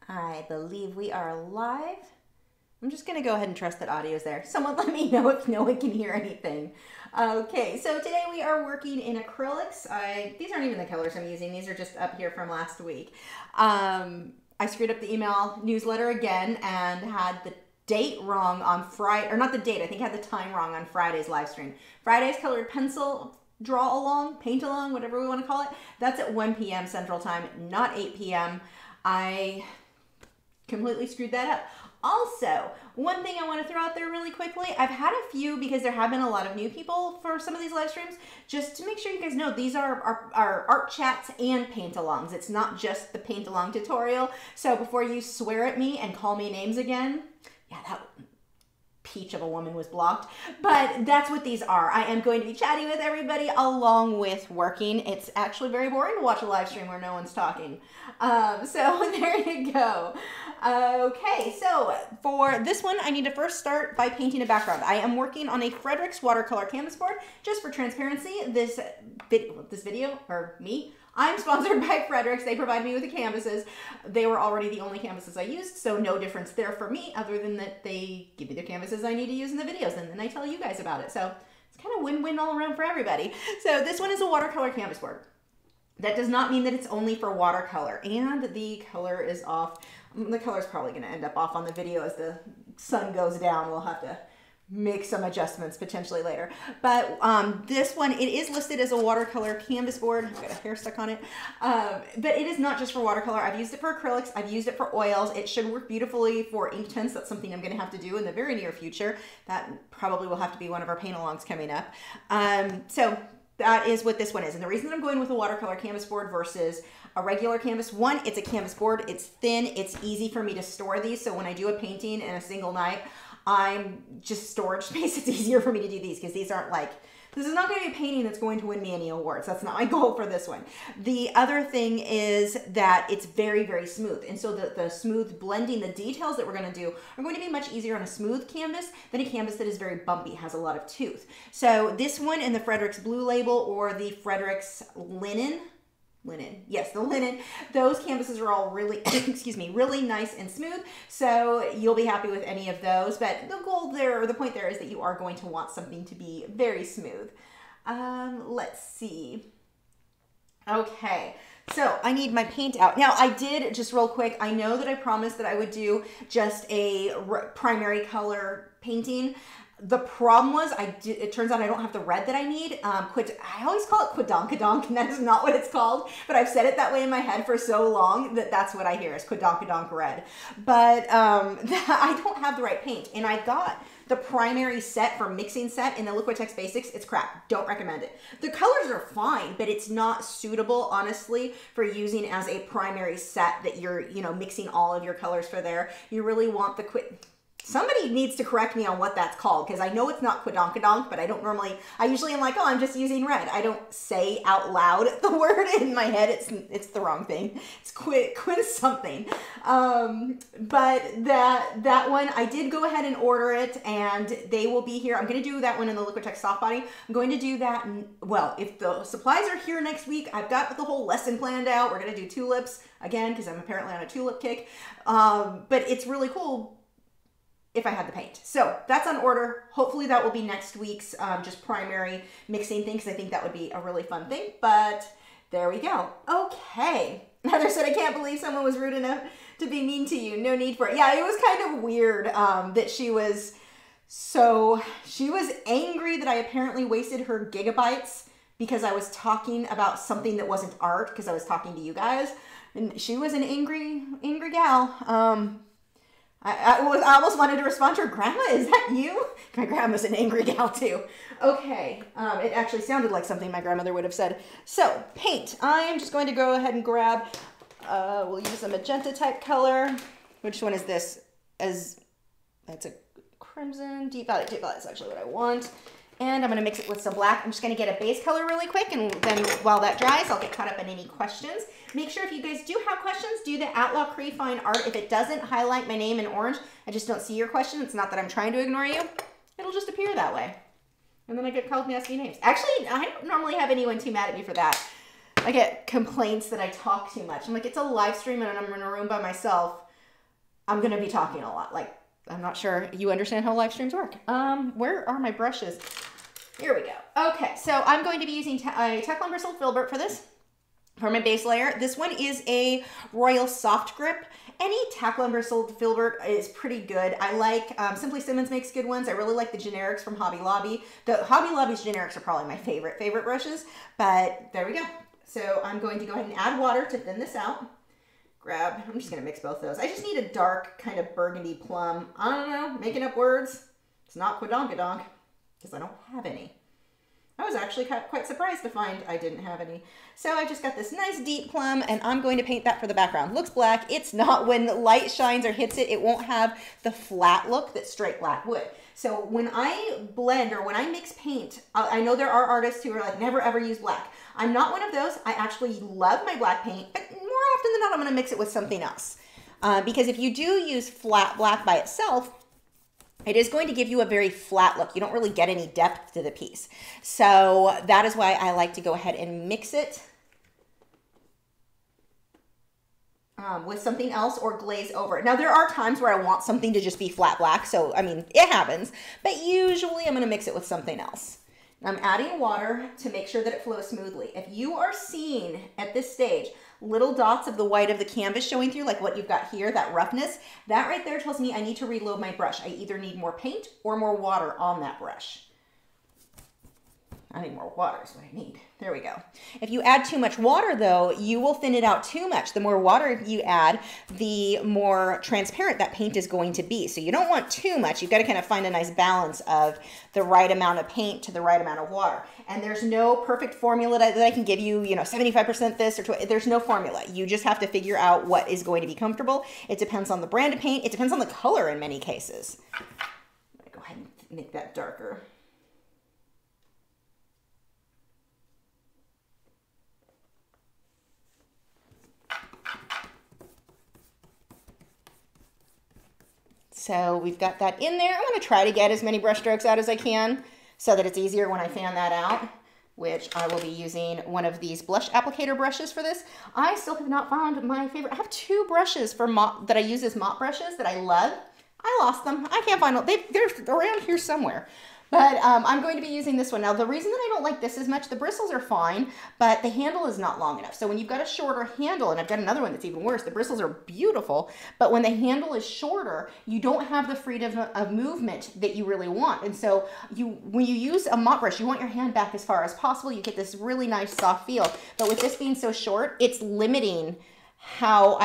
I believe we are live. I'm just gonna go ahead and trust that audio's there. Someone let me know if no one can hear anything. Okay, so today we are working in acrylics. These aren't even the colors I'm using. These are just up here from last week. I screwed up the email newsletter again and had the date wrong on Friday, or not the date, I think I had the time wrong on Friday's live stream. Friday's colored pencil draw along, paint along, whatever we want to call it, that's at 1 p.m. Central Time, not 8 p.m. I completely screwed that up. Also, one thing I want to throw out there really quickly, I've had a few, because there have been a lot of new people for some of these live streams, just to make sure you guys know, these are our art chats and paint alongs. It's not just the paint along tutorial. So before you swear at me and call me names again, yeah, that peach of a woman was blocked, but that's what these are. I am going to be chatting with everybody along with working. It's actually very boring to watch a live stream where no one's talking. So there you go. Okay, so for this one, I need to first start by painting a background. I am working on a Frederick's watercolor canvas board. Just for transparency, this video, or me, I'm sponsored by Frederick's. They provide me with the canvases. They were already the only canvases I used, so no difference there for me, other than that they give me the canvases I need to use in the videos, and then I tell you guys about it. So it's kind of win-win all around for everybody. So this one is a watercolor canvas board. That does not mean that it's only for watercolor, and the color is off. The color is probably going to end up off on the video as the sun goes down. We'll have to make some adjustments potentially later. But this one, it is listed as a watercolor canvas board. I've got a hair stuck on it. But it is not just for watercolor. I've used it for acrylics. I've used it for oils. It should work beautifully for Inktense. That's something I'm going to have to do in the very near future. That probably will have to be one of our paint-alongs coming up. So that is what this one is. And the reason I'm going with a watercolor canvas board versus a regular canvas, one, it's a canvas board. It's thin. It's easy for me to store these. So when I do a painting in a single night, I'm just storage space. It's easier for me to do these because these aren't like, this is not going to be a painting that's going to win me any awards. That's not my goal for this one. The other thing is that it's very, very smooth. And so the smooth blending, the details that we're going to do are going to be much easier on a smooth canvas than a canvas that is very bumpy, has a lot of tooth. So this one in the Frederick's Blue label or the Frederick's Linen, yes, the linen, those canvases are all really, excuse me, really nice and smooth. So you'll be happy with any of those. But the goal there, or the point there, is that you are going to want something to be very smooth. Let's see. Okay. So I need my paint out. Now I did, just real quick, I know that I promised that I would do just a primary color painting. The problem was, it turns out I don't have the red that I need. I always call it quidonkadonk, and that is not what it's called, but I've said it that way in my head for so long that that's what I hear is quidonkadonk red. But I don't have the right paint, and I got the primary set for mixing set in the Liquitex Basics. It's crap. Don't recommend it. The colors are fine, but it's not suitable, honestly, for using as a primary set that you're, mixing all of your colors for there. You really want the Somebody needs to correct me on what that's called, because I know it's not quidonkadonk, but I usually am like, oh, I'm just using red. I don't say out loud the word in my head. It's the wrong thing. It's quit something. But that one, I did go ahead and order it, and they will be here. I'm going to do that one in the Liquitex soft body. I'm going to do that, well, if the supplies are here next week, I've got the whole lesson planned out. We're going to do tulips again, because I'm apparently on a tulip kick. But it's really cool if I had the paint. So that's on order. Hopefully that will be next week's just primary mixing thing, because I think that would be a really fun thing. But there we go. Okay. Heather said, I can't believe someone was rude enough to be mean to you. No need for it. Yeah, it was kind of weird that she was angry that I apparently wasted her gigabytes because I was talking about something that wasn't art, because I was talking to you guys. And she was an angry gal. I almost wanted to respond to her, Grandma, is that you? My grandma's an angry gal too. Okay, it actually sounded like something my grandmother would have said. So, paint. I'm just going to go ahead and grab, we'll use a magenta type color. Which one is this? It's a crimson, deep violet. Deep violet is actually what I want. And I'm going to mix it with some black. I'm just going to get a base color really quick, and then while that dries, I'll get caught up in any questions. Make sure if you guys do have questions, do the @Lachri Fine Art. If it doesn't highlight my name in orange, I just don't see your question. It's not that I'm trying to ignore you. It'll just appear that way. And then I get called nasty names. Actually, I don't normally have anyone too mad at me for that. I get complaints that I talk too much. I'm like, it's a live stream and I'm in a room by myself. I'm going to be talking a lot. Like, I'm not sure you understand how live streams work. Where are my brushes? Here we go. Okay, so I'm going to be using a Teflon bristle filbert for this, for my base layer. This one is a Royal Soft Grip. Any Teflon bristle filbert is pretty good. I like, Simply Simmons makes good ones. I really like the generics from Hobby Lobby. The Hobby Lobby's generics are probably my favorite brushes, but there we go. So I'm going to go ahead and add water to thin this out. I'm just gonna mix both those. I just need a dark kind of burgundy plum. I don't know, making up words. It's not quadonkadonk, because I don't have any. I was actually quite surprised to find I didn't have any. So I just got this nice deep plum, and I'm going to paint that for the background. Looks black. It's not. When light shines or hits it, it won't have the flat look that straight black would. So when I blend or when I mix paint, I know there are artists who are like, never ever use black. I'm not one of those. I actually love my black paint, but more often than not, I'm gonna mix it with something else. Because if you do use flat black by itself, it is going to give you a very flat look. You don't really get any depth to the piece. So that is why I like to go ahead and mix it with something else or glaze over it. Now there are times where I want something to just be flat black. So, I mean, it happens, but usually I'm gonna mix it with something else. I'm adding water to make sure that it flows smoothly. If you are seeing at this stage little dots of the white of the canvas showing through, like what you've got here, that roughness, that right there tells me I need to reload my brush. I either need more paint or more water on that brush. I need more water is what I need. There we go. If you add too much water though, you will thin it out too much. The more water you add, the more transparent that paint is going to be. So you don't want too much. You've got to kind of find a nice balance of the right amount of paint to the right amount of water. And there's no perfect formula that I can give you, 75% this or 20, there's no formula. You just have to figure out what is going to be comfortable. It depends on the brand of paint. It depends on the color in many cases. I'm going to go ahead and make that darker. So we've got that in there. I'm going to try to get as many brush strokes out as I can so that it's easier when I fan that out, which I will be using one of these blush applicator brushes for this. I still have not found my favorite. I have two brushes for mop that I use as mop brushes that I love. I lost them. I can't find them. They're around here somewhere. But I'm going to be using this one. Now, the reason that I don't like this as much, the bristles are fine, but the handle is not long enough. So when you've got a shorter handle, and I've got another one that's even worse, the bristles are beautiful, but when the handle is shorter, you don't have the freedom of movement that you really want. And so when you use a mop brush, you want your hand back as far as possible. You get this really nice soft feel. But with this being so short, it's limiting how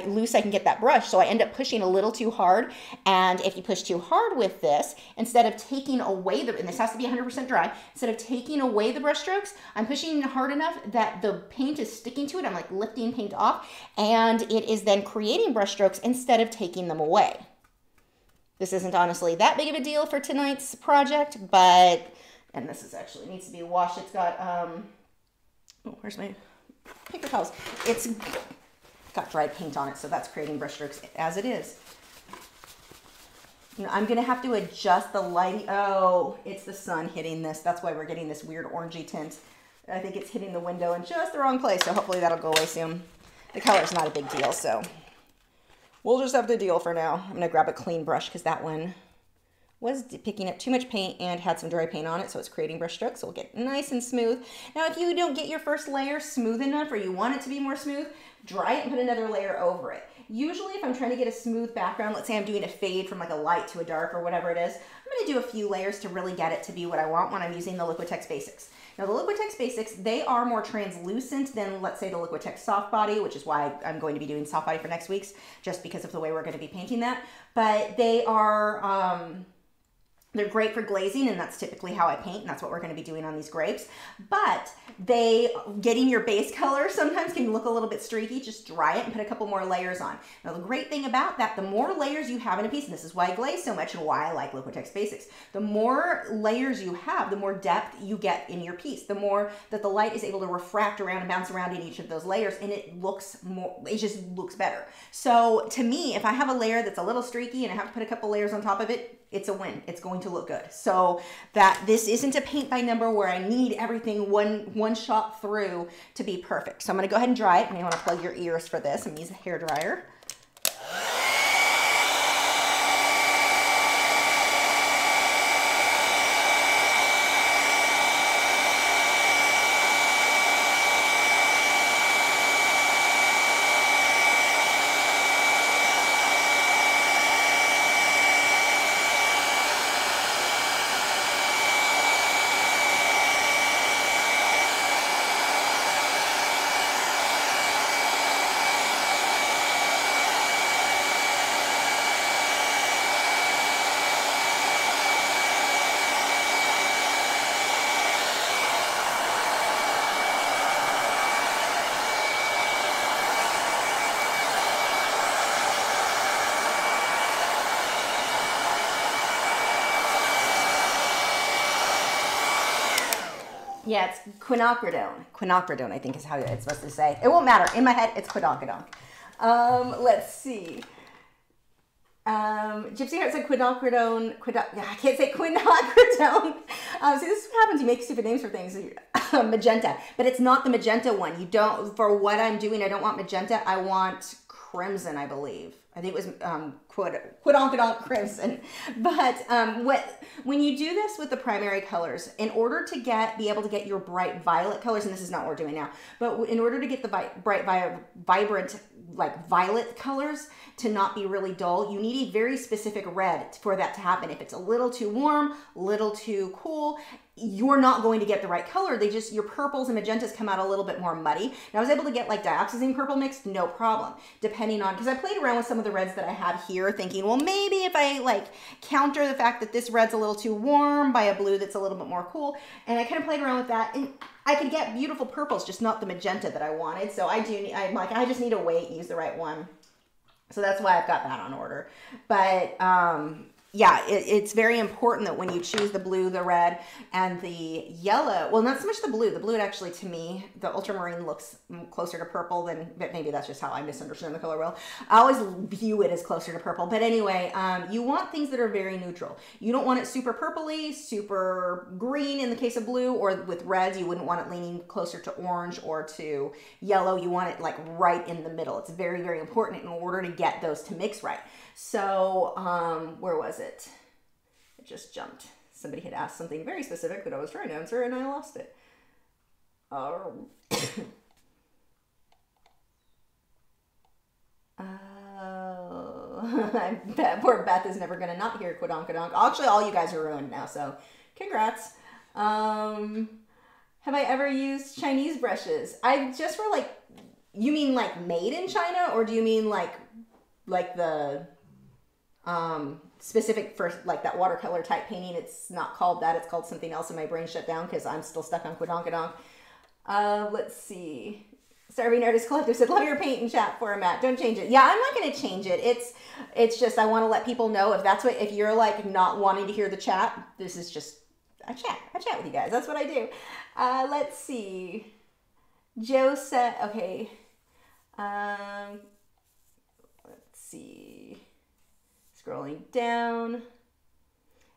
loose I can get that brush. So I end up pushing a little too hard. And if you push too hard with this, instead of taking away and this has to be 100% dry, instead of taking away the brush strokes, I'm pushing hard enough that the paint is sticking to it. I'm like lifting paint off, and it is then creating brush strokes instead of taking them away. This isn't honestly that big of a deal for tonight's project, and this is actually needs to be washed. It's got, oh, where's my paper towels? It's got dried paint on it, so that's creating brush strokes as it is. I'm gonna have to adjust the lighting. Oh, it's the sun hitting this. That's why we're getting this weird orangey tint. I think it's hitting the window in just the wrong place, so hopefully that'll go away soon. The color is not a big deal, so we'll just have to deal for now. I'm gonna grab a clean brush because that one was picking up too much paint and had some dry paint on it, so it's creating brush strokes, so we'll get nice and smooth. Now, if you don't get your first layer smooth enough or you want it to be more smooth, dry it and put another layer over it. Usually, if I'm trying to get a smooth background, let's say I'm doing a fade from like a light to a dark or whatever it is, I'm gonna do a few layers to really get it to be what I want when I'm using the Liquitex Basics. Now, the Liquitex Basics, they are more translucent than, let's say, the Liquitex Soft Body, which is why I'm going to be doing Soft Body for next week's, just because of the way we're gonna be painting that. But they are, they're great for glazing, and that's typically how I paint, and that's what we're going to be doing on these grapes. But getting your base color sometimes can look a little bit streaky. Just dry it and put a couple more layers on. Now, the great thing about that, the more layers you have in a piece, and this is why I glaze so much and why I like Liquitex Basics, the more layers you have, the more depth you get in your piece, the more that the light is able to refract around and bounce around in each of those layers, and it just looks better. So to me, if I have a layer that's a little streaky and I have to put a couple layers on top of it, it's a win. It's going to look good. So that this isn't a paint by number where I need everything one shot through to be perfect. So I'm going to go ahead and dry it. You may want to plug your ears for this. I'm going to use a hairdryer. Yeah, it's quinacridone. Quinacridone, I think is how it's supposed to say. It won't matter. In my head, it's quinacridone. Let's see. Gypsy Heart said quinacridone. I can't say quinacridone. See, this is what happens. You make stupid names for things. Magenta, but it's not the magenta one. You don't. For what I'm doing, I don't want magenta. I want crimson, I believe. I think it was quinacridone crimson. But when you do this with the primary colors, in order to be able to get your bright violet colors, and this is not what we're doing now, but in order to get the vibrant, like violet colors to not be really dull, you need a very specific red for that to happen. If it's a little too warm, little too cool, you're not going to get the right color. Your purples and magentas come out a little bit more muddy. And I was able to get like dioxazine purple mixed, no problem. Depending on, because I played around with some of the reds that I had here thinking, well, maybe if I like counter the fact that this red's a little too warm by a blue that's a little bit more cool. And I kind of played around with that, and I could get beautiful purples, just not the magenta that I wanted. So I just need to wait and use the right one. So that's why I've got that on order. But yeah, it's very important that when you choose the blue, the red, and the yellow, well, not so much the blue. The blue, actually, to me, the ultramarine looks closer to purple than, but maybe that's just how I misunderstand the color wheel. I always view it as closer to purple. But anyway, you want things that are very neutral. You don't want it super purpley, super green in the case of blue, or with reds, you wouldn't want it leaning closer to orange or to yellow. You want it like right in the middle. It's very, very important in order to get those to mix right. So, where was it? It just jumped. Somebody had asked something very specific that I was trying to answer and I lost it. Oh. Poor Beth is never going to not hear quadonkadonk. Actually, all you guys are ruined now, so congrats. Have I ever used Chinese brushes? I just for like, you mean like made in China, or do you mean like the specific for like that watercolor type painting? It's not called that. It's called something else, and my brain shut down because I'm still stuck on quadonkadonk. Let's see. Starving Artist Collective said, love your paint and chat format. Don't change it. Yeah, I'm not going to change it. It's just, I want to let people know if you're like not wanting to hear the chat, this is just a chat. I chat with you guys. That's what I do. Let's see. Joe said, okay. Let's see. Scrolling down.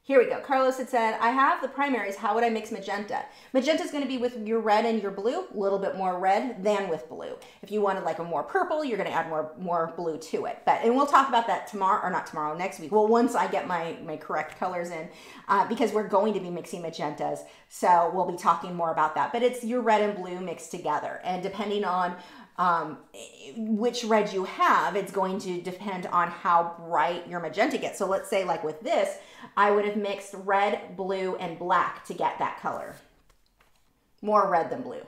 Here we go. Carlos had said, I have the primaries. How would I mix magenta? Magenta is going to be with your red and your blue, a little bit more red than with blue. If you wanted like a more purple, you're going to add more blue to it. And we'll talk about that tomorrow, or not tomorrow, next week. Well, once I get my correct colors in, because we're going to be mixing magentas. So we'll be talking more about that. But it's your red and blue mixed together. And depending on which red you have, it's going to depend on how bright your magenta gets. So let's say like with this, I would have mixed red, blue, and black to get that color. More red than blue.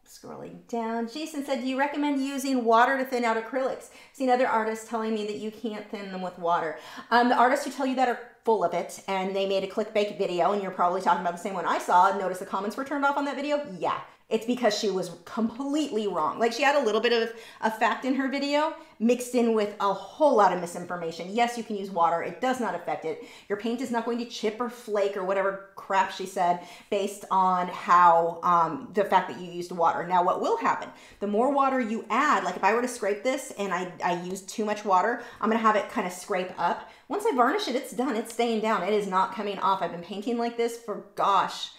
Scrolling down. Jason said, do you recommend using water to thin out acrylics? I've seen other artists telling me that you can't thin them with water. The artists who tell you that are full of it, and they made a clickbait video, and you're probably talking about the same one I saw. Notice the comments were turned off on that video? Yeah. It's because she was completely wrong. Like, she had a little bit of a fact in her video mixed in with a whole lot of misinformation. Yes, you can use water. It does not affect it. Your paint is not going to chip or flake or whatever crap she said based on how the fact that you used water. Now, what will happen? The more water you add, like if I were to scrape this and I used too much water, I'm going to have it kind of scrape up. Once I varnish it, it's done. It's staying down. It is not coming off. I've been painting like this for, gosh,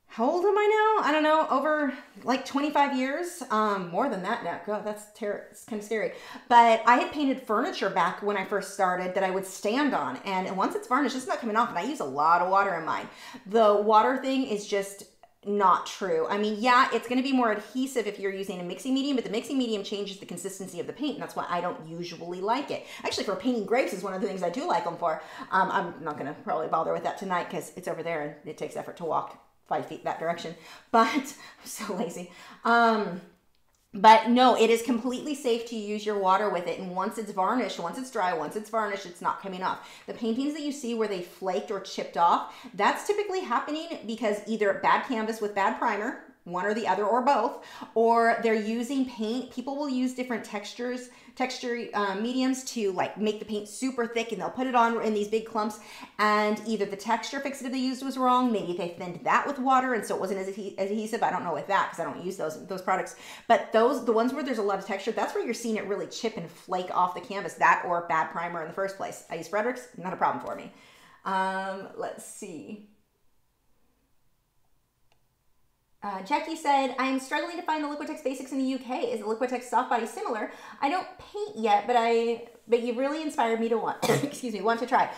how old am I now? I don't know, over like 25 years. More than that now. God, it's kind of scary. But I had painted furniture back when I first started that I would stand on. And once it's varnished, it's not coming off. And I use a lot of water in mine. The water thing is just not true. I mean, yeah, it's going to be more adhesive if you're using a mixing medium, but the mixing medium changes the consistency of the paint, and that's why I don't usually like it. Actually, for painting grapes is one of the things I do like them for. I'm not going to probably bother with that tonight because it's over there and it takes effort to walk 5 feet that direction, but I'm so lazy. But no, it is completely safe to use your water with it. And once it's varnished, once it's dry, once it's varnished, it's not coming off. The paintings that you see where they flaked or chipped off, that's typically happening because either bad canvas with bad primer, one or the other or both, or they're using paint. People will use different texture mediums to like make the paint super thick, and they'll put it on in these big clumps, and either the texture fixative they used was wrong, maybe they thinned that with water and so it wasn't as adhesive. I don't know with that because I don't use those products, but the ones where there's a lot of texture, that's where you're seeing it really chip and flake off the canvas. That or bad primer in the first place. I use Frederick's, not a problem for me. Let's see. Jackie said, I am struggling to find the Liquitex Basics in the UK. Is the Liquitex soft body similar? I don't paint yet, but you really inspired me to want, excuse me, want to try.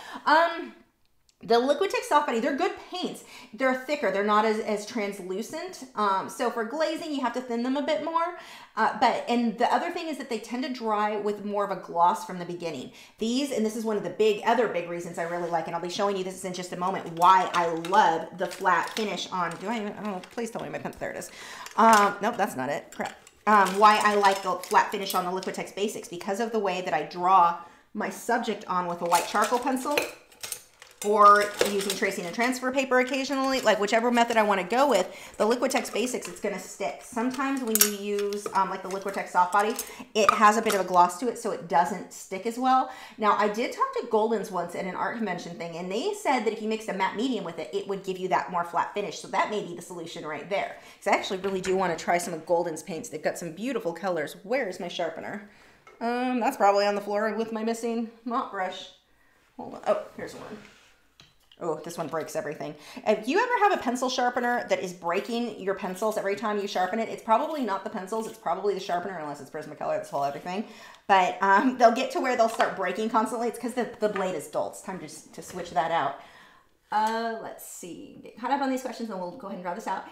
The Liquitex soft body, they're good paints. They're thicker. They're not as translucent. So for glazing, you have to thin them a bit more. And the other thing is that they tend to dry with more of a gloss from the beginning. These, and this is one of the other big reasons I really like, and I'll be showing you this in just a moment, why I love the flat finish on, oh, please tell me my pen, there it is. Nope, that's not it, crap. Why I like the flat finish on the Liquitex Basics, because of the way that I draw my subject on with a white charcoal pencil, or using tracing and transfer paper occasionally, like whichever method I want to go with. The Liquitex Basics, it's going to stick. Sometimes when you use like the Liquitex soft body, it has a bit of a gloss to it, so it doesn't stick as well. Now, I did talk to Golden's once at an art convention thing, and they said that if you mixed a matte medium with it, it would give you that more flat finish. So that may be the solution right there. Because I actually really do want to try some of Golden's paints. They've got some beautiful colors. Where's my sharpener? That's probably on the floor with my missing mop brush. Hold on. Oh, here's one. Oh, this one breaks everything. If you ever have a pencil sharpener that is breaking your pencils every time you sharpen it, it's probably not the pencils, it's probably the sharpener, unless it's Prismacolor, this whole other thing. But they'll get to where they'll start breaking constantly. It's because the blade is dull. It's time to switch that out. Let's see. Get caught up on these questions and we'll go ahead and draw this out.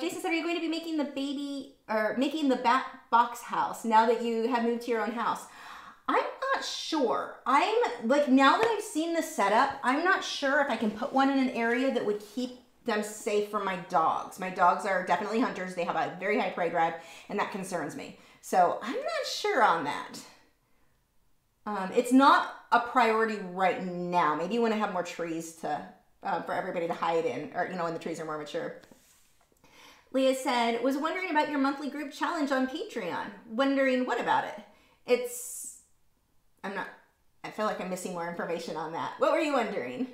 Jason said, are you going to be making making the bat box house now that you have moved to your own house? I'm not sure. I'm like, now that I've seen the setup, I'm not sure if I can put one in an area that would keep them safe from my dogs. My dogs are definitely hunters. They have a very high prey drive, and that concerns me. So I'm not sure on that. It's not a priority right now. Maybe when I have more trees to for everybody to hide in, or when the trees are more mature. Leah said, was wondering about your monthly group challenge on Patreon. Wondering what about it? I feel like I'm missing more information on that. What were you wondering?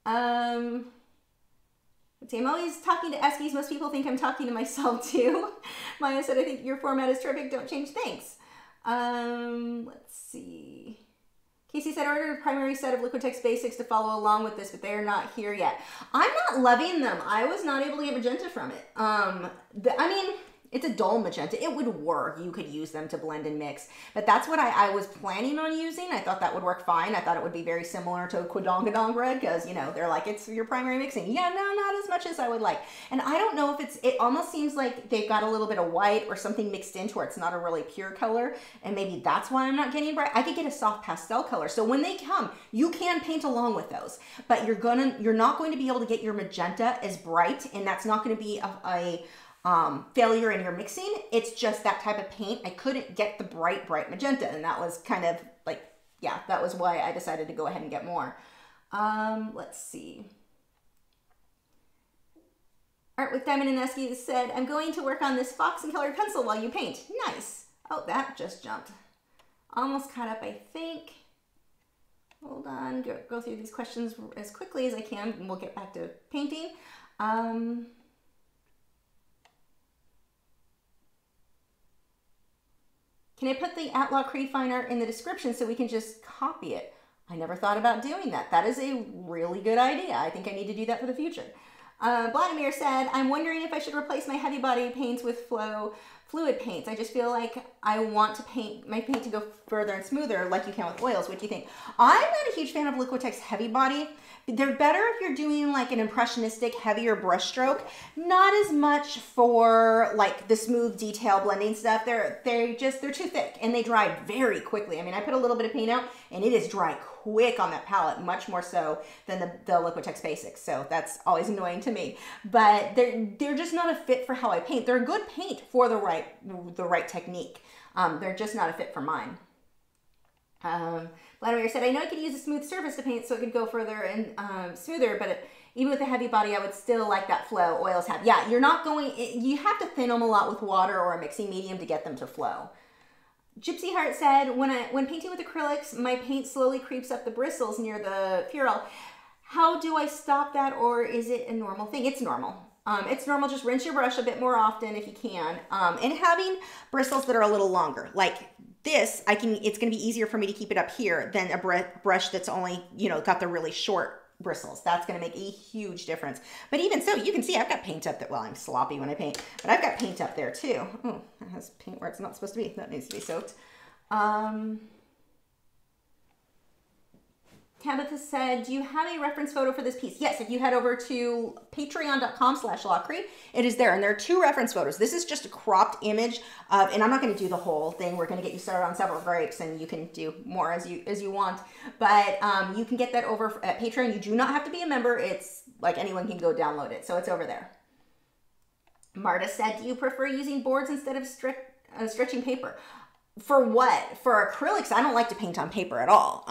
I'm always talking to Eskies. Most people think I'm talking to myself too. Maya said, I think your format is terrific. Don't change. Thanks. Let's see. Casey said, ordered a primary set of Liquitex Basics to follow along with this, but they're not here yet. I'm not loving them. I was not able to get magenta from it. I mean, it's a dull magenta. It would work. You could use them to blend and mix. But that's what I was planning on using. I thought that would work fine. I thought it would be very similar to Quadongadong red because, they're like, it's your primary mixing. Yeah, no, not as much as I would like. And I don't know if it almost seems like they've got a little bit of white or something mixed into where it's not a really pure color. And maybe that's why I'm not getting bright. I could get a soft pastel color. So when they come, you can paint along with those. But you're not going to be able to get your magenta as bright. And that's not going to be a failure in your mixing. It's just that type of paint. I couldn't get the bright magenta, and that was kind of like, yeah, that was why I decided to go ahead and get more. Let's see. Art with Diamond and Esky said, I'm going to work on this fox and colored pencil while you paint. Nice. Oh, that just jumped. Almost caught up, I think. Hold on, go through these questions as quickly as I can, and we'll get back to painting. Can I put the Lachri fine art in the description so we can just copy it? I never thought about doing that. That is a really good idea. I think I need to do that for the future. Vladimir said, I'm wondering if I should replace my heavy body paints with fluid paints. I just feel like I want to paint my paint to go further and smoother like you can with oils. What do you think? I'm not a huge fan of Liquitex heavy body. They're better if you're doing like an impressionistic heavier brush stroke. Not as much for like the smooth detail blending stuff. They're too thick and they dry very quickly. I mean, I put a little bit of paint out and it is dry quick on that palette, much more so than the Liquitex Basics. So that's always annoying to me. But they're just not a fit for how I paint. They're a good paint for the right technique. They're just not a fit for mine. Vladimir said, I know I could use a smooth surface to paint so it could go further and smoother, but Even with a heavy body, I would still like that flow oils have. Yeah, you're not going, you have to thin them a lot with water or a mixing medium to get them to flow. Gypsy Heart said, when painting with acrylics, my paint slowly creeps up the bristles near the ferrule. How do I stop that, or is it a normal thing? It's normal. It's normal. Just rinse your brush a bit more often if you can. And having bristles that are a little longer, like this, it's going to be easier for me to keep it up here than a brush that's only, you know, got the really short bristles. That's going to make a huge difference. But even so, you can see I've got paint up that, well, I'm sloppy when I paint, but I've got paint up there too. Oh, that has paint where it's not supposed to be. That needs to be soaked. Tabitha said, do you have a reference photo for this piece? Yes, if you head over to patreon.com/Lachri, it is there. And there are 2 reference photos. This is just a cropped image of, and I'm not going to do the whole thing. We're going to get you started on several grapes, and you can do more as you want. But you can get that over at Patreon. You do not have to be a member. It's like anyone can go download it. So it's over there. Marta said, do you prefer using boards instead of stretching paper? For what? For acrylics, I don't like to paint on paper at all.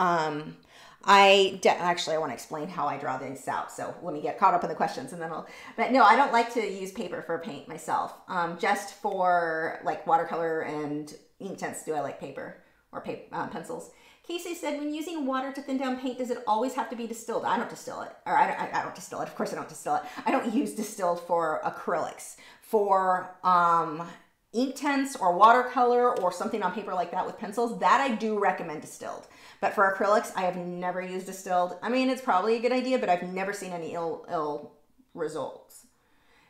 Actually, I want to explain how I draw these out. So let me get caught up in the questions and then but no, I don't like to use paper for paint myself. Just for like watercolor and Inktense do I like paper or pencils. Casey said, when using water to thin down paint, does it always have to be distilled? I don't distill it, or I don't distill it. Of course I don't distill it. I don't use distilled for acrylics. For Inktense or watercolor or something on paper like that with pencils, that I do recommend distilled. But for acrylics, I have never used distilled. I mean, it's probably a good idea, but I've never seen any ill results.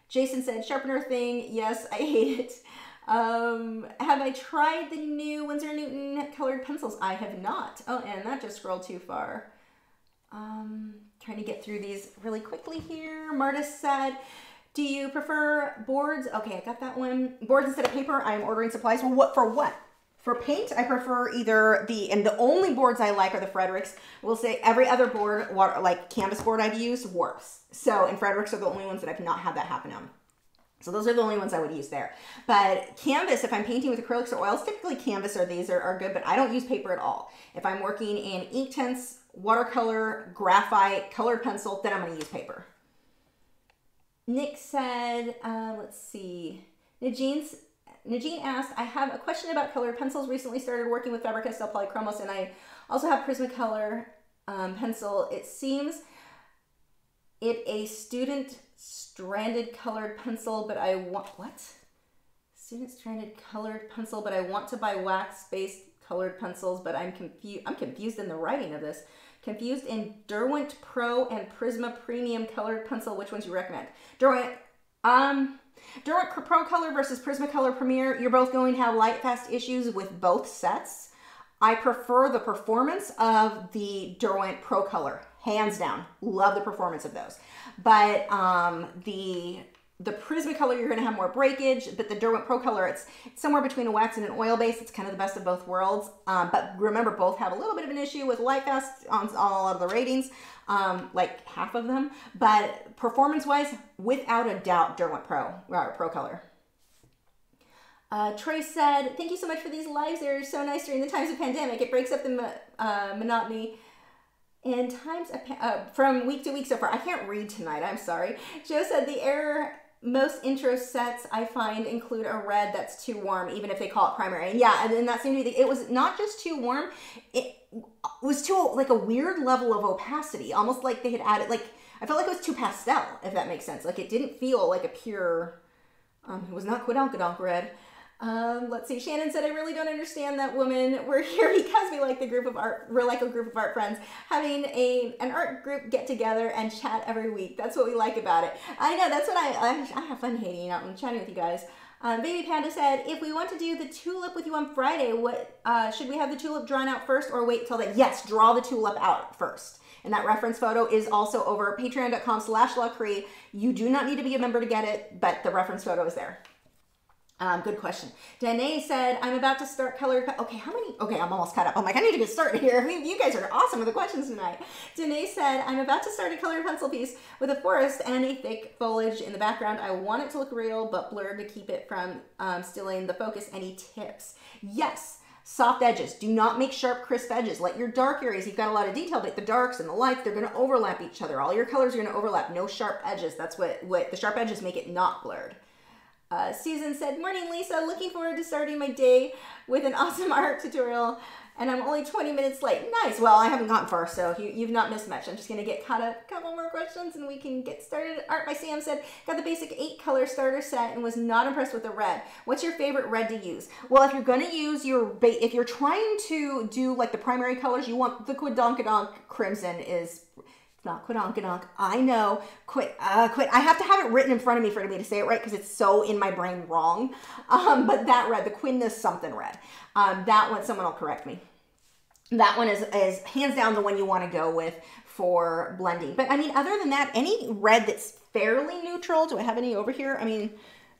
Jason said, sharpener thing. Yes, I hate it. Have I tried the new Winsor & Newton colored pencils? I have not. Oh, and that just scrolled too far. Trying to get through these really quickly here. Marta said, do you prefer boards? Okay, I got that one. Boards instead of paper. I'm ordering supplies. Well, for what? For paint, I prefer either and the only boards I like are the Fredericks. We'll say every other board, like canvas board I've used, warps. So, and Fredericks are the only ones that I've not had that happen on. So those are the only ones I would use there. But canvas, if I'm painting with acrylics or oils, typically canvas or these are good, but I don't use paper at all. If I'm working in Inktense, watercolor, graphite, colored pencil, then I'm going to use paper. Nick said, let's see, Najeen asked, I have a question about colored pencils. Recently started working with Faber-Castell Polychromos, and I also have Prismacolor pencil. It seems a student stranded colored pencil, but I want, what? Student stranded colored pencil, but I want to buy wax-based colored pencils, but I'm confused in the writing of this. Confused in Derwent Pro and Prisma Premium colored pencil. Which ones you recommend? Derwent Pro Color versus Prismacolor Premier. You're both going to have light fast issues with both sets. I prefer the performance of the Derwent Pro Color, hands down. Love the performance of those. But the Prismacolor, you're going to have more breakage, but the Derwent Pro Color, it's somewhere between a wax and an oil base. It's kind of the best of both worlds. But remember, both have a little bit of an issue with light fast on a lot of the ratings, like half of them. But performance-wise, without a doubt, Derwent Pro Color. Trey said, thank you so much for these lives. They're so nice during the times of pandemic. It breaks up the monotony and times from week to week so far. I can't read tonight. I'm sorry. Joe said the most intro sets I find include a red that's too warm, even if they call it primary. And yeah, and then that seemed to be, it was not just too warm, it was too, like a weird level of opacity, almost like they had added, like, I felt like it was too pastel, if that makes sense. Like it didn't feel like a pure, it was not Quidonk red. Let's see, Shannon said, I really don't understand that woman. We're here because we like the group of art, we're like a group of art friends, having an art group get together and chat every week. That's what we like about it. I know, that's what I have fun hanging out and chatting with you guys. Baby Panda said, if we want to do the tulip with you on Friday, what should we have the tulip drawn out first or wait till then? Yes, draw the tulip out first. And that reference photo is also over patreon.com/Lachri. You do not need to be a member to get it, but the reference photo is there. Good question. Danae said, I'm about to start colored. Okay, how many? Okay, I'm almost caught up. I'm like, I need to get started here. You guys are awesome with the questions tonight. Danae said, I'm about to start a colored pencil piece with a forest and a thick foliage in the background. I want it to look real, but blurred to keep it from stealing the focus. Any tips? Yes. Soft edges. Do not make sharp, crisp edges. Let your dark areas, you've got a lot of detail, but the darks and the lights, they're going to overlap each other. All your colors are going to overlap. No sharp edges. That's what the sharp edges make it not blurred. Susan said, morning, Lisa. Looking forward to starting my day with an awesome art tutorial. And I'm only 20 minutes late. Nice. Well, I haven't gotten far, so you've not missed much. I'm just going to get caught up. A couple more questions and we can get started. Art by Sam said, got the basic 8-color starter set and was not impressed with the red. What's your favorite red to use? Well, if you're going to use if you're trying to do like the primary colors, you want the Quidonkadonk Crimson is... Not Quidonkadonk. I know. Quit. I have to have it written in front of me for me to say it right because it's so in my brain wrong. But that red, the Quintus something red. That one, someone will correct me. That one is hands down the one you want to go with for blending. But I mean, other than that, any red that's fairly neutral. Do I have any over here? I mean,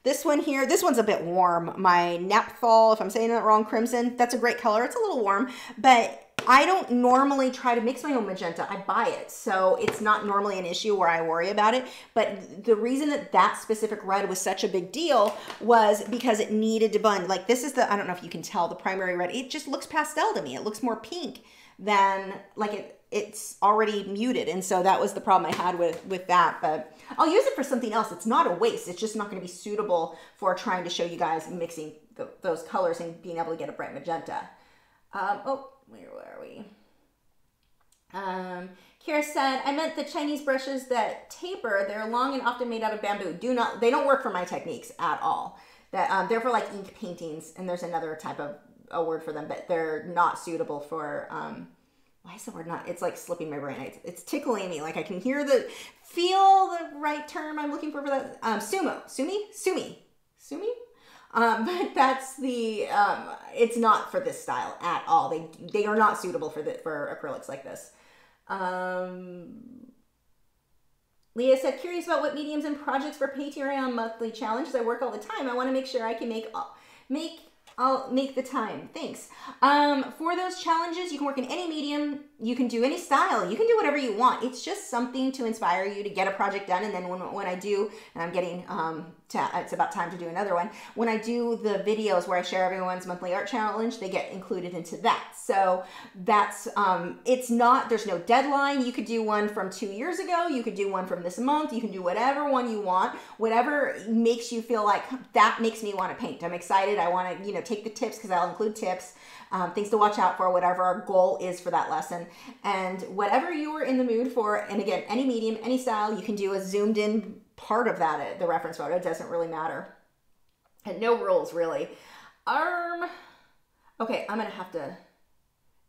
this one here, this one's a bit warm. My Napthal, if I'm saying that wrong, Crimson, that's a great color. It's a little warm, but I don't normally try to mix my own magenta. I buy it. So it's not normally an issue where I worry about it. But the reason that that specific red was such a big deal was because it needed to blend. Like this is the, I don't know if you can tell, the primary red. It just looks pastel to me. It looks more pink than like it's already muted. And so that was the problem I had with that. But I'll use it for something else. It's not a waste. It's just not going to be suitable for trying to show you guys mixing those colors and being able to get a bright magenta. Where are we? Kira said, I meant the Chinese brushes that taper. They're long and often made out of bamboo. They don't work for my techniques at all. They're for like ink paintings, and there's another type of a word for them, but they're not suitable for, why is the word not, it's like slipping my brain. It's tickling me. Like I can feel the right term I'm looking for that. Sumi. But that's the, it's not for this style at all. They are not suitable for acrylics like this. Leah said, curious about what mediums and projects for Patreon monthly challenges. I work all the time. I want to make sure I can I'll make the time. Thanks. For those challenges, you can work in any medium. You can do any style. You can do whatever you want. It's just something to inspire you to get a project done. And then when I do, and I'm getting, it's about time to do another one. When I do the videos where I share everyone's monthly art challenge, they get included into that. So that's, there's no deadline. You could do one from 2 years ago. You could do one from this month. You can do whatever one you want, whatever makes you feel like that makes me want to paint. I'm excited. I want to, take the tips because I'll include tips, things to watch out for, whatever our goal is for that lesson. And whatever you're in the mood for, and again, any medium, any style, you can do a zoomed in part of that, the reference photo. It doesn't really matter. And no rules, really. Okay, I'm going to have to...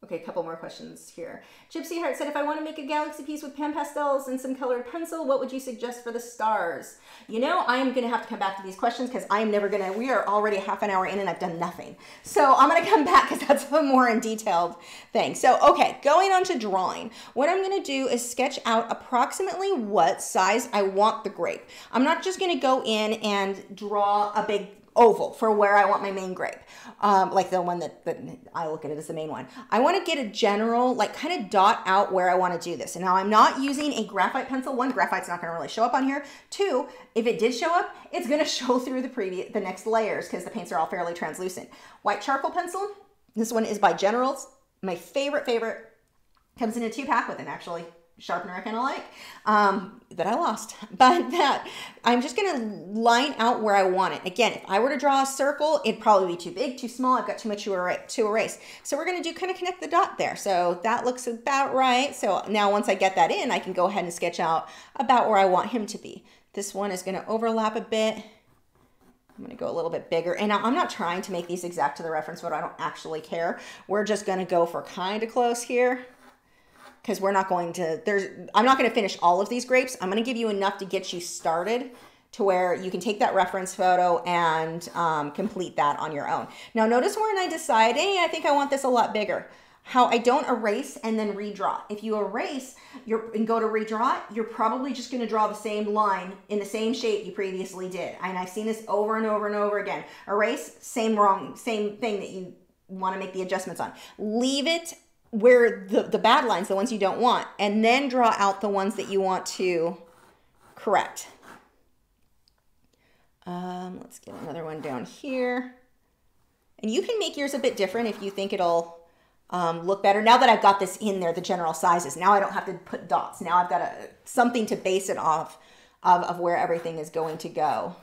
Okay, a couple more questions here. Gypsy Heart said, if I want to make a galaxy piece with pan pastels and some colored pencil, what would you suggest for the stars? I am going to have to come back to these questions because I'm never going to, we are already half an hour in and I've done nothing. So I'm going to come back because that's a more in detailed thing. So, okay, going on to drawing. What I'm going to do is sketch out approximately what size I want the grape. I'm not just going to go in and draw a big oval for where I want my main grape, like the one that I look at it as the main one. I want to get a general, like kind of dot out where I want to do this. And now I'm not using a graphite pencil. One, graphite's not going to really show up on here. Two, if it did show up, it's going to show through the next layers because the paints are all fairly translucent. White charcoal pencil. This one is by Generals. My favorite. Comes in a 2-pack with an actually sharpener I kind of like, that I lost, but that I'm just going to line out where I want it. Again, if I were to draw a circle, it'd probably be too big, too small. I've got too much to erase. So we're going to do kind of connect the dot there. So that looks about right. So now once I get that in, I can go ahead and sketch out about where I want him to be. This one is going to overlap a bit. I'm going to go a little bit bigger. And I'm not trying to make these exact to the reference photo. I don't actually care. We're just going to go for kind of close here. Because we're not going to, I'm not going to finish all of these grapes. I'm going to give you enough to get you started to where you can take that reference photo and complete that on your own. Now notice when I decide, hey, I think I want this a lot bigger, how I don't erase and then redraw. If you erase and go to redraw, you're probably just going to draw the same line in the same shape you previously did. And I've seen this over and over and over again. Erase, same thing that you want to make the adjustments on. Leave it where the bad lines, the ones you don't want, and then draw out the ones that you want to correct. Let's get another one down here. And you can make yours a bit different if you think it'll look better. Now that I've got this in there, the general sizes, now I don't have to put dots. Now I've got something to base it off of where everything is going to go.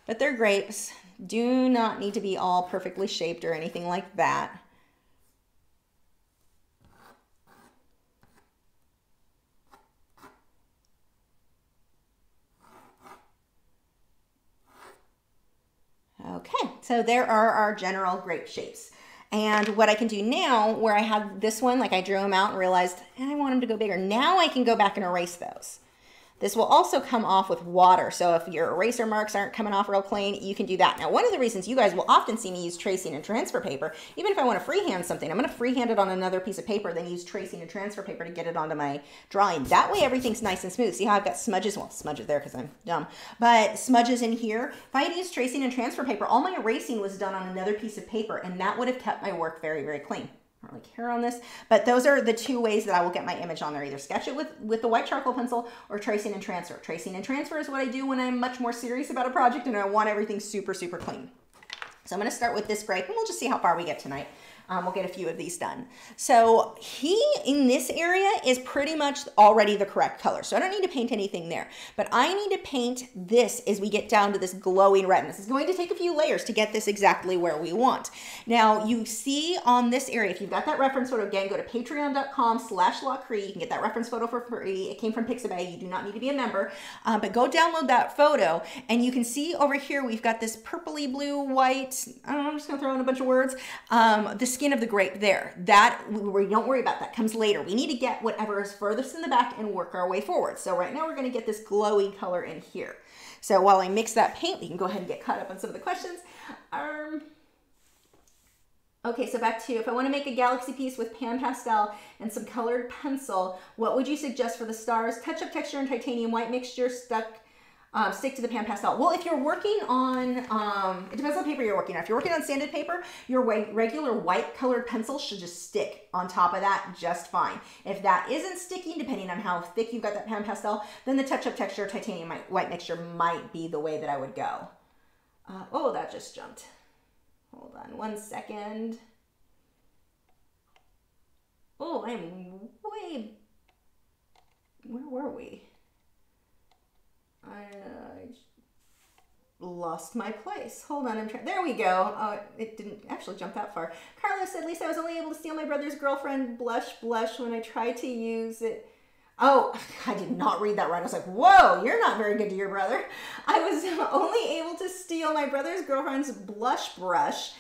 But they're grapes. Do not need to be all perfectly shaped or anything like that. Okay, so there are our general grape shapes. And what I can do now, where I have this one, like I drew them out and realized I want them to go bigger. Now I can go back and erase those. This will also come off with water. So if your eraser marks aren't coming off real clean, you can do that. Now, one of the reasons you guys will often see me use tracing and transfer paper, even if I want to freehand something, I'm going to freehand it on another piece of paper, then use tracing and transfer paper to get it onto my drawing. That way everything's nice and smooth. See how I've got smudges? Well, smudges there because I'm dumb, but smudges in here. If I had used tracing and transfer paper, all my erasing was done on another piece of paper, and that would have kept my work very, very clean. I don't really care on this, but those are the two ways that I will get my image on there. Either sketch it with the white charcoal pencil or tracing and transfer. Tracing and transfer is what I do when I'm much more serious about a project and I want everything super, super clean. So I'm going to start with this grape and we'll just see how far we get tonight. We'll get a few of these done. So he, in this area, is pretty much already the correct color. So I don't need to paint anything there. But I need to paint this as we get down to this glowing red. And this is going to take a few layers to get this exactly where we want. Now, you see on this area, if you've got that reference photo, again, go to patreon.com/Lachri. You can get that reference photo for free. It came from Pixabay. You do not need to be a member. But go download that photo. And you can see over here, we've got this purpley blue, white, I don't know, I'm just going to throw in a bunch of words. The skin of the grape there. That, we don't worry about, that comes later. We need to get whatever is furthest in the back and work our way forward. So right now we're going to get this glowy color in here. So while I mix that paint, we can go ahead and get caught up on some of the questions. Okay, so back to, if I want to make a galaxy piece with pan pastel and some colored pencil, what would you suggest for the stars? Touch up texture and titanium white mixture, stick to the pan pastel. Well, if you're working on, it depends on paper you're working on. If you're working on sanded paper, your regular white colored pencil should just stick on top of that just fine. If that isn't sticking, depending on how thick you've got that pan pastel, then the touch up texture titanium white mixture might be the way that I would go. Oh, that just jumped. Hold on 1 second. Oh, I'm way, where were we? I lost my place. Hold on, there we go. Oh, it didn't actually jump that far. Carlos said, Lisa, I was only able to steal my brother's girlfriend blush when I tried to use it. Oh, I did not read that right. I was like, whoa, you're not very good to your brother. I was only able to steal my brother's girlfriend's blush brush.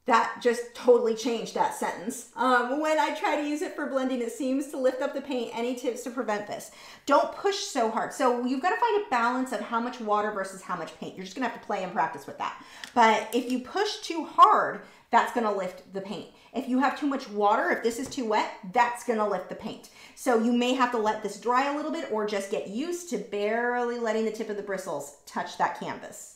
That just totally changed that sentence. When I try to use it for blending, it seems to lift up the paint. Any tips to prevent this? Don't push so hard. So you've got to find a balance of how much water versus how much paint. You're just gonna have to play and practice with that. But if you push too hard, that's gonna lift the paint. If you have too much water, if this is too wet, that's gonna lift the paint. So you may have to let this dry a little bit or just get used to barely letting the tip of the bristles touch that canvas.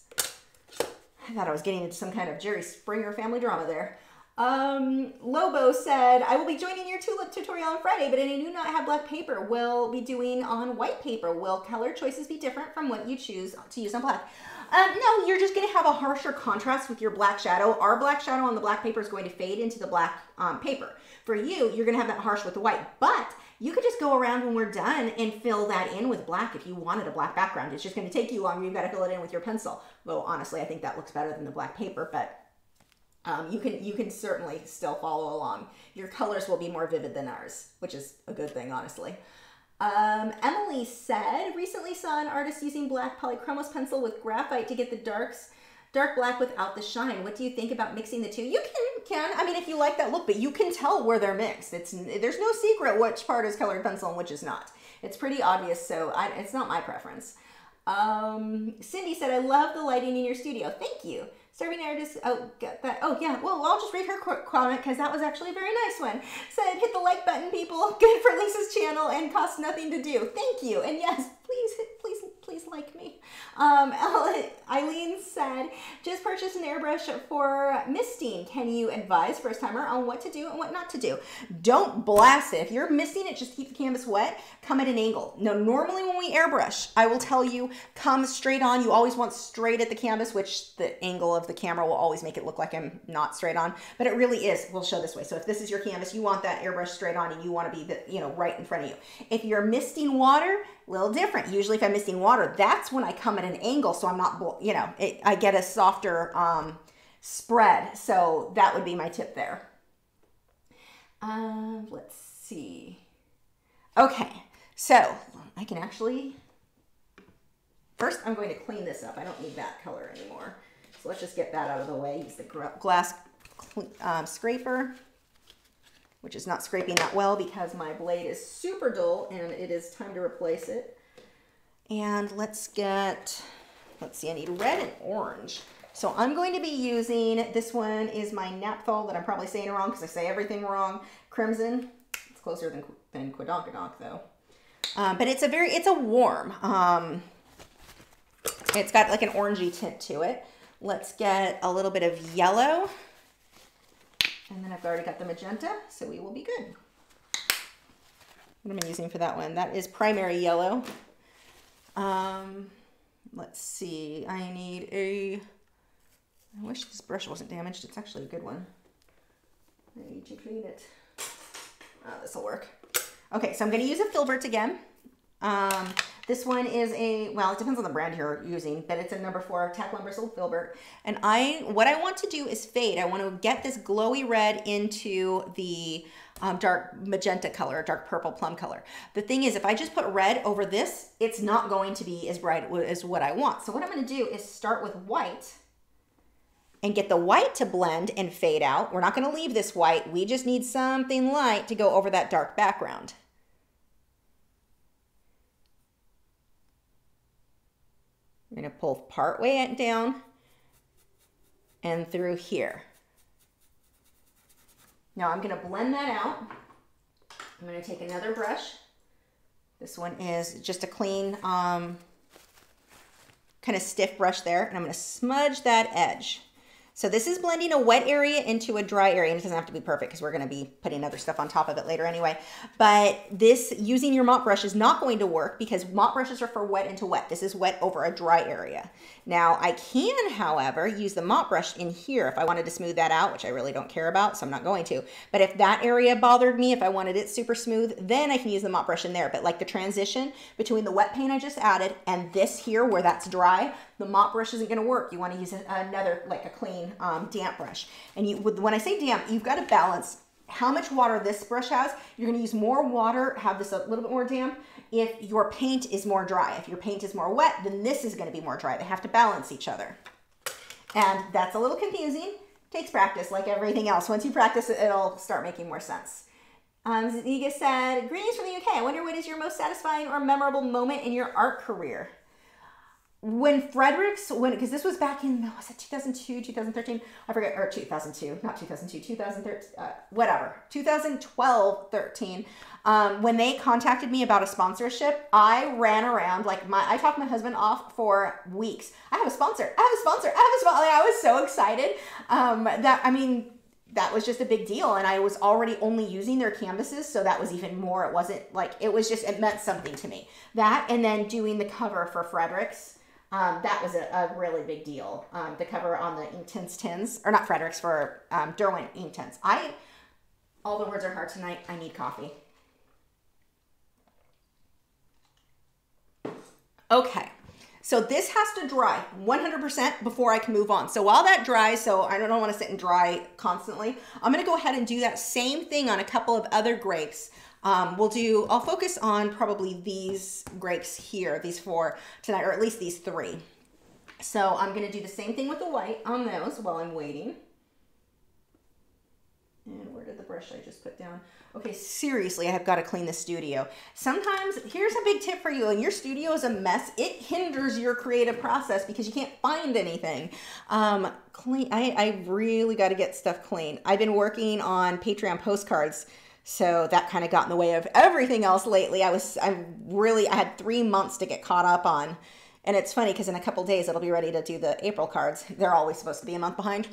I thought I was getting into some kind of Jerry Springer family drama there. Lobo said, I will be joining your tulip tutorial on Friday, but I do not have black paper. We'll be doing on white paper. Will color choices be different from what you choose to use on black? No, you're just going to have a harsher contrast with your black shadow. Our black shadow on the black paper is going to fade into the black paper. For you, you're going to have that harsh with the white, but you could just go around when we're done and fill that in with black if you wanted a black background. It's just going to take you longer. You've got to fill it in with your pencil. Though honestly, I think that looks better than the black paper, but you can certainly still follow along. Your colors will be more vivid than ours, which is a good thing, honestly. Emily said, recently saw an artist using black polychromos pencil with graphite to get the dark black without the shine. What do you think about mixing the two? You can. I mean, if you like that look, but you can tell where they're mixed. There's no secret which part is colored pencil and which is not. It's pretty obvious, so it's not my preference. Cindy said, I love the lighting in your studio. Thank you. Serving artist, oh, got that. Oh, yeah, well, I'll just read her comment because that was actually a very nice one. Said, hit the like button, people. Good for Lisa's channel and costs nothing to do. Thank you. And yes, please please like me. Eileen said, just purchased an airbrush for misting. Can you advise first timer on what to do and what not to do? Don't blast it. If you're misting it, just keep the canvas wet, come at an angle. Now, normally when we airbrush, I will tell you, come straight on. You always want straight at the canvas, which the angle of the camera will always make it look like I'm not straight on, but it really is. We'll show this way. So if this is your canvas, you want that airbrush straight on and you want to be, right in front of you. If you're misting water, a little different. Usually if I'm misting water, that's when I come at an angle, so I'm not, I get a softer spread. So that would be my tip there. Let's see. Okay, so I can actually, first I'm going to clean this up. I don't need that color anymore. So let's just get that out of the way. Use the glass scraper, which is not scraping that well because my blade is super dull and it is time to replace it. And let's see, I need red and orange. So I'm going to be using, this one is my Naphthol that I'm probably saying wrong because I say everything wrong. Crimson, it's closer than Quadonkadonk though. But it's a warm, it's got like an orangey tint to it. Let's get a little bit of yellow. And then I've already got the magenta, so we will be good. What am I using for that one? That is primary yellow. Let's see, I wish this brush wasn't damaged. It's actually a good one. I need to clean it. Oh, this will work. Okay, so I'm gonna use a filbert again. This one is well, it depends on the brand you're using, but it's a number 4 Taklon bristle filbert. And what I want to do is fade. I want to get this glowy red into the dark magenta color, dark purple plum color. The thing is, if I just put red over this, it's not going to be as bright as what I want. So what I'm going to do is start with white and get the white to blend and fade out. We're not going to leave this white. We just need something light to go over that dark background. I'm going to pull part way down and through here. Now I'm going to blend that out. I'm going to take another brush. This one is just a clean, kind of stiff brush there, and I'm going to smudge that edge. So this is blending a wet area into a dry area, and it doesn't have to be perfect because we're going to be putting other stuff on top of it later anyway. But this, using your mop brush is not going to work because mop brushes are for wet into wet. This is wet over a dry area. Now I can, however, use the mop brush in here if I wanted to smooth that out, which I really don't care about, so I'm not going to. But if that area bothered me, if I wanted it super smooth, then I can use the mop brush in there. But like the transition between the wet paint I just added and this here where that's dry, the mop brush isn't going to work. You want to use another, like a clean damp brush. And when I say damp, you've got to balance how much water this brush has. You're going to use more water, have this a little bit more damp if your paint is more dry. If your paint is more wet, then this is going to be more dry. They have to balance each other. And that's a little confusing. Takes practice like everything else. Once you practice it, it'll start making more sense. Zaniga said, greetings from the UK. I wonder what is your most satisfying or memorable moment in your art career? When because this was back in, was it 2002, 2013? I forget, or 2002, not 2002, 2013, whatever, 2012, 13. When they contacted me about a sponsorship, I ran around, I talked my husband off for weeks. I have a sponsor, I have a sponsor, I have a sponsor. I was so excited that was just a big deal. And I was already only using their canvases. So that was even more, it wasn't like, it meant something to me. That, and then doing the cover for Frederick's. That was a really big deal. The cover on the Inktense tins, or not Frederick's, for Derwent Inktense. All the words are hard tonight. I need coffee. Okay, so this has to dry 100% before I can move on. So while that dries, so I don't want to sit and dry constantly, I'm going to go ahead and do that same thing on a couple of other grapes. I'll focus on probably these grapes here, these 4 tonight, or at least these 3. So I'm going to do the same thing with the white on those while I'm waiting. And where did the brush I just put down? Okay, seriously, I have got to clean the studio. Sometimes, here's a big tip for you, and your studio is a mess. It hinders your creative process because you can't find anything. I really got to get stuff clean. I've been working on Patreon postcards, so that kind of got in the way of everything else lately. I had 3 months to get caught up on And it's funny because in a couple days it'll be ready to do the April cards. They're always supposed to be a month behind.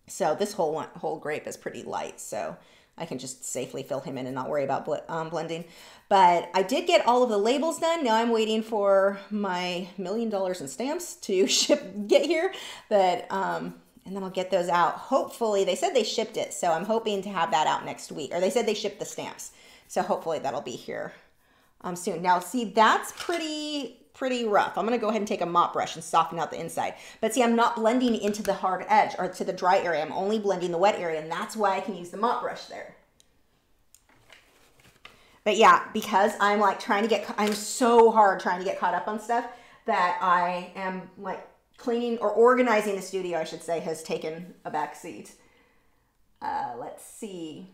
So this whole grape is pretty light, so I can just safely fill him in and not worry about blending. But I did get all of the labels done. Now I'm waiting for my $1 million in stamps to get here. And then I'll get those out. Hopefully, they said they shipped it, so I'm hoping to have that out next week. Or they said they shipped the stamps, so hopefully that'll be here soon. Now, see, that's pretty rough. I'm gonna go ahead and take a mop brush and soften out the inside. But see, I'm not blending into the hard edge or to the dry area. I'm only blending the wet area, and that's why I can use the mop brush there. But yeah, because I'm like I'm so hard trying to get caught up on stuff that I am like cleaning or organizing the studio, I should say, has taken a back seat. Let's see.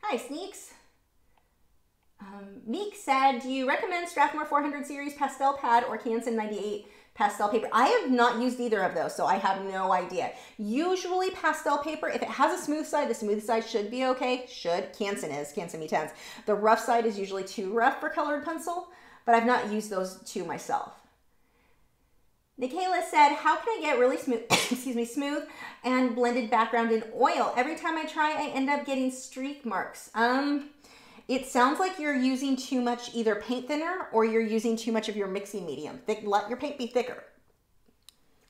Hi, Sneaks. Meek said, do you recommend Strathmore 400 series pastel pad or Canson 98 pastel paper? I have not used either of those, so I have no idea. Usually pastel paper, if it has a smooth side, the smooth side should be okay. Canson Inktense. The rough side is usually too rough for colored pencil, but I've not used those two myself. Nikayla said, how can I get really smooth, smooth and blended background in oil? Every time I try, I end up getting streak marks. It sounds like you're using too much either paint thinner or you're using too much of your mixing medium. Let your paint be thicker.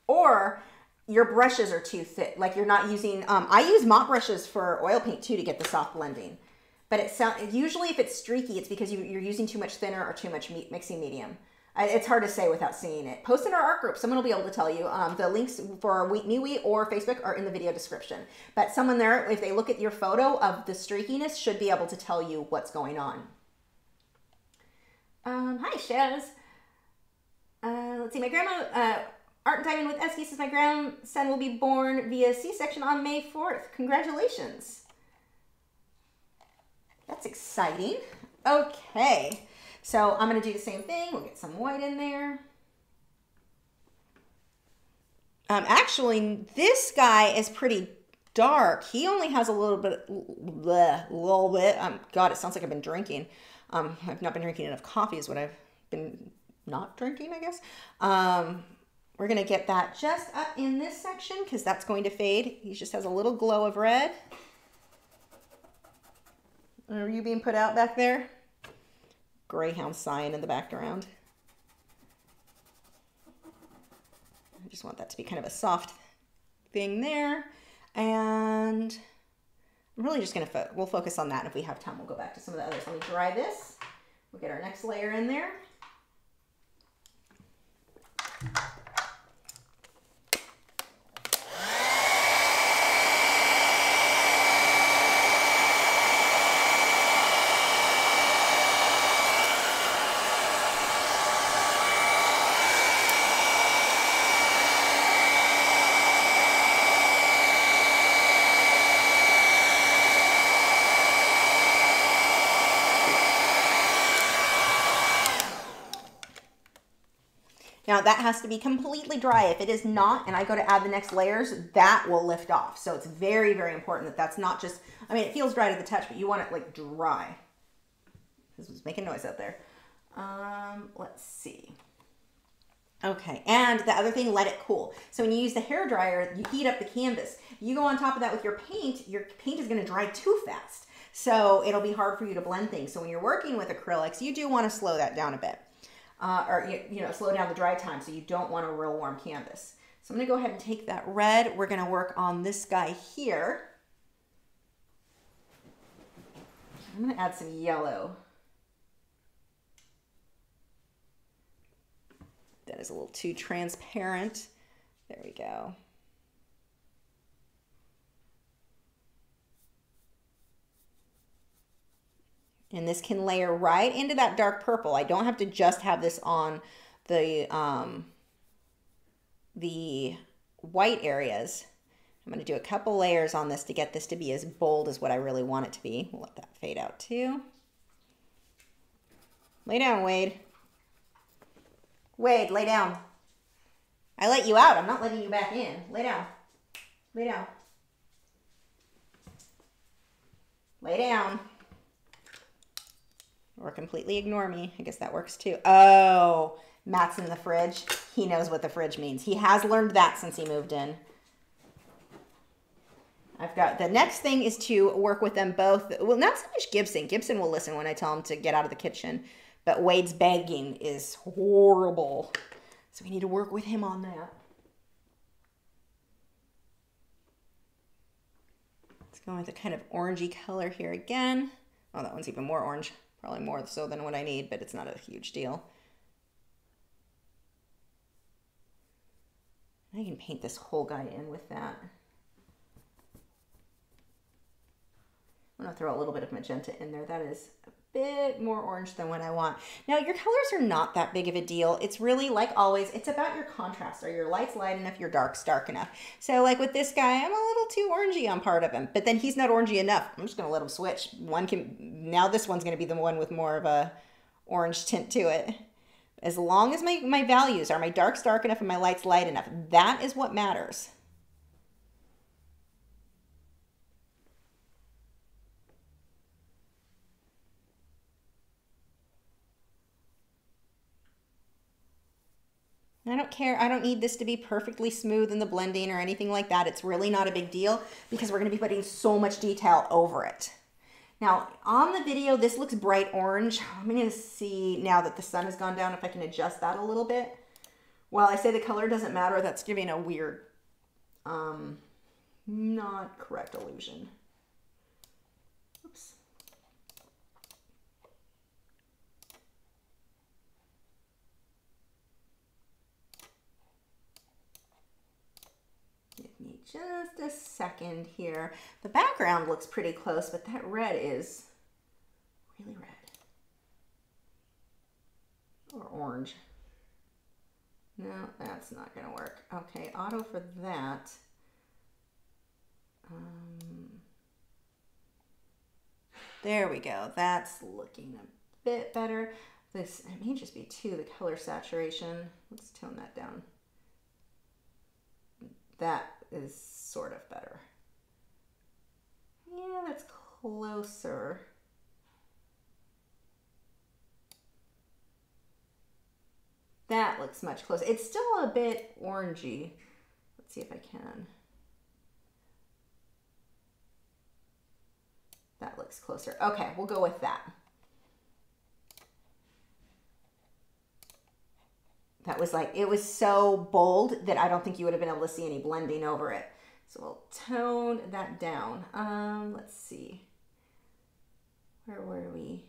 Or your brushes are too thick. Like you're not using, I use mop brushes for oil paint too to get the soft blending. But usually if it's streaky, it's because you're using too much thinner or too much mixing medium. It's hard to say without seeing it. Post in our art group. Someone will be able to tell you. The links for MeWe or Facebook are in the video description. But someone there, if they look at your photo of the streakiness, should be able to tell you what's going on. Hi, Shaz. Let's see. My grandma, Art and Diamond with Esky says my grandson will be born via C-section on May 4th. Congratulations. That's exciting. Okay. So I'm going to do the same thing. We'll get some white in there. Actually, this guy is pretty dark. He only has a little bit. God, it sounds like I've been drinking. I've not been drinking enough coffee is what I've been not drinking, I guess. We're going to get that just up in this section because that's going to fade. He just has a little glow of red. Are you being put out back there? Greyhound sign in the background. I just want that to be kind of a soft thing there. And I'm really just going to, we'll focus on that. And if we have time, we'll go back to some of the others. Let me dry this. We'll get our next layer in there. Now that has to be completely dry. If it is not, and I go to add the next layers, that will lift off. So it's very, very important that that's not just, I mean, it feels dry to the touch, but you want it like dry. This was making noise out there. Let's see. Okay, and the other thing, let it cool. So when you use the hair dryer, you heat up the canvas. You go on top of that with your paint is gonna dry too fast. So it'll be hard for you to blend things. So when you're working with acrylics, you do wanna slow that down a bit. Or slow down the dry time so you don't want a real warm canvas. So I'm going to go ahead and take that red. We're going to work on this guy here. I'm going to add some yellow. That is a little too transparent. There we go. And this can layer right into that dark purple. I don't have to just have this on the white areas. I'm going to do a couple layers on this to get this to be as bold as what I really want it to be. We'll let that fade out too. Lay down, Wade. Wade, lay down. I let you out. I'm not letting you back in. Lay down. Lay down. Lay down. Or completely ignore me. I guess that works too. Oh, Matt's in the fridge. He knows what the fridge means. He has learned that since he moved in. I've got, the next thing is to work with them both. Well, not so much Gibson. Gibson will listen when I tell him to get out of the kitchen. But Wade's begging is horrible. So we need to work with him on that. Let's go with a kind of orangey color here again. Oh, that one's even more orange. Probably more so than what I need, but it's not a huge deal. I can paint this whole guy in with that. I'm going to throw a little bit of magenta in there. That is a bit more orange than what I want. Now, your colors are not that big of a deal. It's really, like always, it's about your contrast. Are your lights light enough? Your darks dark enough? So, like with this guy, I'm a little too orangey on part of him, but then he's not orangey enough. I'm just going to let him switch. Now this one's going to be the one with more of a orange tint to it. As long as my values are my darks dark enough and my lights light enough, that is what matters. I don't care. I don't need this to be perfectly smooth in the blending or anything like that. It's really not a big deal because we're going to be putting so much detail over it. Now, on the video, this looks bright orange. I'm going to see now that the sun has gone down if I can adjust that a little bit. While I say the color doesn't matter, that's giving a weird, not correct illusion. Oops. Just a second here. The background looks pretty close, but that red is really red. Or orange. No, that's not going to work. Okay, auto for that. There we go. That's looking a bit better. This, it may just be too, the color saturation. Let's tone that down. That is sort of better. Yeah, that's closer. That looks much closer. It's still a bit orangey. Let's see if I can. That looks closer. Okay, we'll go with that. That was like, it was so bold that I don't think you would have been able to see any blending over it. So we'll tone that down. Let's see. Where were we?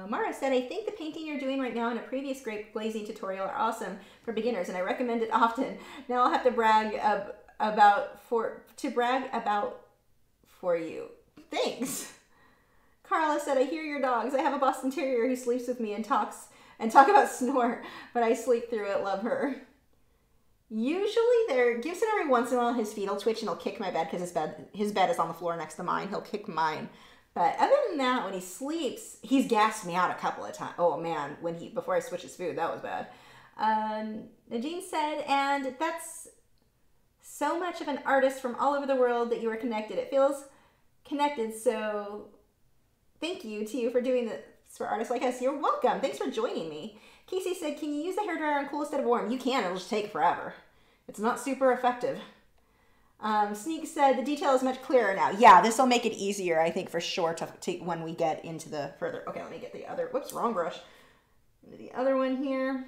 Mara said, I think the painting you're doing right now in a previous great glazing tutorial are awesome for beginners, and I recommend it often. Now I'll have to brag about for you. Thanks. Carla said, I hear your dogs. I have a Boston Terrier who sleeps with me and talk about snore, but I sleep through it. Love her. Usually Gibson every once in a while, his feet will twitch and he'll kick my bed because his bed is on the floor next to mine. He'll kick mine. But other than that, when he sleeps, he's gassed me out a couple of times. Oh man, before I switch his food, that was bad. Nadine said, and that's so much of an artist from all over the world that you are connected. It feels connected, so thank you to you for doing this for artists like us. You're welcome. Thanks for joining me. Casey said, can you use the hairdryer on cool instead of warm? You can. It'll just take forever. It's not super effective. Sneak said, the detail is much clearer now. Yeah, this will make it easier, I think, for sure, to when we get into the further. Okay, let me get the other, whoops, wrong brush. Into the other one here.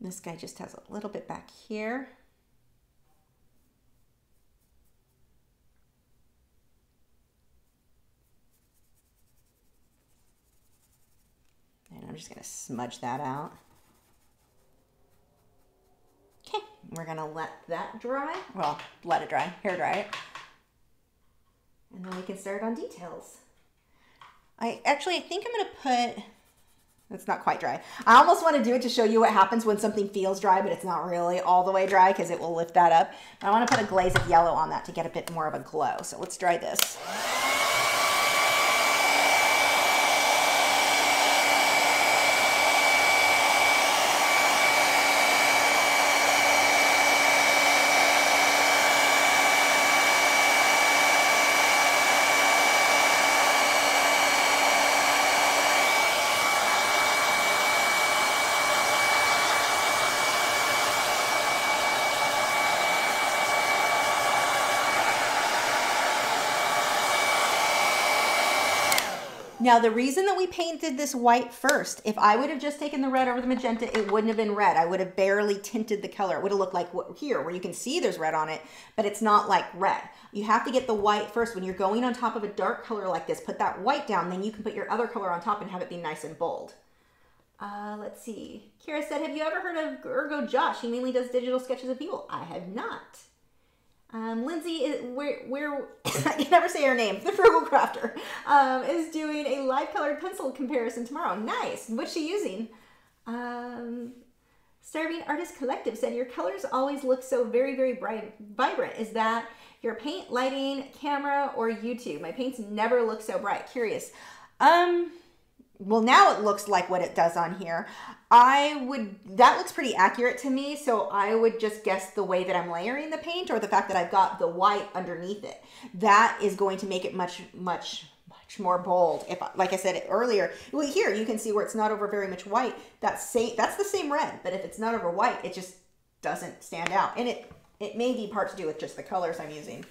This guy just has a little bit back here. And I'm just going to smudge that out. Okay, we're going to let that dry. Well, let it dry, hair dry it. And then we can start on details. I think I'm going to put, it's not quite dry. I almost want to do it to show you what happens when something feels dry, but it's not really all the way dry because it will lift that up. I want to put a glaze of yellow on that to get a bit more of a glow. So let's dry this. Now, the reason that we painted this white first, if I would have just taken the red over the magenta, it wouldn't have been red. I would have barely tinted the color. It would have looked like here, where you can see there's red on it, but it's not like red. You have to get the white first. When you're going on top of a dark color like this, put that white down, then you can put your other color on top and have it be nice and bold. Let's see. Kira said, have you ever heard of Ergo Josh? He mainly does digital sketches of people. I have not. Lindsay, I can never say her name, the Frugal Crafter, is doing a live colored pencil comparison tomorrow. Nice. What's she using? Starving Artist Collective said, your colors always look so very, very bright, vibrant. Is that your paint, lighting, camera, or YouTube? My paints never look so bright. Curious. Well, now it looks like what it does on here. That looks pretty accurate to me, so I would just guess the way that I'm layering the paint or the fact that I've got the white underneath it. That is going to make it much more bold. If, like I said earlier, well, here you can see where it's not over very much white. That's the same red, but if it's not over white, it just doesn't stand out. And it may be part to do with just the colors I'm using.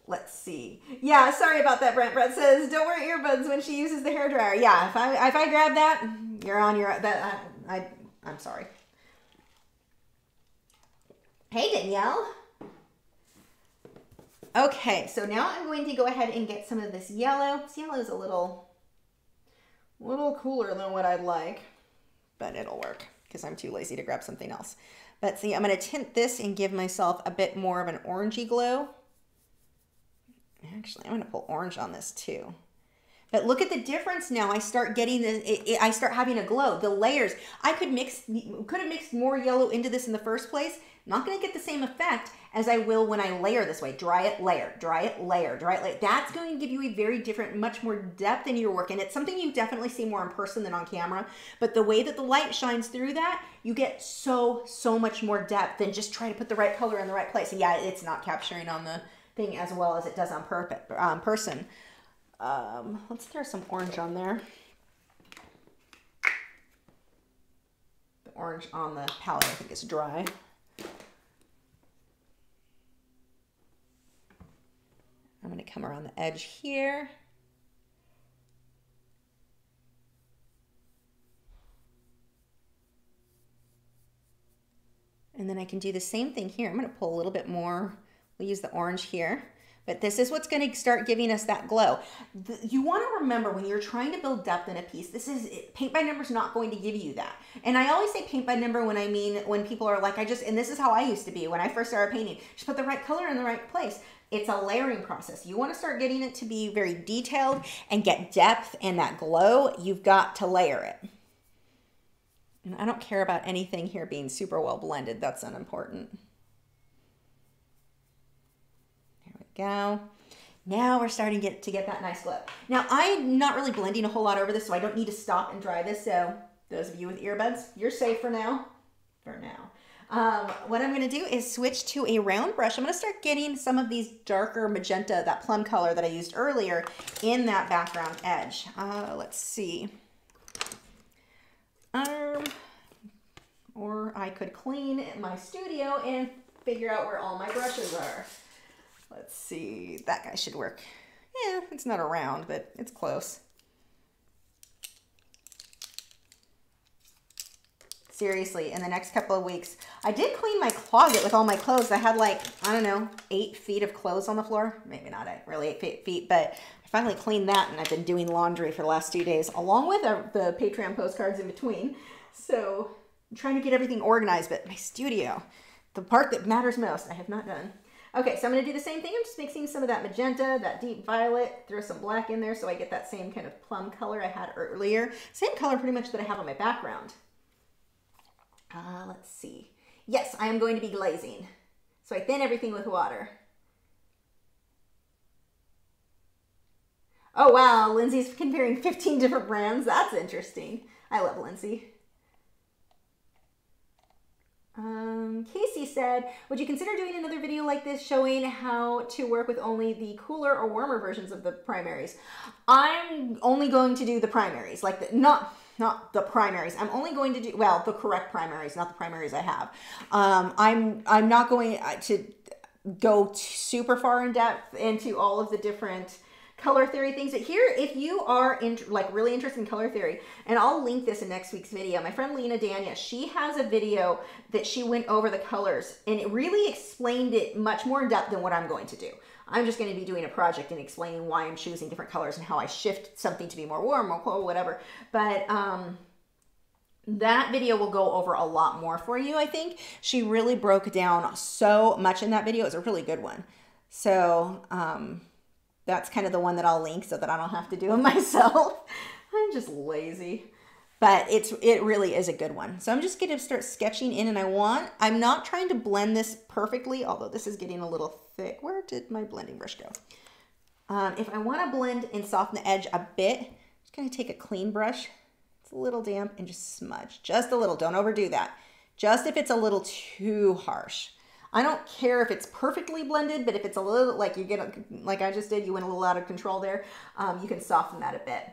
Let's see. Yeah, sorry about that, Brent. Brent says, don't wear earbuds when she uses the hairdryer. Yeah, if I grab that, you're on your, I'm sorry. Hey, Danielle. Okay, so now I'm going to go ahead and get some of this yellow. This yellow is a little cooler than what I'd like, but it'll work because I'm too lazy to grab something else. But see, I'm going to tint this and give myself a bit more of an orangey glow. Actually, I'm going to pull orange on this too. But look at the difference now. I start getting this, I start having a glow. The layers, I could have mixed more yellow into this in the first place. Not going to get the same effect as I will when I layer this way. Dry it, layer, dry it, layer, dry it, layer. That's going to give you a very different, much more depth in your work. And it's something you definitely see more in person than on camera. But the way that the light shines through that, you get so much more depth than just try to put the right color in the right place. And yeah, it's not capturing on the thing as well as it does on person. Let's throw some orange on there. The orange on the palette, I think, is dry. I'm going to come around the edge here. And then I can do the same thing here. I'm going to pull a little bit more. We'll use the orange here. But this is what's going to start giving us that glow. You want to remember when you're trying to build depth in a piece, paint by number is not going to give you that. And I always say paint by number when I mean, when people are like, and this is how I used to be when I first started painting, just put the right color in the right place. It's a layering process. You want to start getting it to be very detailed and get depth and that glow, you've got to layer it. And I don't care about anything here being super well blended. That's unimportant. Go. Now we're starting to get that nice glow. Now I'm not really blending a whole lot over this, so I don't need to stop and dry this. So those of you with earbuds, you're safe for now. What I'm going to do is switch to a round brush. I'm going to start getting some of these darker magenta, that plum color that I used earlier, in that background edge. Let's see. Or I could clean my studio and figure out where all my brushes are. Let's see, that guy should work. Yeah, it's not a round, but it's close. Seriously, in the next couple of weeks, I did clean my closet with all my clothes. I had like, I don't know, 8 feet of clothes on the floor. Maybe not really 8 feet, but I finally cleaned that, and I've been doing laundry for the last 2 days, along with the Patreon postcards in between. So I'm trying to get everything organized, but my studio, the part that matters most, I have not done. Okay, so I'm going to do the same thing. I'm just mixing some of that magenta, that deep violet, throw some black in there so I get that same kind of plum color I had earlier. Same color pretty much that I have on my background. Let's see. Yes, I am going to be glazing. So I thin everything with water. Oh wow, Lindsay's comparing 15 different brands. That's interesting. I love Lindsay. Casey said, would you consider doing another video like this showing how to work with only the cooler or warmer versions of the primaries? I'm only going to do the primaries, like not the primaries. I'm only going to do, well, the correct primaries, not the primaries I have. I'm not going to go super far in depth into all of the different color theory things. But here, if you are like really interested in color theory, and I'll link this in next week's video, my friend Lena Dania, she has a video that she went over the colors and it really explained it much more in depth than what I'm going to do. I'm just going to be doing a project and explaining why I'm choosing different colors and how I shift something to be more warm or cold, whatever. But that video will go over a lot more for you, I think. She really broke down so much in that video. It was a really good one. So that's kind of the one that I'll link so that I don't have to do it myself. I'm just lazy. But it really is a good one. So I'm just going to start sketching in, and I'm not trying to blend this perfectly, although this is getting a little thick. Where did my blending brush go? If I want to blend and soften the edge a bit, I'm just going to take a clean brush. It's a little damp and just smudge. Just a little. Don't overdo that. Just if it's a little too harsh. I don't care if it's perfectly blended, but if it's a little, like you get, like I just did, you went a little out of control there, you can soften that a bit.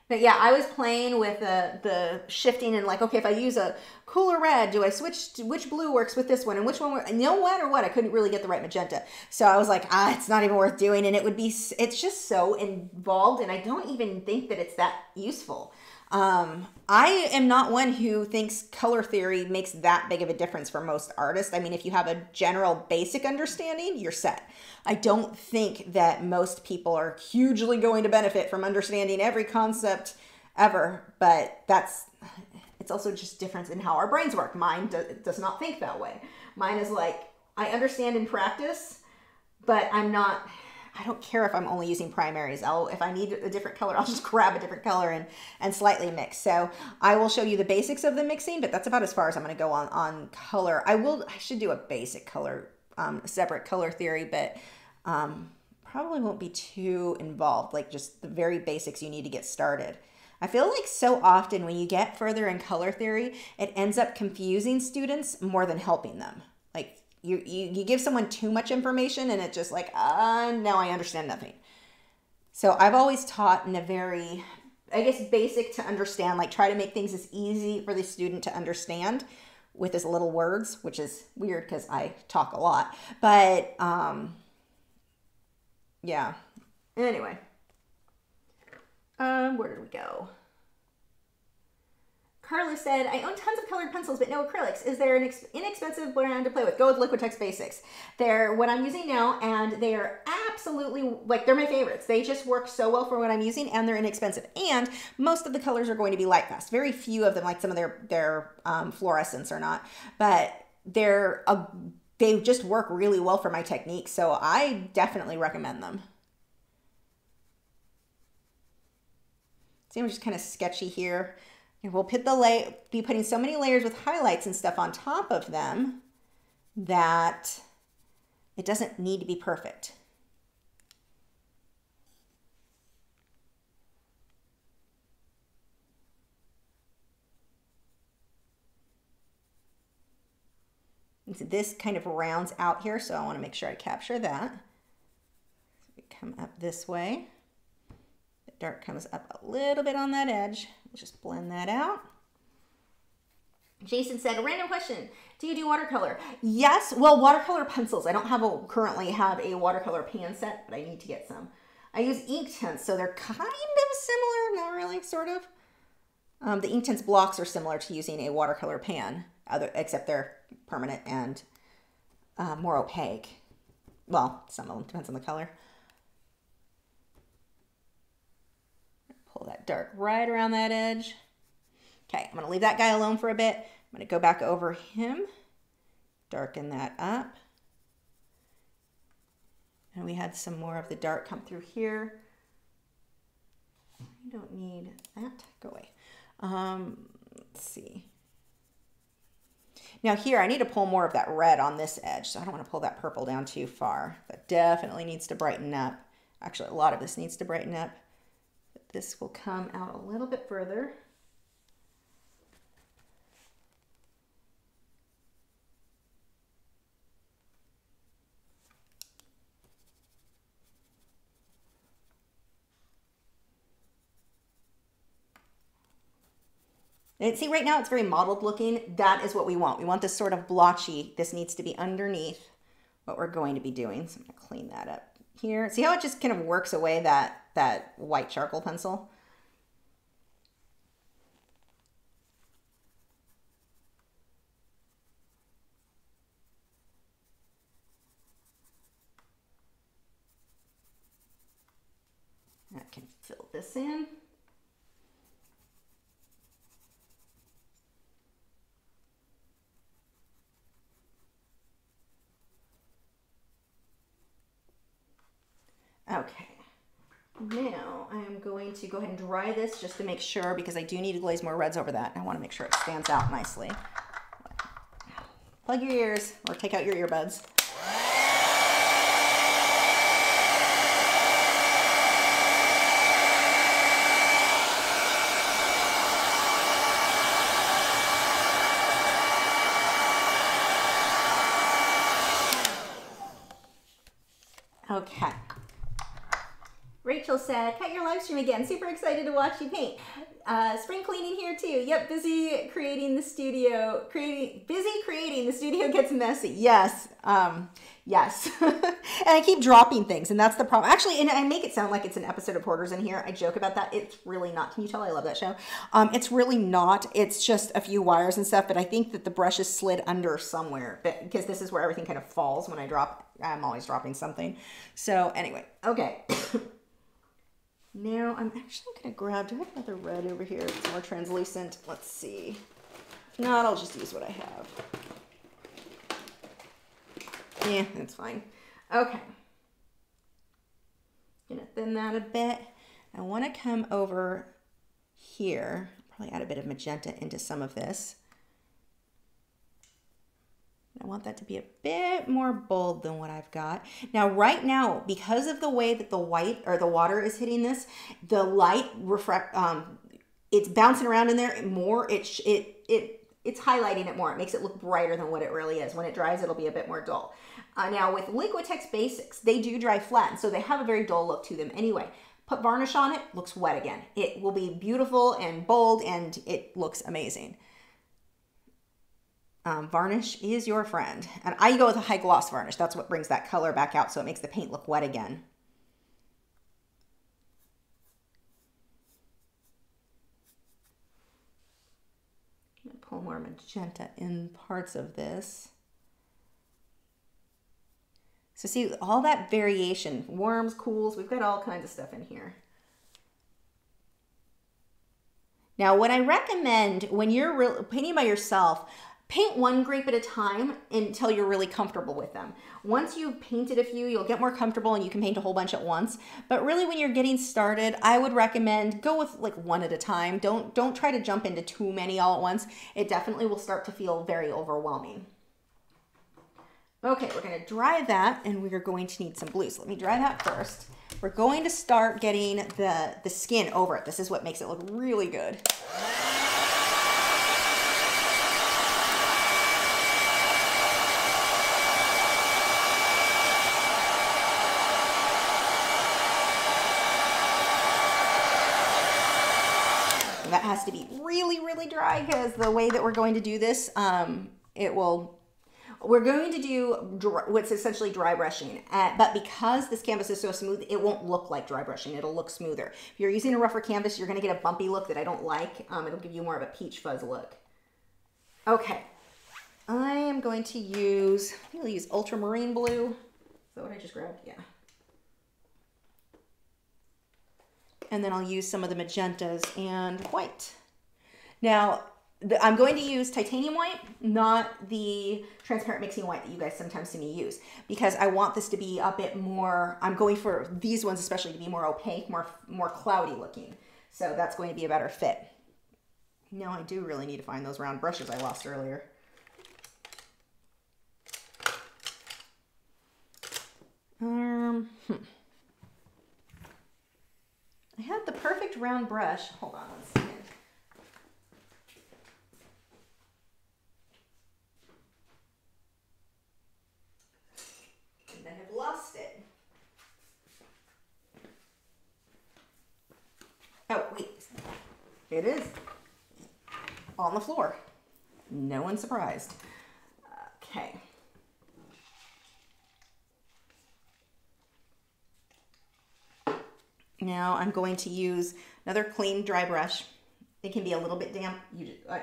But yeah, I was playing with the shifting and like, okay, if I use a cooler red, do I switch to which blue works with this one and which one, and no matter what, I couldn't really get the right magenta. So I was like, it's not even worth doing. And it's just so involved, and I don't even think that it's that useful. I am not one who thinks color theory makes that big of a difference for most artists. I mean, if you have a general basic understanding, you're set. I don't think that most people are hugely going to benefit from understanding every concept ever, but it's also just difference in how our brains work. Mine does not think that way. Mine is like, I understand in practice, but I don't care if I'm only using primaries. If I need a different color, I'll just grab a different color and slightly mix. So I will show you the basics of the mixing, but that's about as far as I'm going to go on color. I should do a basic color, separate color theory, but probably won't be too involved, like just the very basics you need to get started. I feel like so often when you get further in color theory, it ends up confusing students more than helping them. Like you give someone too much information and it's just like, now I understand nothing. So I've always taught in a very, I guess, basic to understand, like try to make things as easy for the student to understand with as little words, which is weird because I talk a lot. But yeah. Anyway. Where did we go? Carla said, I own tons of colored pencils, but no acrylics. Is there an inexpensive brand to play with? Go with Liquitex Basics. They're what I'm using now, and they are absolutely, like, they're my favorites. They just work so well for what I'm using, and they're inexpensive. And most of the colors are going to be light fast. Very few of them, like some of their fluorescents are not, but they just work really well for my technique, so I definitely recommend them. See, I'm just kind of sketchy here. And we'll be putting so many layers with highlights and stuff on top of them that it doesn't need to be perfect. And so this kind of rounds out here, so I want to make sure I capture that. So we come up this way. The dark comes up a little bit on that edge. We'll just blend that out. Jason said, a random question. Do you do watercolor? Yes. Well, watercolor pencils. I don't currently have a watercolor pan set, but I need to get some. I use Inktense, so they're kind of similar. Not really, sort of. The Inktense blocks are similar to using a watercolor pan, except they're permanent and more opaque. Well, some of them, depends on the color. Pull that dark right around that edge. Okay, I'm going to leave that guy alone for a bit. I'm going to go back over him, darken that up. And we had some more of the dark come through here. I don't need that. Go away. Let's see. Now here, I need to pull more of that red on this edge, so I don't want to pull that purple down too far. That definitely needs to brighten up. Actually, a lot of this needs to brighten up. But this will come out a little bit further. And see, right now it's very mottled looking. That is what we want. We want this sort of blotchy. This needs to be underneath what we're going to be doing. So I'm going to clean that up here. See how it just kind of works away that white charcoal pencil? I can fill this in. Okay, now I'm going to go ahead and dry this just to make sure, because I do need to glaze more reds over that. I want to make sure it stands out nicely. Plug your ears or take out your earbuds. Okay. Rachel said, cut your live stream again. Super excited to watch you paint. Spring cleaning here too. Yep, busy creating the studio. Busy creating the studio gets messy. Yes, yes. And I keep dropping things, and that's the problem. Actually, and I make it sound like it's an episode of Hoarders in here. I joke about that. It's really not. Can you tell I love that show? It's really not. It's just a few wires and stuff, but I think that the brush is slid under somewhere, because this is where everything kind of falls when I drop. I'm always dropping something. So anyway, okay. Now I'm actually going to grab, do I have another red over here? It's more translucent. Let's see. If not, I'll just use what I have. Yeah, that's fine. Okay. Gonna thin that a bit. I want to come over here, probably add a bit of magenta into some of this. I want that to be a bit more bold than what I've got. Now, right now, because of the way that the white or the water is hitting this, the light it's bouncing around in there more. It's highlighting it more. It makes it look brighter than what it really is. When it dries, it'll be a bit more dull. Now, with Liquitex Basics, they do dry flat, and so they have a very dull look to them anyway. Put varnish on it, looks wet again. It will be beautiful and bold, and it looks amazing. Varnish is your friend. And I go with a high gloss varnish. That's what brings that color back out, so it makes the paint look wet again. I'm going to pull more magenta in parts of this. So see, all that variation, warms, cools, we've got all kinds of stuff in here. Now, what I recommend when you're painting by yourself, paint one grape at a time until you're really comfortable with them. Once you've painted a few, you'll get more comfortable and you can paint a whole bunch at once. But really, when you're getting started, I would recommend go with like one at a time. Don't try to jump into too many all at once. It definitely will start to feel very overwhelming. Okay, we're gonna dry that, and we're going to need some blue. So let me dry that first. We're going to start getting the skin over it. This is what makes it look really good. That has to be really, really dry, because the way that we're going to do this, we're going to do what's essentially dry brushing, but because this canvas is so smooth, it won't look like dry brushing. It'll look smoother. If you're using a rougher canvas, you're going to get a bumpy look that I don't like. It'll give you more of a peach fuzz look. Okay, I am going to use, I think I'll use ultramarine blue. Is that what I just grabbed? Yeah. And then I'll use some of the magentas and white. Now, I'm going to use titanium white, not the transparent mixing white that you guys sometimes see me use, because I want this to be a bit more, I'm going for these ones especially to be more opaque, more cloudy looking. So that's going to be a better fit. Now I do really need to find those round brushes I lost earlier. I had the perfect round brush. Hold on one second. And I have lost it. Oh, wait. It is on the floor. No one's surprised. Okay. Now I'm going to use another clean dry brush. It can be a little bit damp.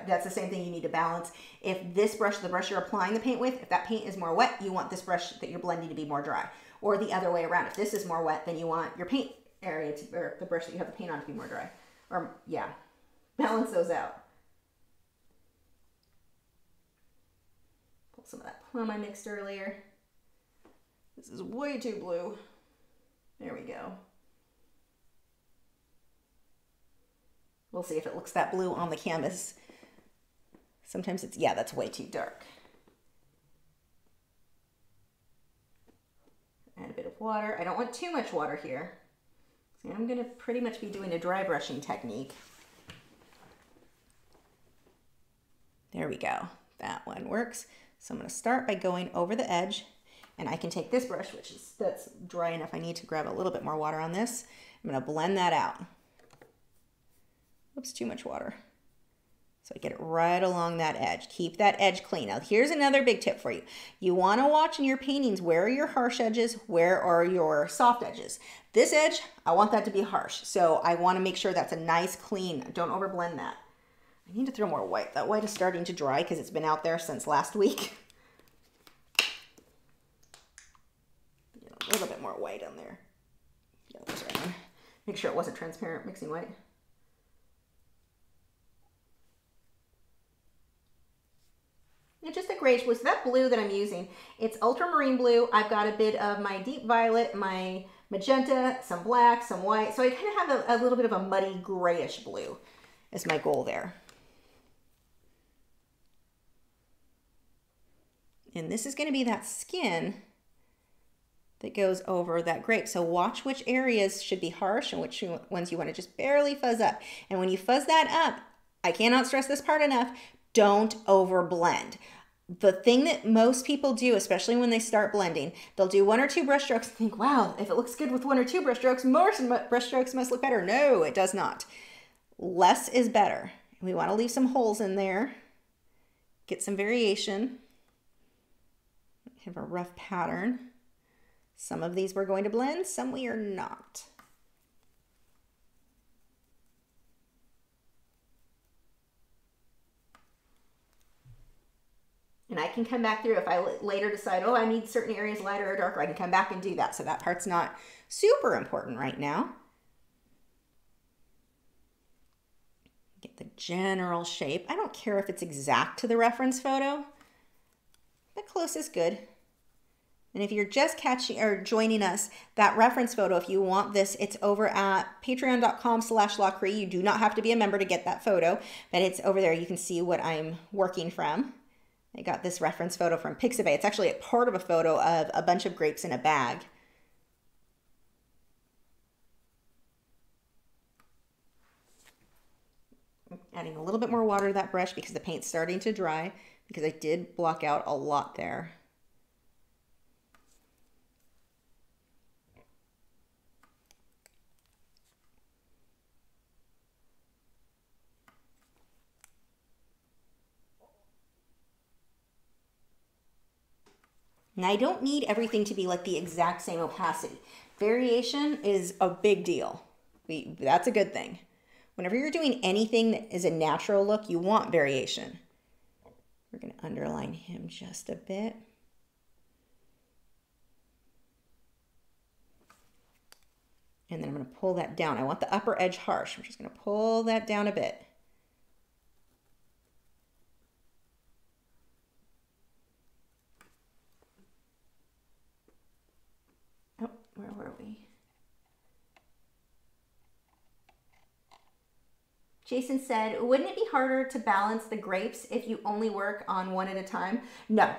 That's the same thing you need to balance. If this brush, the brush you're applying the paint with, if that paint is more wet, you want this brush that you're blending to be more dry. Or the other way around. If this is more wet, then you want your paint area to, or the brush that you have the paint on to be more dry. Or yeah, balance those out. Pull some of that plum I mixed earlier. This is way too blue. There we go. We'll see if it looks that blue on the canvas. Sometimes it's, yeah, that's way too dark. Add a bit of water. I don't want too much water here. So I'm gonna pretty much be doing a dry brushing technique. There we go. That one works. So I'm gonna start by going over the edge, and I can take this brush, that's dry enough. I need to grab a little bit more water on this. I'm gonna blend that out. Oops, too much water. So I get it right along that edge. Keep that edge clean. Now here's another big tip for you. You want to watch in your paintings, where are your harsh edges, where are your soft edges. This edge, I want that to be harsh. So I want to make sure that's a nice clean, don't overblend that. I need to throw more white. That white is starting to dry because it's been out there since last week. A little bit more white on there. Yeah, that's right. Make sure it wasn't transparent mixing white. And just a grayish blue. So that blue that I'm using, it's ultramarine blue. I've got a bit of my deep violet, my magenta, some black, some white. So I kind of have a little bit of a muddy grayish blue is my goal there. And this is going to be that skin that goes over that grape. So watch which areas should be harsh and which ones you want to just barely fuzz up. And when you fuzz that up, I cannot stress this part enough, don't overblend. The thing that most people do, especially when they start blending, they'll do 1 or 2 brush strokes and think, wow, if it looks good with 1 or 2 brush strokes, more brush strokes must look better. No, it does not. Less is better. We want to leave some holes in there, get some variation. Have a rough pattern. Some of these we're going to blend, some we are not. And I can come back through if I later decide, oh, I need certain areas lighter or darker, I can come back and do that. So that part's not super important right now. Get the general shape. I don't care if it's exact to the reference photo. The close is good. And if you're just catching or joining us, that reference photo, if you want this, it's over at patreon.com/Lachri. You do not have to be a member to get that photo, but it's over there. You can see what I'm working from. I got this reference photo from Pixabay. It's actually a part of a photo of a bunch of grapes in a bag. Adding a little bit more water to that brush because the paint's starting to dry, because I did block out a lot there. And I don't need everything to be like the exact same opacity. Variation is a big deal. That's a good thing. Whenever you're doing anything that is a natural look, you want variation. We're going to underline him just a bit. And then I'm going to pull that down. I want the upper edge harsh. I'm just going to pull that down a bit. Oh, where were we? Jason said, wouldn't it be harder to balance the grapes if you only work on one at a time? No.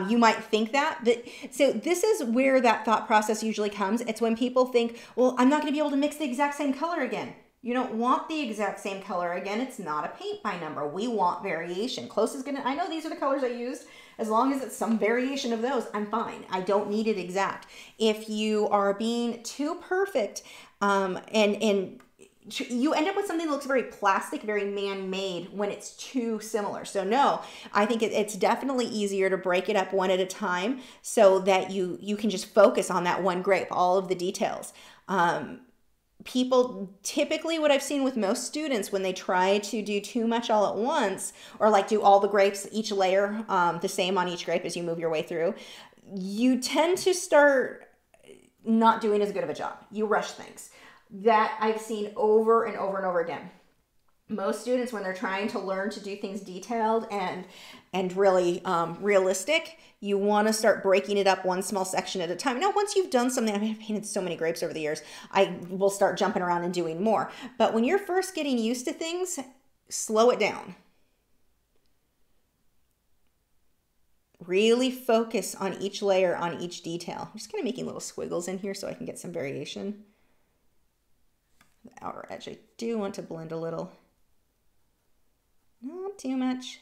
You might think that. So this is where that thought process usually comes. It's when people think, well, I'm not going to be able to mix the exact same color again. You don't want the exact same color again. It's not a paint by number. We want variation. Close is going to, I know these are the colors I used. As long as it's some variation of those, I'm fine. I don't need it exact. If you are being too perfect and you end up with something that looks very plastic, very man-made when it's too similar. So no, I think it's definitely easier to break it up one at a time so that you can just focus on that one grape, all of the details. people typically, what I've seen with most students when they try to do too much all at once, or like do all the grapes, each layer the same on each grape as you move your way through, you tend to start not doing as good of a job. You rush things. That I've seen over and over and over again. Most students, when they're trying to learn to do things detailed and really realistic, you want to start breaking it up one small section at a time. Now, once you've done something, I mean, I've painted so many grapes over the years, I will start jumping around and doing more. But when you're first getting used to things, slow it down. Really focus on each layer, on each detail. I'm just kind of making little squiggles in here so I can get some variation. The outer edge, I do want to blend a little. Not too much.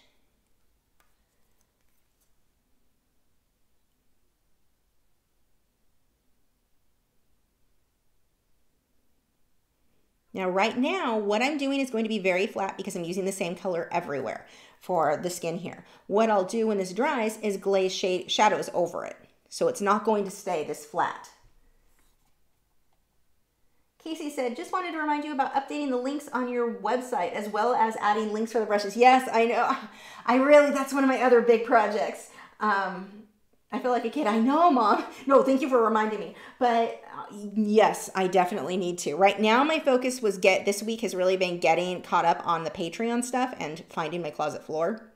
Now, right now, what I'm doing is going to be very flat because I'm using the same color everywhere for the skin here. What I'll do when this dries is glaze shadows over it. So it's not going to stay this flat. Casey said, just wanted to remind you about updating the links on your website as well as adding links for the brushes. Yes, I know. That's one of my other big projects. I feel like a kid. I know, Mom. No, thank you for reminding me. But yes, I definitely need to. Right now, my focus was this week has really been getting caught up on the Patreon stuff and finding my closet floor.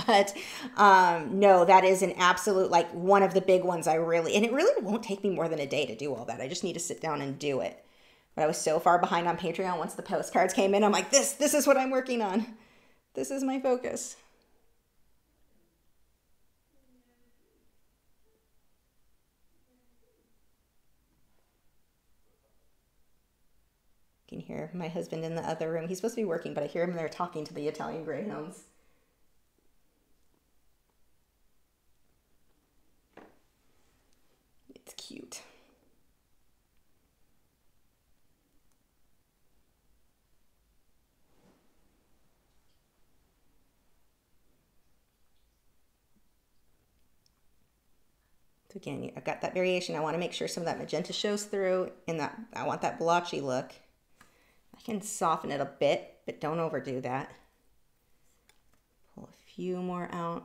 But no, that is an absolute, like one of the big ones and it really won't take me more than a day to do all that. I just need to sit down and do it. But I was so far behind on Patreon once the postcards came in. I'm like, this is what I'm working on. This is my focus. You can hear my husband in the other room. He's supposed to be working, but I hear him there talking to the Italian greyhounds. It's cute. So again, I've got that variation. I want to make sure some of that magenta shows through in that. I want that blotchy look. I can soften it a bit, but don't overdo that. Pull a few more out.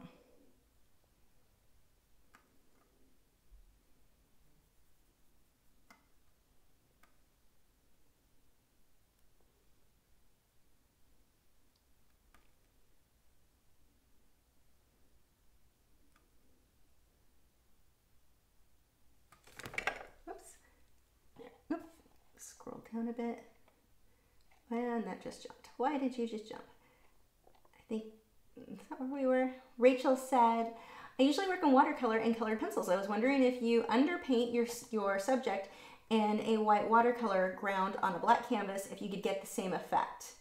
Oops. Oops. Scroll down a bit. And that just jumped. Why did you just jump? I think, is that where we were? Rachel said, I usually work on watercolor and colored pencils. I was wondering if you underpaint your subject in a white watercolor ground on a black canvas, if you could get the same effect.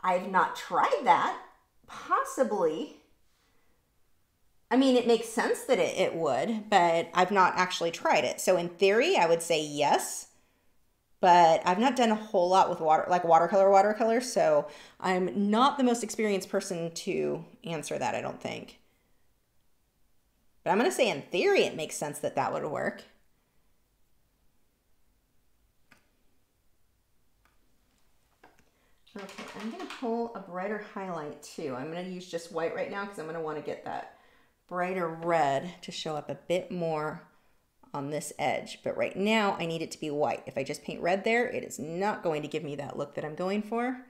I've not tried that. Possibly. I mean, it makes sense that it would, but I've not actually tried it. So in theory, I would say yes. But I've not done a whole lot with watercolor, so I'm not the most experienced person to answer that, I don't think. But I'm going to say in theory it makes sense that that would work. Okay, I'm going to pull a brighter highlight too. I'm going to use just white right now because I'm going to want to get that brighter red to show up a bit more on this edge, but right now I need it to be white. If I just paint red there, it is not going to give me that look that I'm going for.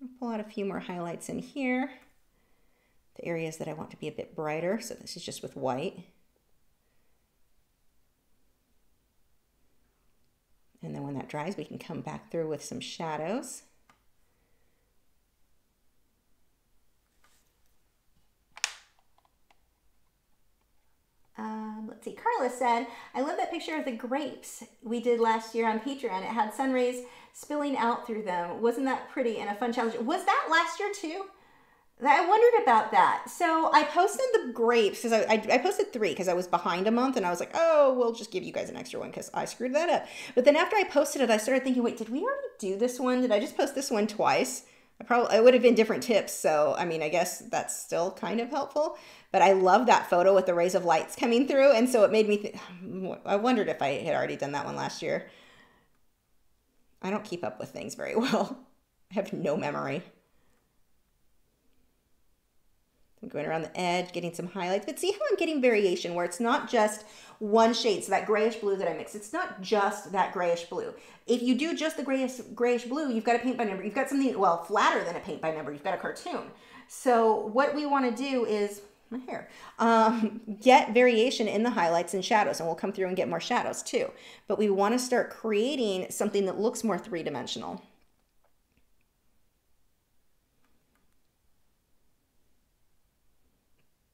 I'll pull out a few more highlights in here, the areas that I want to be a bit brighter. So this is just with white. And then when that dries, we can come back through with some shadows. Let's see, Carla said, I love that picture of the grapes we did last year on Patreon. It had sun rays spilling out through them. Wasn't that pretty and a fun challenge? Was that last year too? I wondered about that. So I posted the grapes, because I posted 3 because I was behind a month, and I was like, oh, we'll just give you guys an extra one because I screwed that up. But then after I posted it, I started thinking, wait, did we already do this one? Did I just post this one twice? It would have been different tips, so I mean, I guess that's still kind of helpful. But I love that photo with the rays of lights coming through, and so it made me think, I wondered if I had already done that one last year. I don't keep up with things very well. I have no memory. I'm going around the edge, getting some highlights, but see how I'm getting variation where it's not just one shade. So that grayish blue that I mix, it's not just that grayish blue. If you do just the grayish blue, you've got a paint by number. You've got something, well, flatter than a paint by number. You've got a cartoon. So what we want to do is, my hair, get variation in the highlights and shadows, and we'll come through and get more shadows too. But we want to start creating something that looks more three-dimensional.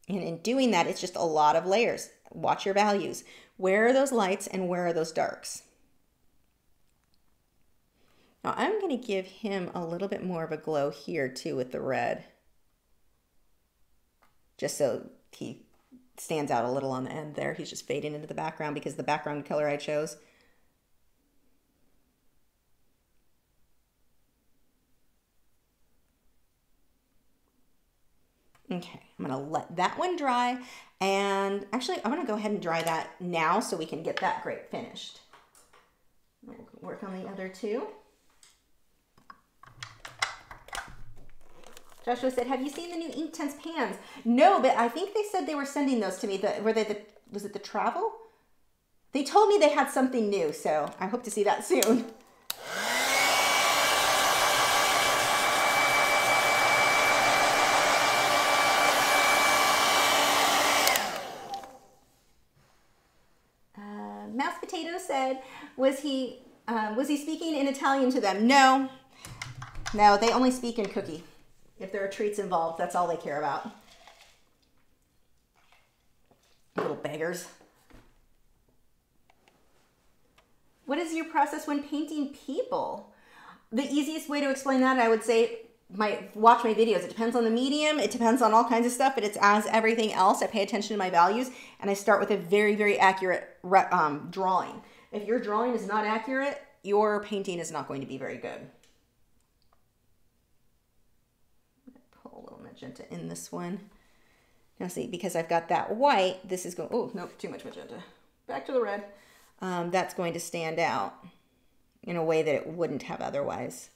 And in doing that, it's just a lot of layers. Watch your values. Where are those lights and where are those darks? Now I'm going to give him a little bit more of a glow here too with the red. Just so he stands out a little on the end there. He's just fading into the background because the background color I chose. Okay, I'm gonna let that one dry, and actually I'm gonna go ahead and dry that now so we can get that grape finished. We'll work on the other two. Joshua said, have you seen the new Inktense pans? No, but I think they said they were sending those to me. Was it the travel? They told me they had something new, so I hope to see that soon. Mouse Potato said, was he speaking in Italian to them? No, they only speak in cookie. If there are treats involved, that's all they care about. Little beggars. What is your process when painting people? The easiest way to explain that, I would say, watch my videos. It depends on the medium. It depends on all kinds of stuff, but it's as everything else. I pay attention to my values, and I start with a very, very accurate drawing. If your drawing is not accurate, your painting is not going to be very good. Pull a little magenta in this one. Now see, because I've got that white, this is going, oh, nope, too much magenta. Back to the red. That's going to stand out in a way that it wouldn't have otherwise.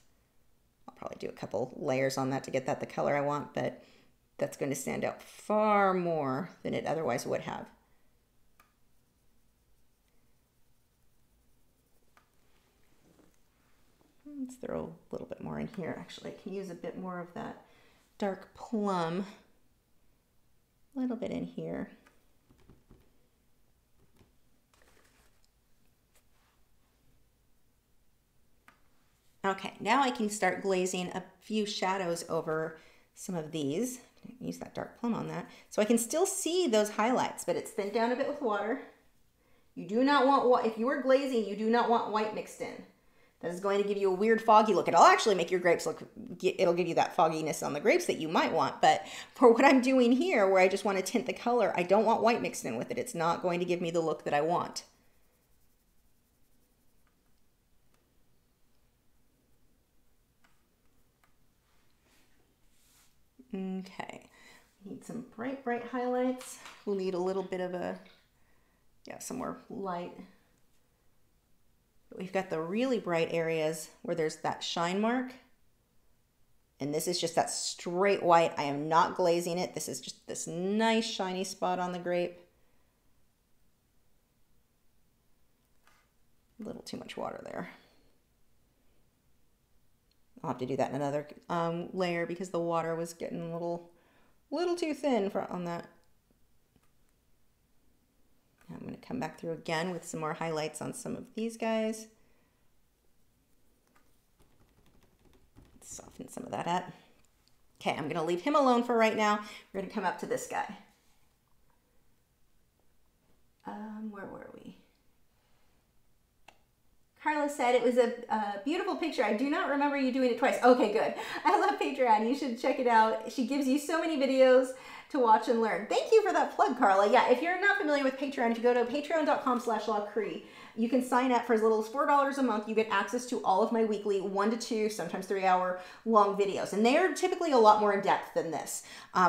I'll probably do a couple layers on that to get that the color I want, but that's going to stand out far more than it otherwise would have. Let's throw a little bit more in here. Actually, I can use a bit more of that dark plum. A little bit in here. Okay, now I can start glazing a few shadows over some of these. Use that dark plum on that. So I can still see those highlights, but it's thinned down a bit with water. You do not want, if you are glazing, you do not want white mixed in. That is going to give you a weird foggy look. It'll actually make your grapes look, it'll give you that fogginess on the grapes that you might want. But for what I'm doing here, where I just want to tint the color, I don't want white mixed in with it. It's not going to give me the look that I want. Okay, we need some bright, bright highlights. We'll need a little bit of a, some more light. But we've got the really bright areas where there's that shine mark. And this is just that straight white. I am not glazing it. This is just this nice shiny spot on the grape. A little too much water there. I'll have to do that in another layer because the water was getting a little too thin on that. I'm going to come back through again with some more highlights on some of these guys. Soften some of that up. Okay, I'm going to leave him alone for right now. We're going to come up to this guy. Where were we? Carla said it was a beautiful picture. I do not remember you doing it twice. Okay, good. I love Patreon. You should check it out. She gives you so many videos to watch and learn. Thank you for that plug, Carla. Yeah, if you're not familiar with Patreon, if you go to patreon.com/Lachri, you can sign up for as little as $4 a month. You get access to all of my weekly 1 to 2, sometimes 3 hour long videos. And they are typically a lot more in depth than this.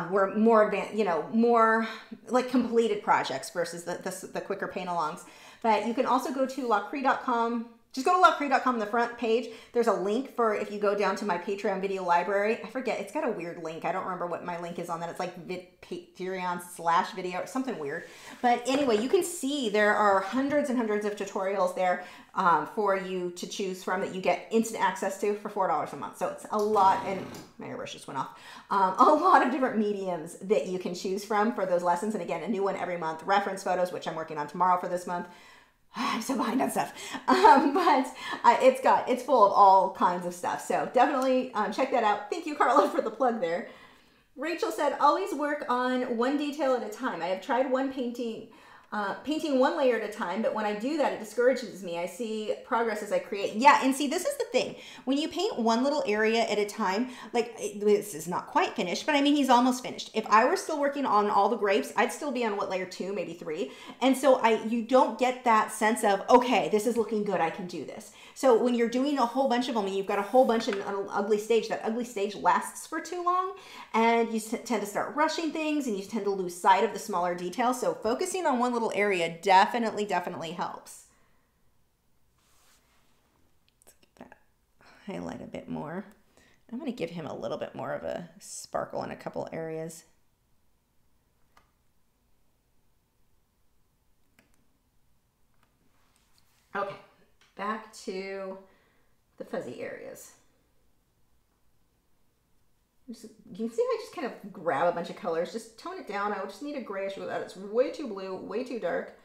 We're more advanced, more like completed projects versus the quicker paint alongs. But you can also go to lachri.com just go to lachri.com on the front page. There's a link for if you go down to my Patreon video library. I forget, it's got a weird link. I don't remember what my link is on that. It's like Patreon/video or something weird. But anyway, you can see there are hundreds and hundreds of tutorials there for you to choose from that you get instant access to for $4 a month. So it's a lot, and my airbrush just went off. A lot of different mediums that you can choose from for those lessons. And again, a new one every month. Reference photos, which I'm working on tomorrow for this month. I'm so behind on stuff, but it's full of all kinds of stuff. So definitely check that out. Thank you, Carla, for the plug there. Rachel said, always work on one detail at a time. I have tried painting one layer at a time, but when I do that, it discourages me. I see progress as I create. Yeah, and see, this is the thing. When you paint one little area at a time, like this is not quite finished, but I mean, he's almost finished. If I were still working on all the grapes, I'd still be on what, layer 2, maybe 3. And so you don't get that sense of, okay, this is looking good, I can do this. So when you're doing a whole bunch of them and you've got a whole bunch in an ugly stage, that ugly stage lasts for too long and you tend to start rushing things and you tend to lose sight of the smaller details. So focusing on one little area definitely helps. Let's get that highlight a bit more. I'm going to give him a little bit more of a sparkle in a couple areas. Okay. Back to the fuzzy areas. You can see I just kind of grab a bunch of colors, just tone it down. I just need a grayish with that. It's way too blue, way too dark.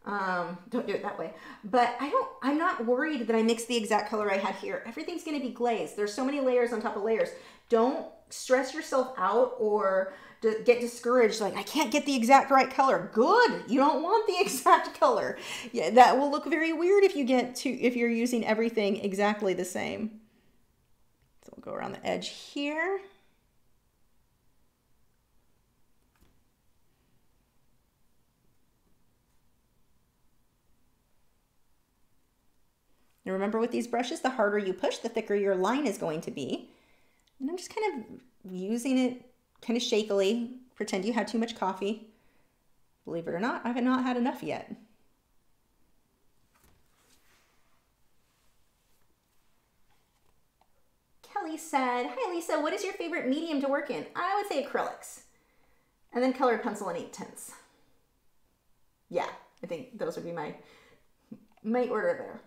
Don't do it that way. But I'm not worried that I mixed the exact color I had here. Everything's going to be glazed. There's so many layers on top of layers. Don't stress yourself out or get discouraged, like I can't get the exact right color. Good, you don't want the exact color. Yeah, that will look very weird if you're using everything exactly the same. So we'll go around the edge here. Now remember, with these brushes, the harder you push, the thicker your line is going to be. And I'm just kind of using it kind of shakily. Pretend you had too much coffee. Believe it or not, I have not had enough yet. Kelly said, hi Lisa, what is your favorite medium to work in? I would say acrylics. And then colored pencil and Inktense. Yeah, I think those would be my order there.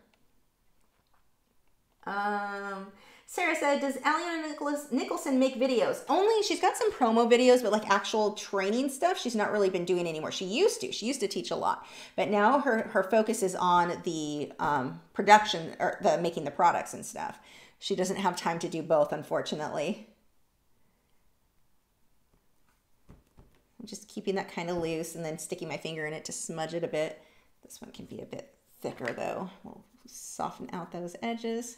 Sarah said, does Aliana Nicholson make videos? Only, she's got some promo videos, but like actual training stuff, she's not really been doing anymore. She used to teach a lot, but now her focus is on the production, or the making the products and stuff. She doesn't have time to do both, unfortunately. I'm just keeping that kind of loose and then sticking my finger in it to smudge it a bit. This one can be a bit thicker though. We'll soften out those edges.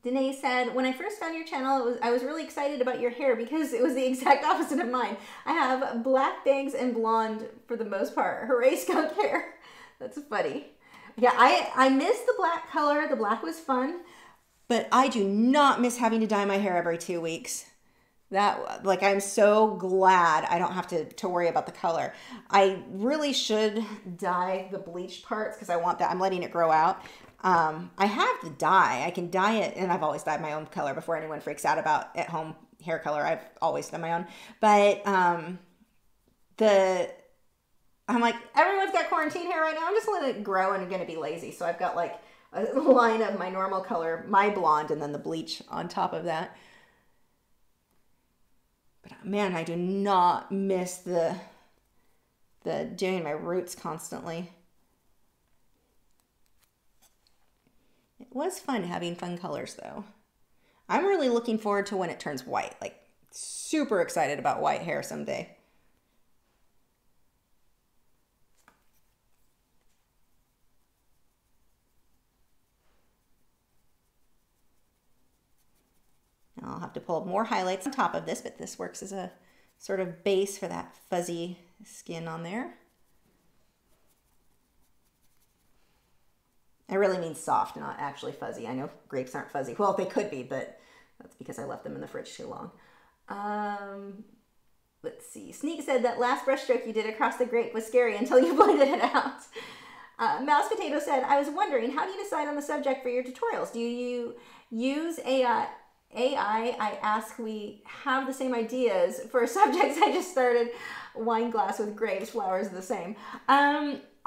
Danae said, when I first found your channel, I was really excited about your hair because it was the exact opposite of mine. I have black bangs and blonde for the most part. Hooray, skunk hair. That's funny. Yeah, I miss the black color. The black was fun, but I do not miss having to dye my hair every 2 weeks. Like, I'm so glad I don't have to worry about the color. I really should dye the bleached parts because I want that. I'm letting it grow out. I have the dye. I can dye it, and I've always dyed my own color before anyone freaks out about at-home hair color. I've always done my own. But I'm like, everyone's got quarantine hair right now. I'm just letting it grow, and I'm going to be lazy. So I've got like a line of my normal color, my blonde, and then the bleach on top of that. But man, I do not miss the doing my roots constantly. It was fun having fun colors though. I'm really looking forward to when it turns white. Like, super excited about white hair someday. I'll have to pull more highlights on top of this, but this works as a sort of base for that fuzzy skin on there. I really mean soft, not actually fuzzy. I know grapes aren't fuzzy. Well, they could be, but that's because I left them in the fridge too long. let's see. Sneak said that last brush stroke you did across the grape was scary until you blended it out. Mouse Potato said, I was wondering, how do you decide on the subject for your tutorials? Do you use AI? I ask, we have the same ideas for subjects. I just started wine glass with grapes, flowers the same.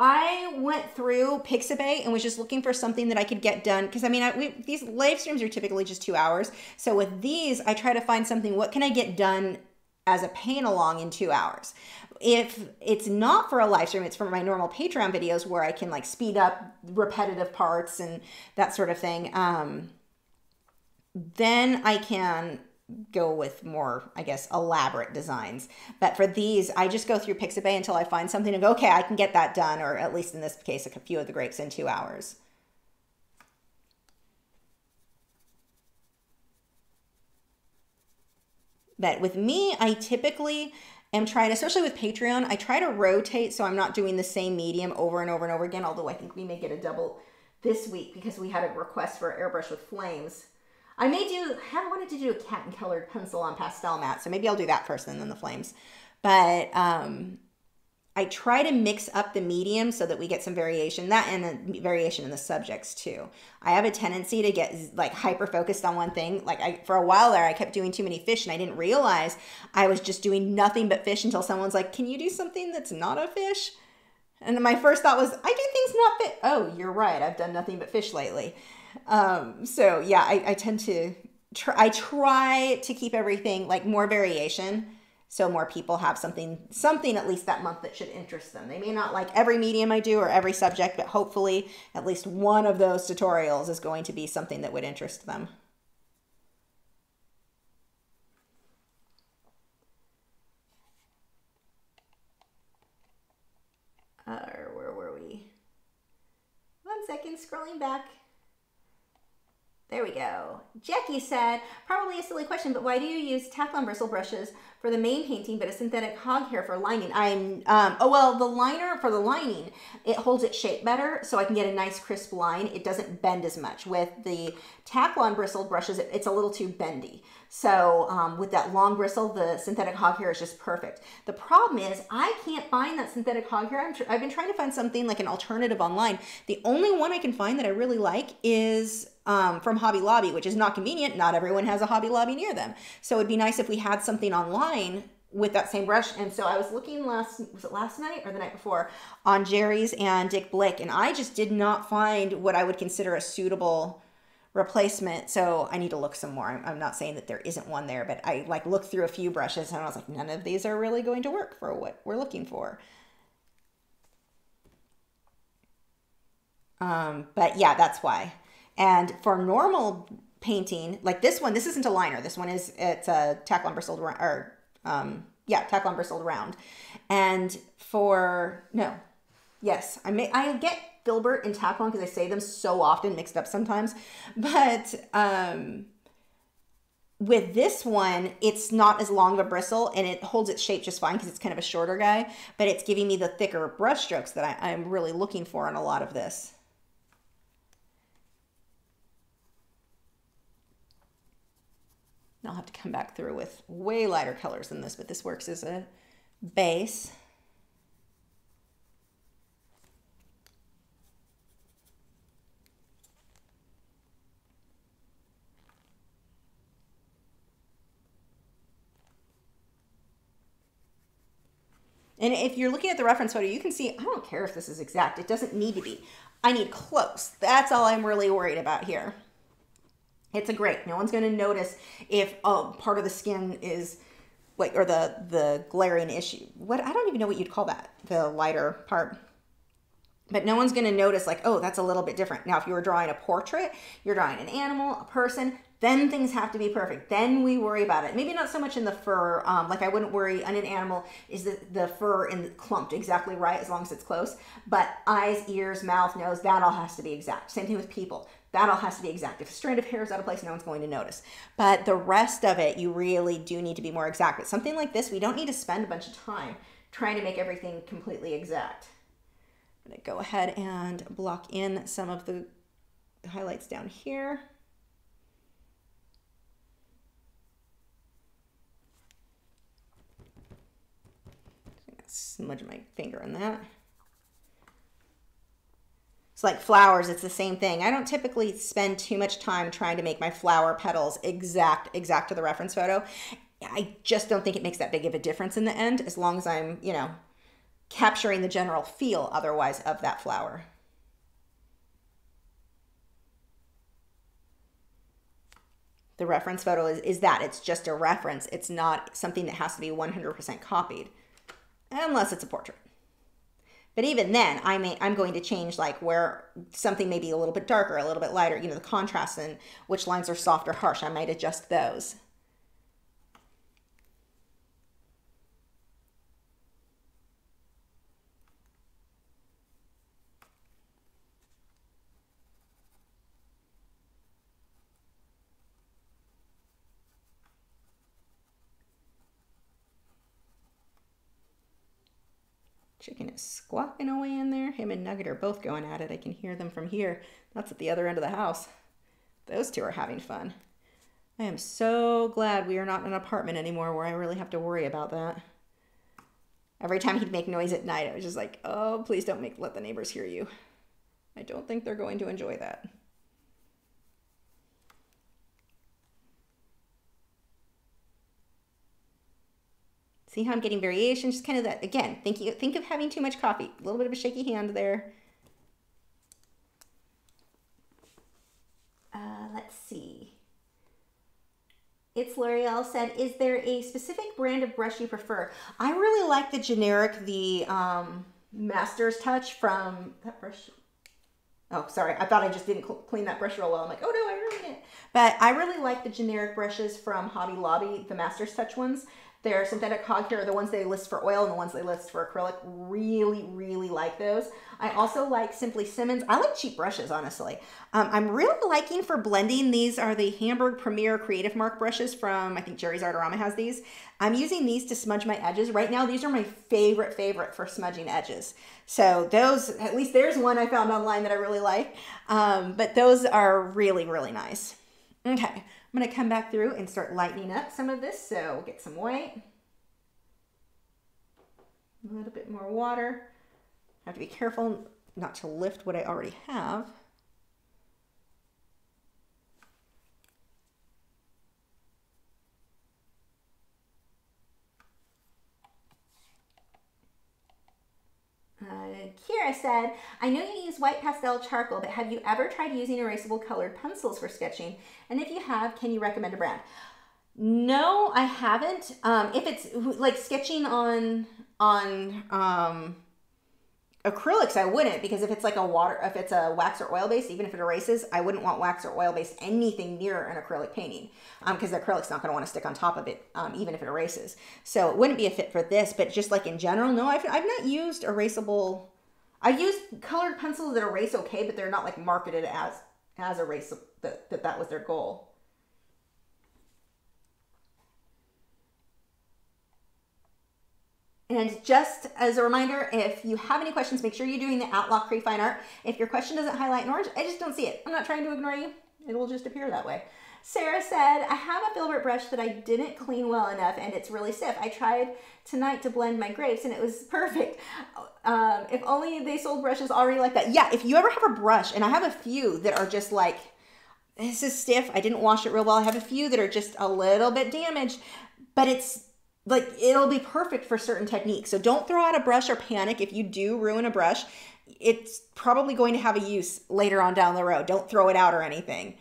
I went through Pixabay and was just looking for something that I could get done. Because I mean, these live streams are typically just 2 hours. So with these, I try to find something, what can I get done as a paint along in 2 hours? If it's not for a live stream, it's for my normal Patreon videos where I can like speed up repetitive parts and that sort of thing. Then I can go with more, I guess, elaborate designs. But for these, I just go through Pixabay until I find something and go, okay, I can get that done, or at least in this case, a few of the grapes in 2 hours. But with me, I typically am trying, especially with Patreon, I try to rotate so I'm not doing the same medium over and over and over again, although I think we may get a double this week because we had a request for airbrush with flames. I have wanted to do a cat and colored pencil on pastel mat, so maybe I'll do that first and then the flames. But I try to mix up the medium so that we get some variation, that and a variation in the subjects too. I have a tendency to get like hyper focused on one thing. Like for a while there, I kept doing too many fish and I didn't realize I was just doing nothing but fish until someone's like, can you do something that's not a fish? And my first thought was, I do things not fit. Oh, you're right. I've done nothing but fish lately. So yeah, I tend to, I try to keep everything like more variation. So more people have something at least that month that should interest them. They may not like every medium I do or every subject, but hopefully at least one of those tutorials is going to be something that would interest them. Where were we? 1 second, scrolling back. There we go. Jackie said, probably a silly question, but why do you use Teflon bristle brushes for the main painting, but a synthetic hog hair for lining? Well, the liner for the lining, it holds its shape better, so I can get a nice crisp line. It doesn't bend as much. With the Teflon bristle brushes, it's a little too bendy. So with that long bristle, the synthetic hog hair is just perfect. The problem is I can't find that synthetic hog hair. I've been trying to find something like an alternative online. The only one I can find that I really like is from Hobby Lobby, which is not convenient. Not everyone has a Hobby Lobby near them. So it'd be nice if we had something online with that same brush. And so I was looking was it last night or the night before, on Jerry's and Dick Blick, and I just did not find what I would consider a suitable replacement. So I need to look some more. I'm not saying that there isn't one there, but I like looked through a few brushes and I was like, none of these are really going to work for what we're looking for. But yeah, that's why. And for normal painting, like this one, this isn't a liner. This one it's a Teflon bristled Teflon bristled round. And I get filbert and Teflon because I say them so often, mixed up sometimes. But with this one, it's not as long of a bristle and it holds its shape just fine because it's kind of a shorter guy, but it's giving me the thicker brush strokes that I'm really looking for in a lot of this. I'll have to come back through with way lighter colors than this, but this works as a base. And if you're looking at the reference photo, you can see, I don't care if this is exact. It doesn't need to be. I need close. That's all I'm really worried about here. It's a grape. No one's going to notice if part of the skin is like, or the glaring issue. I don't even know what you'd call that, the lighter part. But no one's going to notice like, oh, that's a little bit different. Now, if you were drawing a portrait, you're drawing an animal, a person, then things have to be perfect. Then we worry about it. Maybe not so much in the fur. Like I wouldn't worry on an animal, is the fur and clumped exactly right as long as it's close. But eyes, ears, mouth, nose, that all has to be exact. Same thing with people. That all has to be exact. If a strand of hair is out of place, no one's going to notice. But the rest of it, you really do need to be more exact. But something like this, we don't need to spend a bunch of time trying to make everything completely exact. I'm going to go ahead and block in some of the highlights down here. Smudge my finger in that. It's like flowers, it's the same thing. I don't typically spend too much time trying to make my flower petals exact to the reference photo. I just don't think it makes that big of a difference in the end, as long as I'm, you know, capturing the general feel otherwise of that flower. The reference photo is that. It's just a reference. It's not something that has to be 100% copied, unless it's a portrait. But even then, I'm going to change like where something may be a little bit darker, a little bit lighter, you know, the contrast and which lines are soft or harsh. I might adjust those. Chicken is squawking away in there. Him and Nugget are both going at it. I can hear them from here. That's at the other end of the house. Those two are having fun. I am so glad we are not in an apartment anymore where I really have to worry about that. Every time he'd make noise at night, I was just like, oh, please don't let the neighbors hear you. I don't think they're going to enjoy that. See how I'm getting variation? Just kind of that, again, think of having too much coffee. A little bit of a shaky hand there. Let's see. It's L'Oreal said, is there a specific brand of brush you prefer? I really like the generic, the Master's Touch from that brush. Oh, sorry. I thought I just didn't clean that brush real well. I'm like, oh no, I really didn't. But I really like the generic brushes from Hobby Lobby, the Master's Touch ones. Their synthetic cog here are the ones they list for oil and the ones they list for acrylic. Really, really like those. I also like Simply Simmons. I like cheap brushes, honestly. I'm really liking for blending. These are the Hamburg Premier Creative Mark brushes from, I think Jerry's Artarama has these. I'm using these to smudge my edges. Right now, these are my favorite for smudging edges. So those, at least there's one I found online that I really like. But those are really, really nice. Okay. I'm going to come back through and start lightening up some of this. So we'll get some white, a little bit more water. I have to be careful not to lift what I already have. Kira said, I know you use white pastel charcoal, but have you ever tried using erasable colored pencils for sketching? And if you have, can you recommend a brand? No, I haven't. If it's like sketching on acrylics, I wouldn't, because if it's like if it's a wax or oil based, even if it erases, I wouldn't want wax or oil based anything near an acrylic painting, because the acrylic's not going to want to stick on top of it, even if it erases. So it wouldn't be a fit for this, but just like in general, no, I've not used erasable. I've used colored pencils that erase okay, but they're not like marketed as erasable, that was their goal. And just as a reminder, if you have any questions, make sure you're doing the @Lachri Fine Art. If your question doesn't highlight in orange, I just don't see it. I'm not trying to ignore you. It will just appear that way. Sarah said, I have a filbert brush that I didn't clean well enough and it's really stiff. I tried tonight to blend my grapes and it was perfect. If only they sold brushes already like that. Yeah, if you ever have a brush, and I have a few that are just like, this is stiff, I didn't wash it real well. I have a few that are just a little bit damaged, but it's like, it'll be perfect for certain techniques. So don't throw out a brush or panic if you do ruin a brush. It's probably going to have a use later on down the road. Don't throw it out or anything.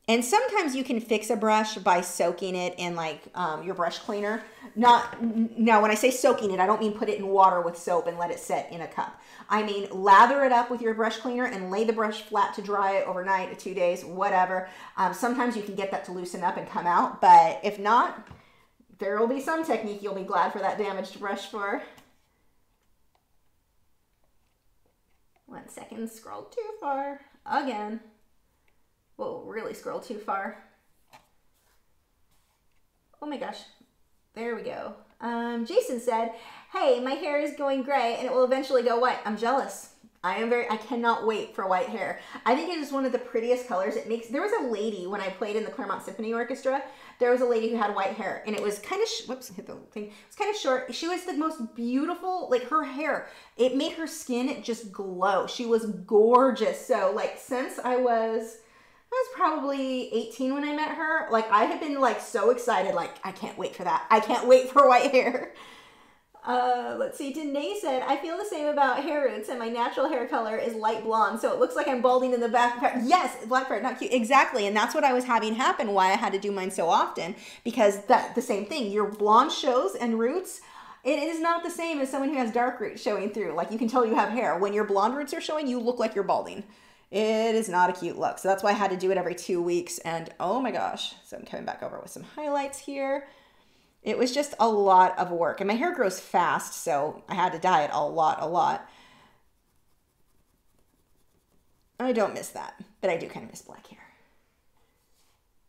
And sometimes you can fix a brush by soaking it in like your brush cleaner. Now, when I say soaking it, I don't mean put it in water with soap and let it sit in a cup. I mean lather it up with your brush cleaner and lay the brush flat to dry overnight or 2 days, whatever. Sometimes you can get that to loosen up and come out, but if not, there will be some technique you'll be glad for that damaged brush for. 1 second, scrolled too far again. Whoa, really scroll too far. Oh my gosh. There we go. Jason said, hey, my hair is going gray and it will eventually go white. I'm jealous. I cannot wait for white hair. I think it is one of the prettiest colors. It makes, there was a lady when I played in the Claremont Symphony Orchestra, there was a lady who had white hair and it was kind of, whoops, hit the thing. It was kind of short. She was the most beautiful, like her hair, it made her skin just glow. She was gorgeous. So like since I was probably 18 when I met her, like I had been like so excited, like I can't wait for that. I can't wait for white hair. Let's see, Danae said, I feel the same about hair roots and my natural hair color is light blonde, so it looks like I'm balding in the back part. Yes, black part, not cute. Exactly, and that's what I was having happen, why I had to do mine so often, because the same thing, your blonde shows and roots, it is not the same as someone who has dark roots showing through. Like you can tell you have hair. When your blonde roots are showing, you look like you're balding. It is not a cute look, so that's why I had to do it every 2 weeks, and oh my gosh. So I'm coming back over with some highlights here. It was just a lot of work, and my hair grows fast, so I had to dye it a lot. I don't miss that, but I do kind of miss black hair.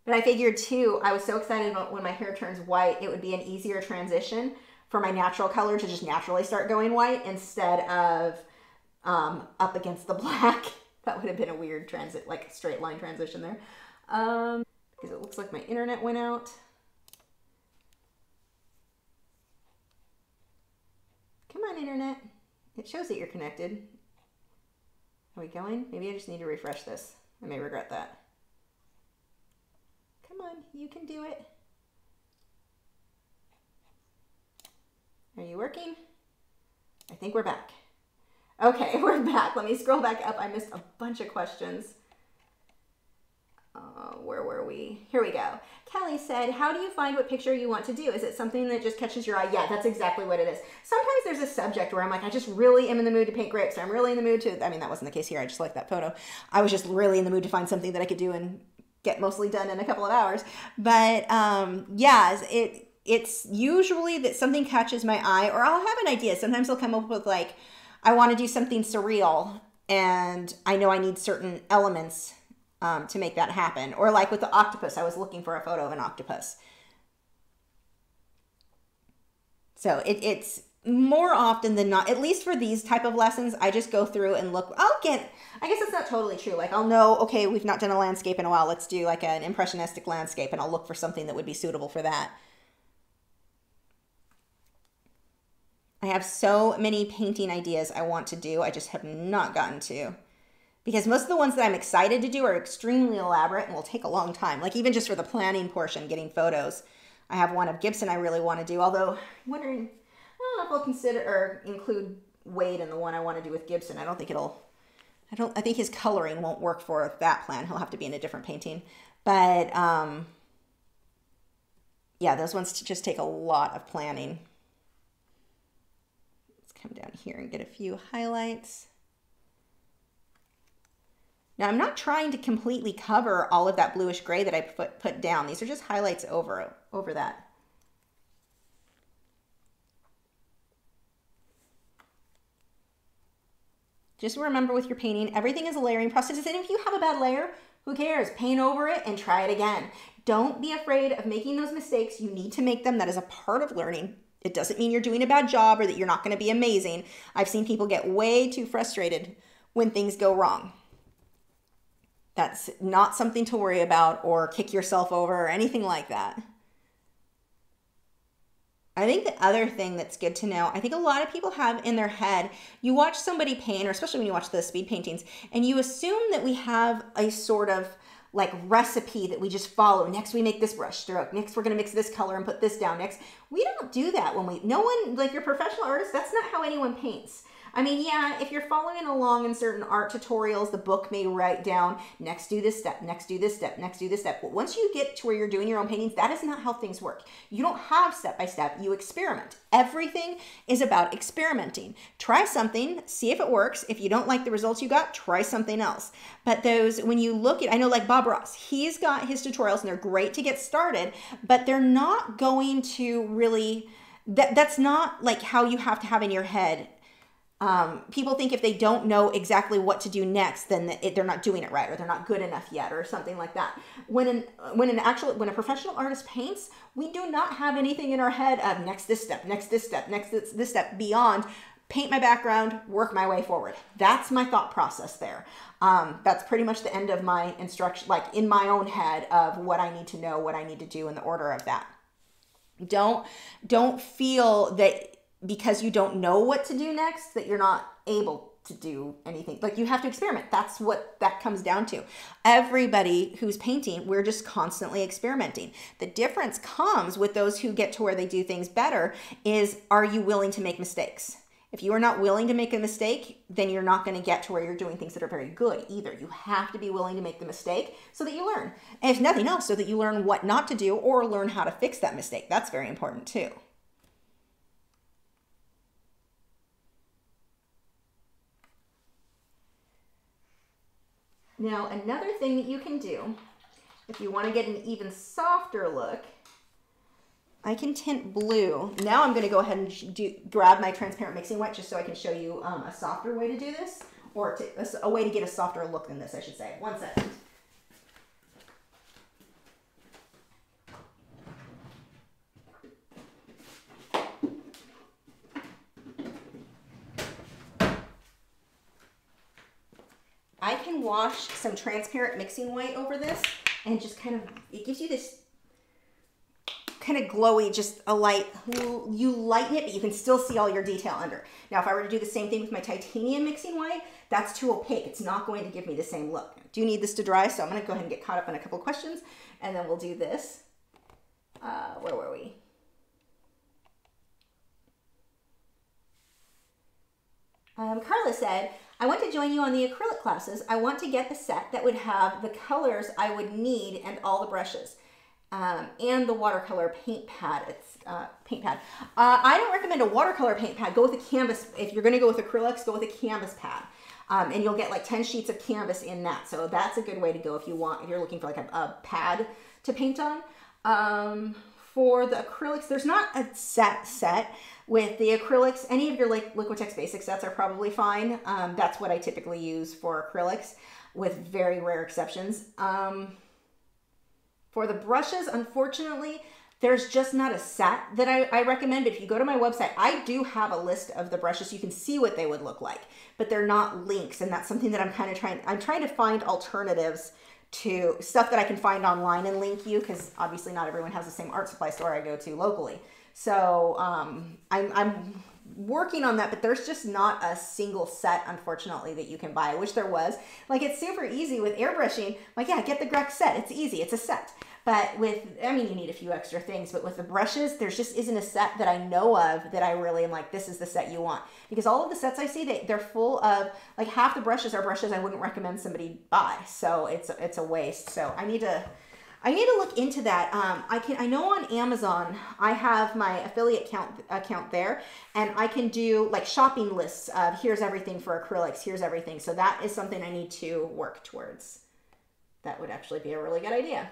But I figured too, I was so excited when my hair turns white, it would be an easier transition for my natural color to just naturally start going white instead of up against the black. That would have been a weird transit, like a straight line transition there. Because it looks like my internet went out. Come on, internet. It shows that you're connected. Are we going? Maybe I just need to refresh this. I may regret that. Come on, you can do it. Are you working? I think we're back. Okay, we're back. Let me scroll back up. I missed a bunch of questions. Where were we? Here we go. Kelly said, how do you find what picture you want to do? Is it something that just catches your eye? Yeah, that's exactly what it is. Sometimes there's a subject where I'm like, I just really am in the mood to paint grapes. Or I'm really in the mood to, I mean, that wasn't the case here. I just like that photo. I was just really in the mood to find something that I could do and get mostly done in a couple of hours. But yeah, it's usually that something catches my eye, or I'll have an idea. Sometimes I'll come up with like, I want to do something surreal and I know I need certain elements to make that happen. Or like with the octopus, I was looking for a photo of an octopus. So it's more often than not, at least for these type of lessons, I just go through and look. I guess that's not totally true. Like I'll know, okay, we've not done a landscape in a while. Let's do like an impressionistic landscape, and I'll look for something that would be suitable for that. I have so many painting ideas I want to do. I just have not gotten to. Because most of the ones that I'm excited to do are extremely elaborate and will take a long time. Like even just for the planning portion, getting photos. I have one of Gibson I really want to do, although I'm wondering, I don't know if I'll consider or include Wade in the one I want to do with Gibson. I think his coloring won't work for that plan. He'll have to be in a different painting. But yeah, those ones just take a lot of planning. Let's come down here and get a few highlights. Now I'm not trying to completely cover all of that bluish gray that I put down. These are just highlights over that. Just remember with your painting, everything is a layering process. And if you have a bad layer, who cares? Paint over it and try it again. Don't be afraid of making those mistakes. You need to make them. That is a part of learning. It doesn't mean you're doing a bad job or that you're not going to be amazing. I've seen people get way too frustrated when things go wrong. That's not something to worry about or kick yourself over or anything like that. I think the other thing that's good to know, I think a lot of people have in their head, you watch somebody paint, or especially when you watch the speed paintings, and you assume that we have a sort of like recipe that we just follow. Next we make this brush stroke. Next we're gonna mix this color and put this down. Next, we don't do that no one, like your professional artist, that's not how anyone paints. I mean, yeah, if you're following along in certain art tutorials, the book may write down, next do this step, next do this step, next do this step. But once you get to where you're doing your own paintings, that is not how things work. You don't have step by step, you experiment. Everything is about experimenting. Try something, see if it works. If you don't like the results you got, try something else. But those, when you look at, I know like Bob Ross, he's got his tutorials and they're great to get started, but they're not going to really, that's not like how you have to have in your head. People think if they don't know exactly what to do next, then they're not doing it right, or they're not good enough yet, or something like that. When a professional artist paints, we do not have anything in our head of next this step, next this step, next this step beyond paint my background, work my way forward. That's my thought process there. That's pretty much the end of my instruction, like in my own head of what I need to know, what I need to do in the order of that. Don't feel that because you don't know what to do next that you're not able to do anything. Like, you have to experiment. That's what that comes down to. Everybody who's painting, we're just constantly experimenting. The difference comes with those who get to where they do things better is, are you willing to make mistakes? If you are not willing to make a mistake, then you're not going to get to where you're doing things that are very good either. You have to be willing to make the mistake so that you learn. And if nothing else, so that you learn what not to do or learn how to fix that mistake. That's very important too. Now, another thing that you can do, if you want to get an even softer look, I can tint blue. Now I'm going to go ahead and grab my transparent mixing white just so I can show you a softer way to do this, or a way to get a softer look than this, I should say. One second. I can wash some transparent mixing white over this and just kind of, it gives you this kind of glowy, just a light, you lighten it, but you can still see all your detail under. Now, if I were to do the same thing with my titanium mixing white, that's too opaque. It's not going to give me the same look. I do need this to dry, so I'm going to go ahead and get caught up on a couple questions, and then we'll do this. Where were we? Carla said, I want to join you on the acrylic classes. I want to get the set that would have the colors I would need and all the brushes and the watercolor paint pad. It's paint pad. I don't recommend a watercolor paint pad. Go with a canvas. If you're going to go with acrylics, go with a canvas pad. And you'll get like 10 sheets of canvas in that. So that's a good way to go if you're looking for like a pad to paint on. For the acrylics, there's not a set. With the acrylics, any of your like Liquitex basic sets are probably fine. That's what I typically use for acrylics, with very rare exceptions. For the brushes, unfortunately, there's just not a set that I recommend. But if you go to my website, I do have a list of the brushes. You can see what they would look like, but they're not links. And that's something that I'm trying to find alternatives to stuff that I can find online and link you, because obviously not everyone has the same art supply store I go to locally. So I'm working on that, but there's just not a single set, unfortunately, that you can buy. I wish there was. Like, it's super easy with airbrushing. Like, yeah, get the Grex set. It's easy. It's a set. But with, I mean, you need a few extra things, but with the brushes, there just isn't a set that I know of that I really am like, this is the set you want. Because all of the sets I see, they're full of, like, half the brushes are brushes I wouldn't recommend somebody buy. So it's a waste. So I need to look into that. I know on Amazon, I have my affiliate account there, and I can do like shopping lists of here's everything for acrylics, here's everything. So that is something I need to work towards. That would actually be a really good idea.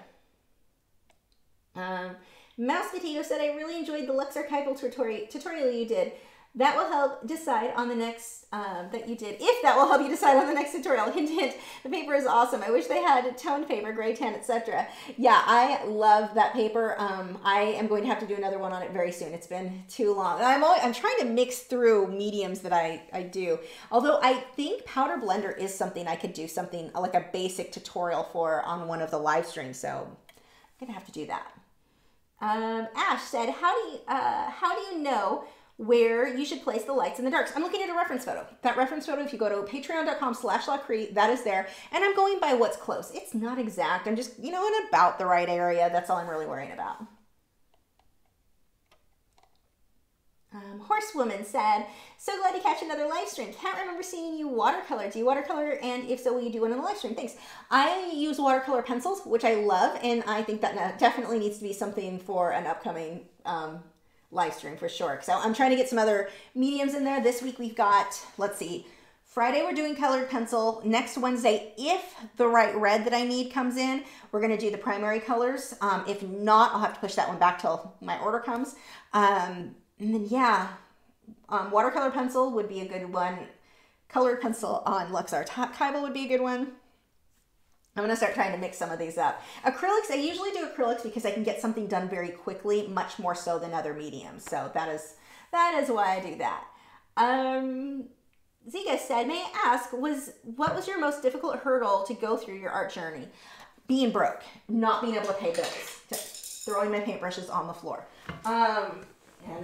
Mouse Potato said, I really enjoyed the Lux Archival tutorial you did. That will help decide on the next, if that will help you decide on the next tutorial. Hint, hint, the paper is awesome. I wish they had toned paper, gray, tan, etc. Yeah, I love that paper. I am going to have to do another one on it very soon. It's been too long. I'm trying to mix through mediums that I do. Although I think Powder Blender is something I could do something like a basic tutorial for on one of the live streams. So I'm gonna have to do that. Ash said, how do you know where you should place the lights and the darks? I'm looking at a reference photo. That reference photo, if you go to patreon.com/Lachri, that is there. And I'm going by what's close. It's not exact. I'm just, in about the right area. That's all I'm really worrying about. Horsewoman said, so glad to catch another live stream. Can't remember seeing you watercolor. Do you watercolor? And if so, will you do one on the live stream? Thanks. I use watercolor pencils, which I love. And I think that definitely needs to be something for an upcoming live stream for sure. So I'm trying to get some other mediums in there. This week we've got, let's see, Friday we're doing colored pencil. Next Wednesday, if the right red that I need comes in, we're going to do the primary colors. If not, I'll have to push that one back till my order comes. And then, yeah, watercolor pencil would be a good one. Colored pencil on Lux Archival would be a good one. I'm going to start trying to mix some of these up. Acrylics, I usually do acrylics because I can get something done very quickly, much more so than other mediums. So that is why I do that. Ziga said, may I ask, what was your most difficult hurdle to go through your art journey? Being broke, not being able to pay bills, throwing my paintbrushes on the floor, and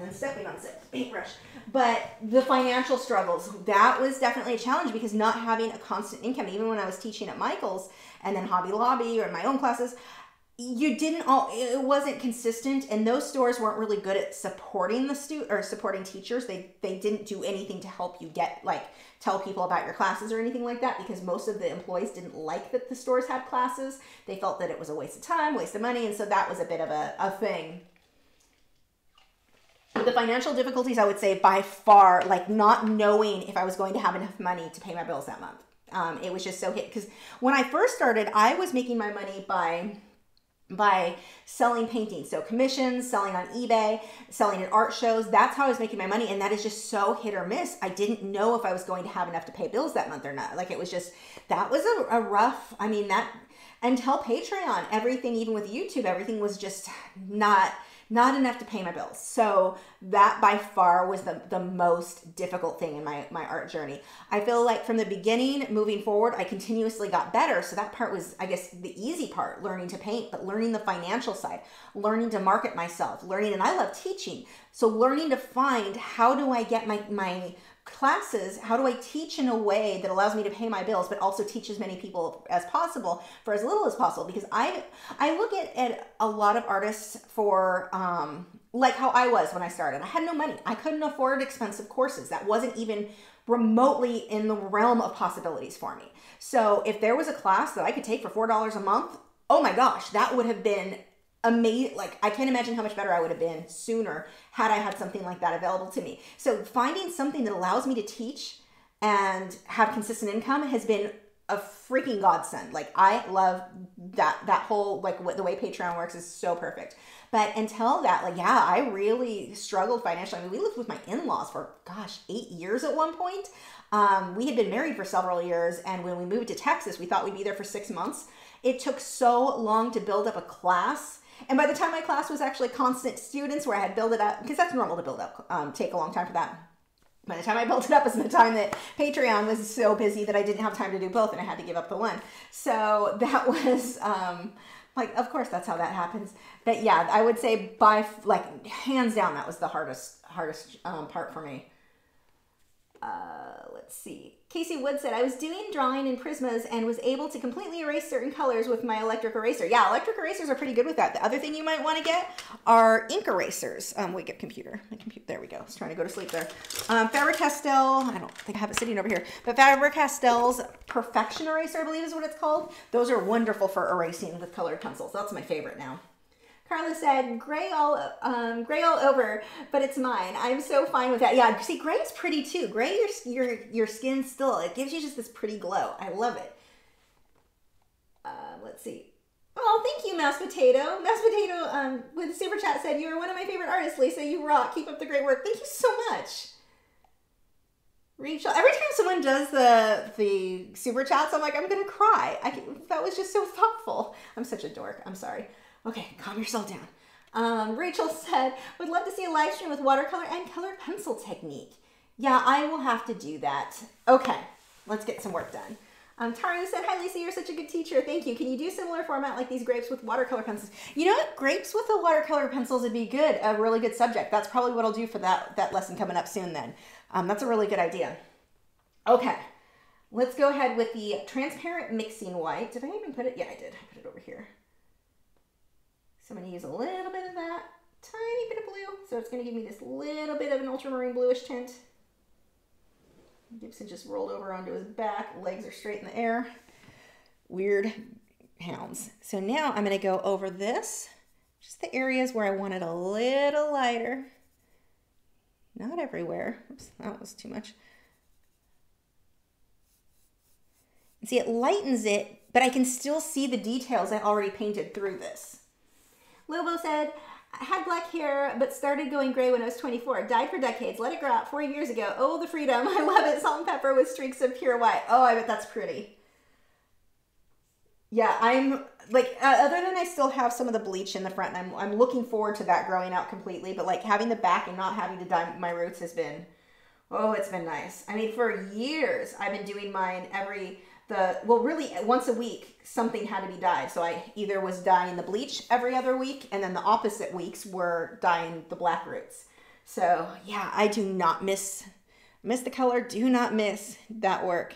then stepping on said paintbrush. But the financial struggles, that was definitely a challenge because not having a constant income, even when I was teaching at Michael's and then Hobby Lobby or in my own classes, it wasn't consistent, and those stores weren't really good at supporting the supporting teachers. They didn't do anything to help you get, like, tell people about your classes or anything like that, because most of the employees didn't like that the stores had classes. They felt that it was a waste of time, waste of money, and so that was a bit of a thing. But the financial difficulties, I would say by far, like not knowing if I was going to have enough money to pay my bills that month. It was just so hit, because when I first started, I was making my money by selling paintings. So commissions, selling on eBay, selling at art shows. That's how I was making my money. And that is just so hit or miss. I didn't know if I was going to have enough to pay bills that month or not. Like, it was just, that was a rough, I mean, that, until Patreon, everything, even with YouTube, everything was just not enough to pay my bills. So that by far was the most difficult thing in my art journey. I feel like from the beginning, moving forward, I continuously got better. So that part was, I guess, the easy part, learning to paint, but learning the financial side, learning to market myself, learning, and I love teaching. So learning to find, how do I get my classes, how do I teach in a way that allows me to pay my bills, but also teach as many people as possible for as little as possible? Because I look at a lot of artists for, like how I was when I started. I had no money. I couldn't afford expensive courses. That wasn't even remotely in the realm of possibilities for me. So if there was a class that I could take for $4 a month, oh my gosh, that would have been amazing. Like, I can't imagine how much better I would have been sooner had I had something like that available to me. So finding something that allows me to teach and have consistent income has been a freaking godsend. Like, I love that whole, like, the way Patreon works is so perfect. But until that, like, yeah, I really struggled financially. I mean, we lived with my in-laws for, gosh, 8 years at one point. We had been married for several years, and when we moved to Texas, we thought we'd be there for 6 months. It took so long to build up a class. And by the time my class was actually constant students, where I had built it up, because that's normal to build up, take a long time for that. By the time I built it up was the time that Patreon was so busy that I didn't have time to do both, and I had to give up the one. So that was, like, of course, that's how that happens. But yeah, I would say like, hands down, that was the hardest part for me. Let's see. Casey Wood said, I was doing drawing in Prismas and was able to completely erase certain colors with my electric eraser. Yeah, electric erasers are pretty good with that. The other thing you might want to get are ink erasers. Wake up computer. My computer. There we go. I was trying to go to sleep there. Faber-Castell. I don't think I have it sitting over here. But Faber-Castell's Perfection Eraser, I believe is what it's called. Those are wonderful for erasing with colored pencils. That's my favorite now. Carla said, gray all over, but it's mine. I'm so fine with that. Yeah, see, gray is pretty too. Gray, your skin still, it gives you just this pretty glow. I love it. Let's see. Oh, thank you, Mashed Potato. Mashed Potato with Super Chat said, you are one of my favorite artists, Lisa. You rock. Keep up the great work. Thank you so much. Rachel, every time someone does the Super Chats, I'm like, I'm going to cry. That was just so thoughtful. I'm such a dork. I'm sorry. Okay, calm yourself down. Rachel said, would love to see a live stream with watercolor and colored pencil technique. Yeah, I will have to do that. Okay, let's get some work done. Taru said, hi Lisa, you're such a good teacher. Thank you. Can you do similar format like these grapes with watercolor pencils? You know what? Grapes with the watercolor pencils would be good. A really good subject. That's probably what I'll do for that lesson coming up soon then. That's a really good idea. Okay, let's go ahead with the transparent mixing white. Did I even put it? Yeah, I did. I put it over here. So I'm going to use a little bit of that, tiny bit of blue. So it's going to give me this little bit of an ultramarine bluish tint. Gibson just rolled over onto his back. Legs are straight in the air. Weird hounds. So now I'm going to go over this, just the areas where I want it a little lighter. Not everywhere. Oops, that was too much. And see, it lightens it, but I can still see the details I already painted through this. Lobo said, I had black hair, but started going gray when I was 24. Dyed for decades. Let it grow out 4 years ago. Oh, the freedom. I love it. Salt and pepper with streaks of pure white. Oh, I bet that's pretty. Yeah, I'm like, other than I still have some of the bleach in the front, and I'm looking forward to that growing out completely. But like having the back and not having to dye my roots has been Oh, it's been nice. I mean, for years, I've been doing mine well, really once a week, something had to be dyed. So I either was dyeing the bleach every other week, and then the opposite weeks were dyeing the black roots. So yeah, I do not miss the color, do not miss that work.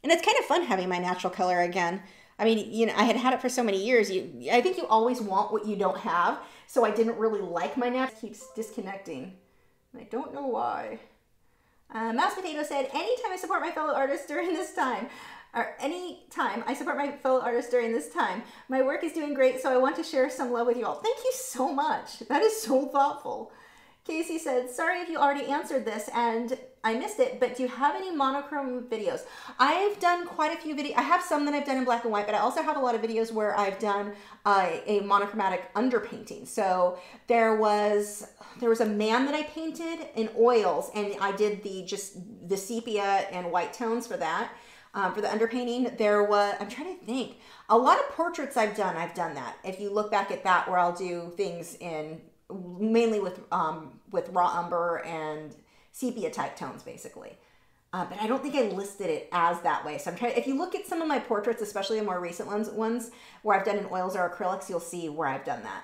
And it's kind of fun having my natural color again. I mean, you know, I had it for so many years. I think you always want what you don't have. So I didn't really like my natural. It keeps disconnecting. I don't know why. Mouse Potato said, anytime I support my fellow artists during this time, my work is doing great, so I want to share some love with you all. Thank you so much. That is so thoughtful. Casey said, sorry if you already answered this and I missed it, but do you have any monochrome videos? I've done quite a few videos. I have some that I've done in black and white, but I also have a lot of videos where I've done a monochromatic underpainting. So there was a man that I painted in oils, and I did the sepia and white tones for that. For the underpainting, I'm trying to think, a lot of portraits I've done that. If you look back at that, where I'll do things mainly with raw umber and sepia type tones, basically. But I don't think I listed it as that way. So if you look at some of my portraits, especially the more recent ones where I've done in oils or acrylics, you'll see where I've done that.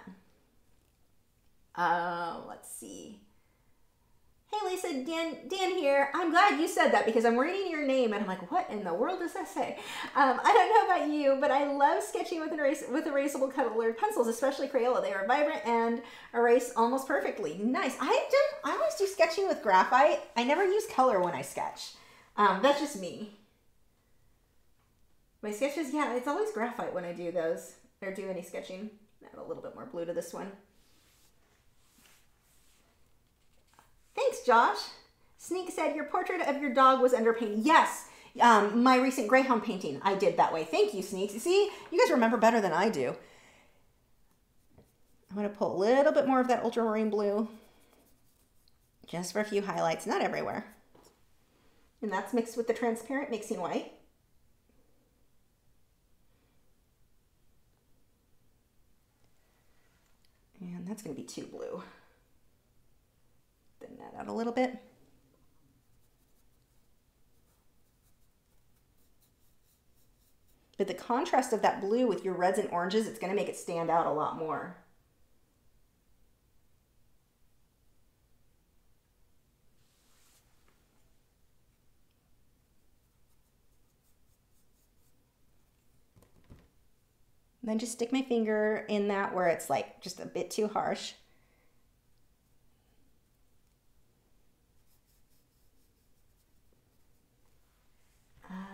Let's see. Hey Lisa, Dan here. I'm glad you said that because I'm reading your name and I'm like, what in the world does that say? I don't know about you, but I love sketching with erasable colored pencils, especially Crayola. They are vibrant and erase almost perfectly. Nice. I always do sketching with graphite. I never use color when I sketch. That's just me. My sketches, yeah, it's always graphite when I do those or do any sketching. Add a little bit more blue to this one. Thanks, Josh. Sneak said, your portrait of your dog was underpainted. Yes, my recent Greyhound painting, I did that way. Thank you, Sneak. See, you guys remember better than I do. I'm going to pull a little bit more of that ultramarine blue just for a few highlights, not everywhere. And that's mixed with the transparent mixing white. And that's going to be too blue. Thin that out a little bit. But the contrast of that blue with your reds and oranges, it's going to make it stand out a lot more. And then just stick my finger in that where it's like just a bit too harsh.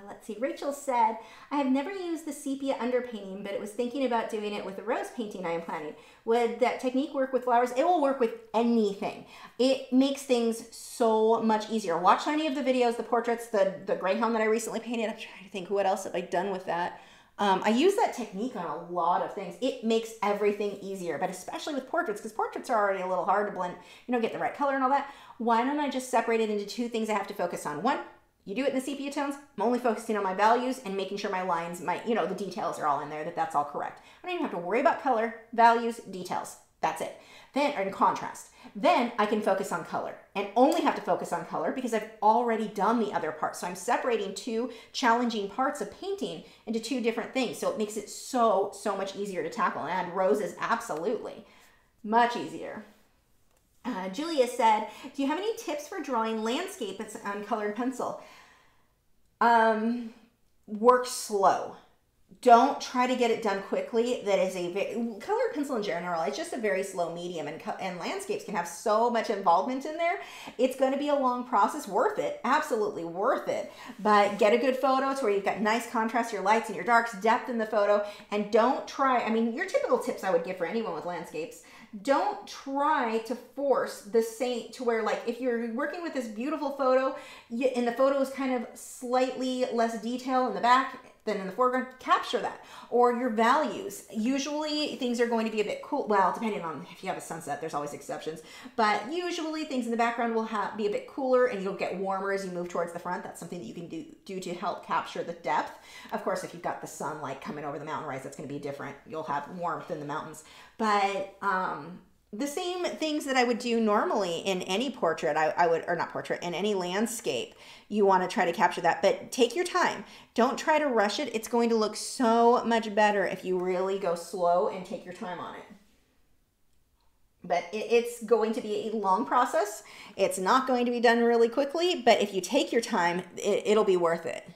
Let's see, Rachel said, I have never used the sepia underpainting, but it was thinking about doing it with the rose painting I am planning. Would that technique work with flowers? It will work with anything. It makes things so much easier. Watch any of the videos, the portraits, the Greyhound that I recently painted. I'm trying to think, what else have I done with that? I use that technique on a lot of things. It makes everything easier, but especially with portraits, because portraits are already a little hard to blend, get the right color and all that. Why don't I just separate it into two things I have to focus on? One, you do it in the sepia tones. I'm only focusing on my values and making sure my lines, the details are all in there, that's all correct. I don't even have to worry about color, values, details. That's it. Then, or in contrast. Then I can focus on color and only have to focus on color because I've already done the other part. So I'm separating two challenging parts of painting into two different things. So it makes it so much easier to tackle. And roses, absolutely. Much easier. Julia said, do you have any tips for drawing landscape on colored pencil? Work slow. Don't try to get it done quickly. That is colored pencil in general, it's just a very slow medium, and landscapes can have so much involvement in there. It's going to be a long process, worth it, absolutely worth it. But get a good photo to where you've got nice contrast, your lights and your darks, depth in the photo, and don't try, your typical tips I would give for anyone with landscapes. Don't try to force the same to where, like, if you're working with this beautiful photo and the photo is kind of slightly less detail in the back than in the foreground, capture that. Or your values. Usually things are going to be a bit cool. Well, depending on if you have a sunset, there's always exceptions. But usually things in the background will be a bit cooler and you'll get warmer as you move towards the front. That's something that you can do to help capture the depth. Of course, if you've got the sunlight coming over the mountain rise, that's going to be different. You'll have warmth in the mountains. But the same things that I would do normally in any portrait, I would, or not portrait, in any landscape. You want to try to capture that, but take your time. Don't try to rush it. It's going to look so much better if you really go slow and take your time on it. But it's going to be a long process. It's not going to be done really quickly, but if you take your time, it'll be worth it.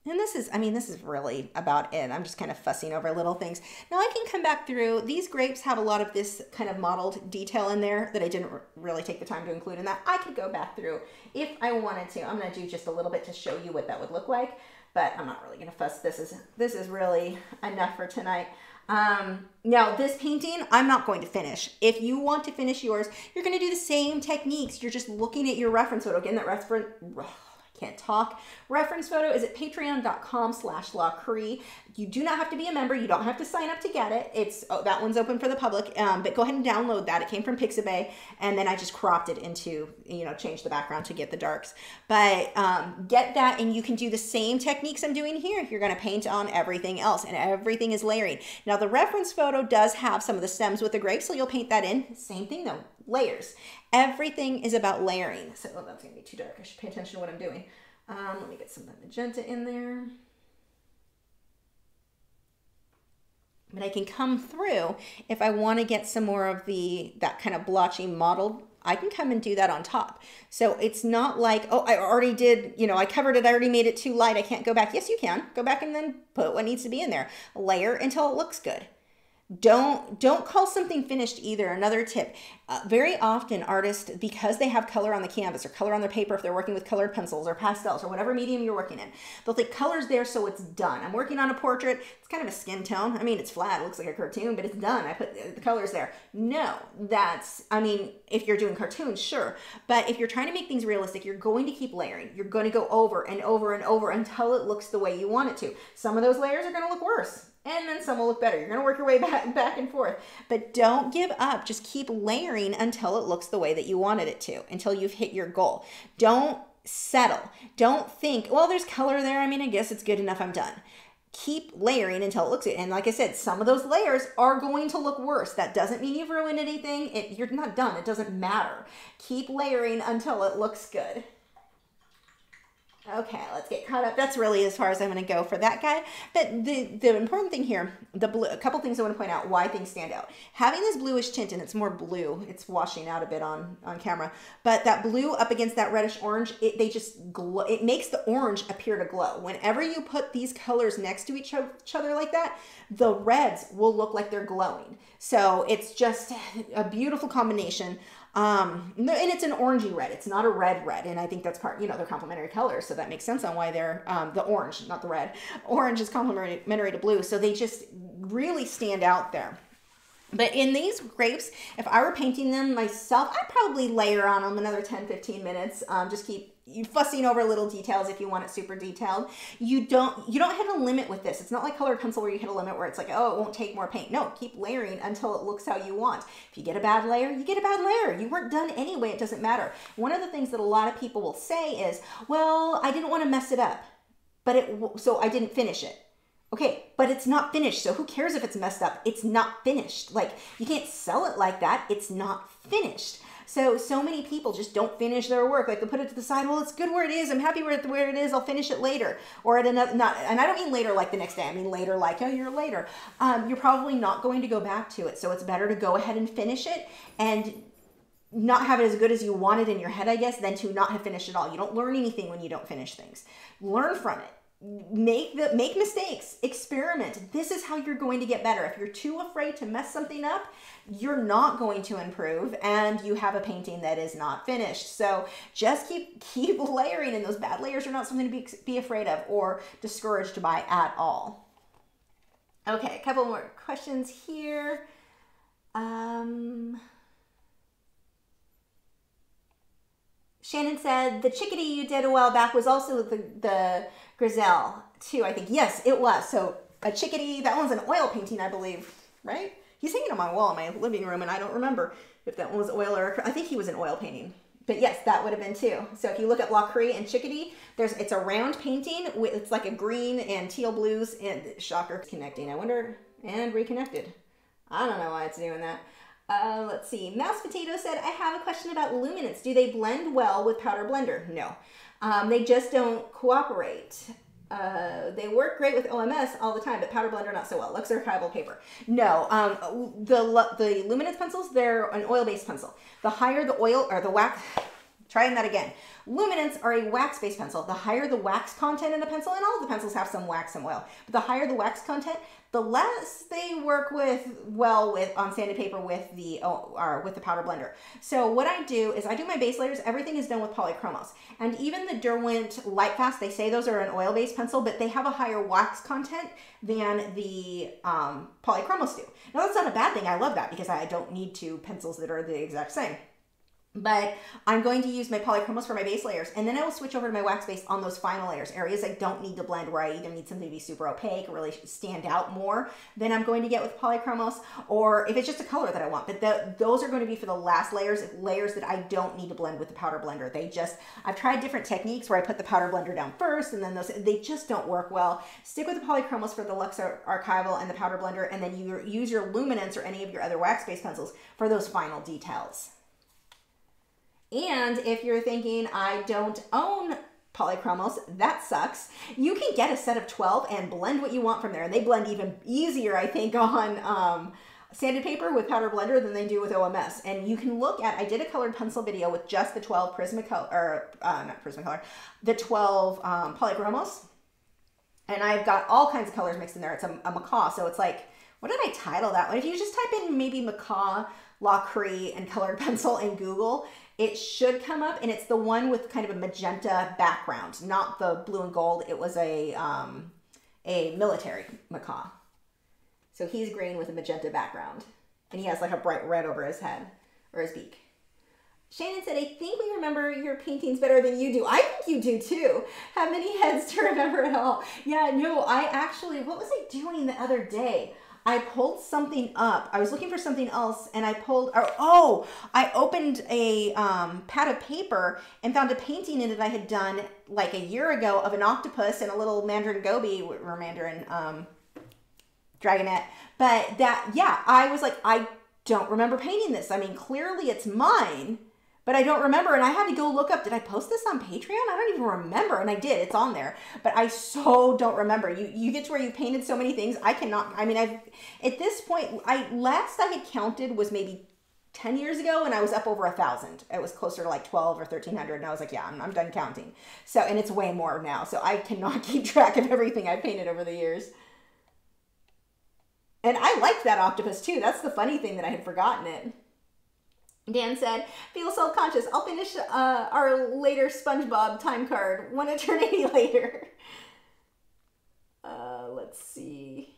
And this is, I mean, this is really about it. I'm just kind of fussing over little things. Now I can come back through. These grapes have a lot of this kind of mottled detail in there that I didn't really take the time to include in that. I could go back through if I wanted to. I'm going to do just a little bit to show you what that would look like, but I'm not really going to fuss. This is really enough for tonight. Now this painting, I'm not going to finish. If you want to finish yours, you're going to do the same techniques. You're just looking at your reference photo. Again, that reference, can't talk. Reference photo is at patreon.com/Lachri. You do not have to be a member. You don't have to sign up to get it. It's that one's open for the public, but go ahead and download that. It came from Pixabay, and then I just cropped it into, you know, change the background to get the darks. But get that, and you can do the same techniques I'm doing here. You're going to paint on everything else, and everything is layering. Now, the reference photo does have some of the stems with the grapes, so you'll paint that in. Same thing, though. Layers. Everything is about layering. So that's going to be too dark. I should pay attention to what I'm doing. Let me get some magenta in there. But I can come through if I want to get some more of that kind of blotchy mottled. I can come and do that on top. So it's not like, oh, I already did, you know, I covered it, I already made it too light, I can't go back. Yes, you can. Go back and then put what needs to be in there. Layer until it looks good. Don't call something finished either. Another tip, very often artists, because they have color on the canvas or color on their paper, if they're working with colored pencils or pastels or whatever medium you're working in, they'll think color's there so it's done. I'm working on a portrait, it's kind of a skin tone. I mean, it's flat, it looks like a cartoon, but it's done. I put the colors there. No, I mean, if you're doing cartoons, sure. But if you're trying to make things realistic, you're going to keep layering. You're going to go over and over and over until it looks the way you want it to. Some of those layers are going to look worse, and then some will look better. You're going to work your way back and forth, but don't give up. Just keep layering until it looks the way that you wanted it to, until you've hit your goal. Don't settle. Don't think, well, there's color there. I mean, I guess it's good enough. I'm done. Keep layering until it looks good. And like I said, some of those layers are going to look worse. That doesn't mean you've ruined anything. You're not done. It doesn't matter. Keep layering until it looks good. Okay, let's get caught up. That's really as far as I'm going to go for that guy. But the important thing here, the blue, a couple things I want to point out why things stand out. Having this bluish tint, and it's more blue, it's washing out a bit on camera, but that blue up against that reddish orange, they just glow. It makes the orange appear to glow. Whenever you put these colors next to each other like that, the reds will look like they're glowing. So it's just a beautiful combination. And it's an orangey red. It's not a red, and I think that's part, you know, they're complementary colors, so that makes sense on why they're the orange, not the red. Orange is complementary to blue, so they just really stand out there. But in these grapes, if I were painting them myself, I'd probably layer on them another 10-15 minutes. Just keep fussing over little details if you want it super detailed. You don't hit a limit with this. It's not like colored pencil where you hit a limit where it's like, oh, it won't take more paint. No, keep layering until it looks how you want. If you get a bad layer, you get a bad layer. You weren't done anyway. It doesn't matter. One of the things that a lot of people will say is, well, I didn't want to mess it up, so I didn't finish it. Okay, but it's not finished, so who cares if it's messed up? It's not finished. Like, you can't sell it like that. It's not finished. So many people just don't finish their work. Like, they'll put it to the side. Well, it's good where it is. I'm happy with where it is. I'll finish it later. Or at another, and I don't mean later like the next day. I mean later like a year later. You're probably not going to go back to it. So it's better to go ahead and finish it and not have it as good as you wanted in your head, I guess, than to not have finished it all. You don't learn anything when you don't finish things. Learn from it. Make mistakes, experiment. This is how you're going to get better. If you're too afraid to mess something up, you're not going to improve, and you have a painting that is not finished. So just keep layering, and those bad layers are not something to be afraid of or discouraged by at all. Okay, a couple more questions here. Shannon said the chickadee you did a while back was also the Griselle too, I think. Yes, it was. So a chickadee, that one's an oil painting, I believe, right? He's hanging on my wall in my living room, and I don't remember if that one was oil or, I think he was an oil painting. But yes, that would have been too. So if you look at Lachri and Chickadee, it's a round painting. It's like a green and teal blues, and shocker, connecting. I wonder, and reconnected. I don't know why it's doing that. Let's see. Mouse Potato said, I have a question about luminance. Do they blend well with powder blender? No. They just don't cooperate. They work great with OMS all the time, but powder blender not so well. Lux archival paper. No, the luminance pencils, they're an oil-based pencil. The higher the oil or the wax, trying that again. Luminance are a wax-based pencil. The higher the wax content in the pencil, and all of the pencils have some wax and oil, but the higher the wax content, the less they work well on sanded paper with the powder blender. So what I do is I do my base layers. Everything is done with polychromos, and even the Derwent Lightfast, they say those are an oil-based pencil, but they have a higher wax content than the polychromos do. Now that's not a bad thing. I love that because I don't need two pencils that are the exact same. But I'm going to use my polychromos for my base layers, and then I will switch over to my wax base on those final layers, areas I don't need to blend, where I either need something to be super opaque or really stand out more than I'm going to get with polychromos, or if it's just a color that I want. But those are going to be for the last layers that I don't need to blend with the powder blender. I've tried different techniques where I put the powder blender down first, and then they just don't work well. Stick with the polychromos for the Lux Archival and the powder blender, and then you use your luminance or any of your other wax-based pencils for those final details. And if you're thinking, I don't own polychromos, that sucks, you can get a set of 12 and blend what you want from there. And they blend even easier, I think, on sanded paper with powder blender than they do with OMS. And you can look at, I did a colored pencil video with just the 12 the 12 polychromos. And I've got all kinds of colors mixed in there. It's a macaw, so it's like, what did I title that one? If you just type in maybe macaw, Lachri, and colored pencil in Google, it should come up, and it's the one with kind of a magenta background, not the blue and gold. It was a military macaw. So he's green with a magenta background, and he has like a bright red over his head, or his beak. Shannon said, I think we remember your paintings better than you do. I think you do too. Have many heads to remember it all. Yeah, no, I actually, what was I doing the other day? I pulled something up. I was looking for something else, and I opened a pad of paper and found a painting in it I had done like a year ago of an octopus and a little mandarin goby, or mandarin dragonette. But I was like, I don't remember painting this. I mean, clearly it's mine, but I don't remember. And I had to go look up, did I post this on Patreon? I don't even remember. And I did, it's on there, but I so don't remember. You get to where you painted so many things. I cannot, I mean, at this point, last I had counted was maybe 10 years ago, and I was up over 1,000. It was closer to like 12 or 1,300. And I was like, yeah, I'm done counting. So, and it's way more now. So I cannot keep track of everything I've painted over the years. And I liked that octopus too. That's the funny thing, that I had forgotten it. Dan said, feel self-conscious. I'll finish our later SpongeBob time card one eternity later. Let's see.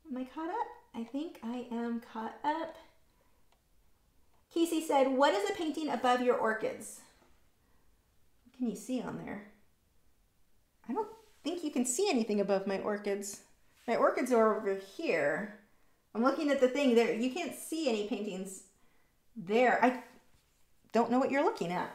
Am I caught up? I think I am caught up. Casey said, what is a painting above your orchids? What can you see on there? I don't think you can see anything above my orchids. My orchids are over here. I'm looking at the thing there. You can't see any paintings there. I don't know what you're looking at.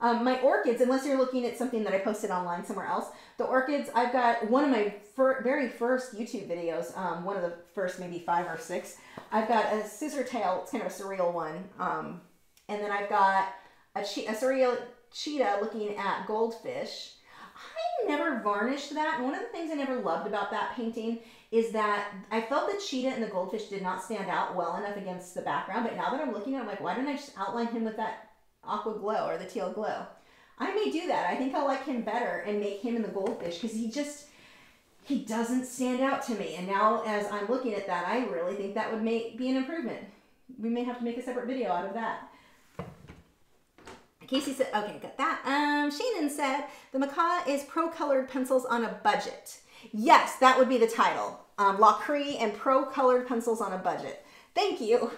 My orchids, unless you're looking at something that I posted online somewhere else, the orchids, I've got one of my very first YouTube videos, one of the first maybe 5 or 6. I've got a scissor tail, it's kind of a surreal one. And then I've got a surreal cheetah looking at goldfish. I never varnished that, and one of the things I never loved about that painting is that I felt the cheetah and the goldfish did not stand out well enough against the background, but now that I'm looking at it, I'm like, why didn't I just outline him with that aqua glow or the teal glow? I may do that. I think I'll like him better and make him in the goldfish, because he doesn't stand out to me. And now as I'm looking at that, I really think that would be an improvement. We may have to make a separate video out of that. Casey said, okay, got that. Shannon said, the macaw is pro-colored pencils on a budget. Yes, that would be the title. Lachri and pro-colored pencils on a budget. Thank you.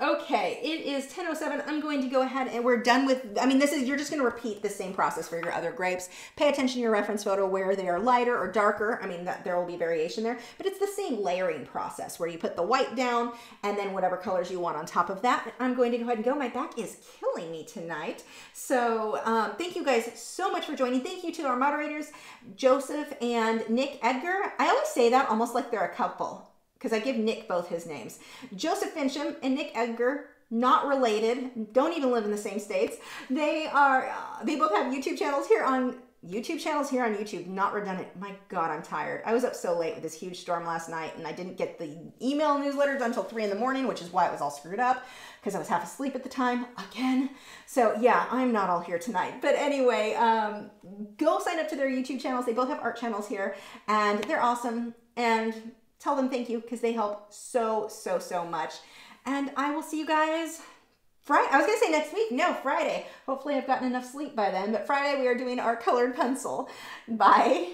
Okay, it is 10:07. I'm going to go ahead and we're done with, I mean, you're just going to repeat the same process for your other grapes. Pay attention to your reference photo where they are lighter or darker. I mean, there will be variation there, but it's the same layering process where you put the white down and then whatever colors you want on top of that. I'm going to go ahead and go. My back is killing me tonight. So thank you guys so much for joining. Thank you to our moderators, Joseph and Nick Edgar. I always say that almost like they're a couple, because I give Nick both his names. Joseph Fincham and Nick Edgar, not related, don't even live in the same states. They both have YouTube channels here on YouTube, not redundant. My God, I'm tired. I was up so late with this huge storm last night and I didn't get the email newsletters until 3 in the morning, which is why it was all screwed up because I was half asleep at the time again. So yeah, I'm not all here tonight. But anyway, go sign up to their YouTube channels. They both have art channels here and they're awesome. And tell them thank you because they help so, so, so much. And I will see you guys Friday. I was going to say next week. No, Friday. Hopefully I've gotten enough sleep by then. But Friday we are doing our colored pencil. Bye.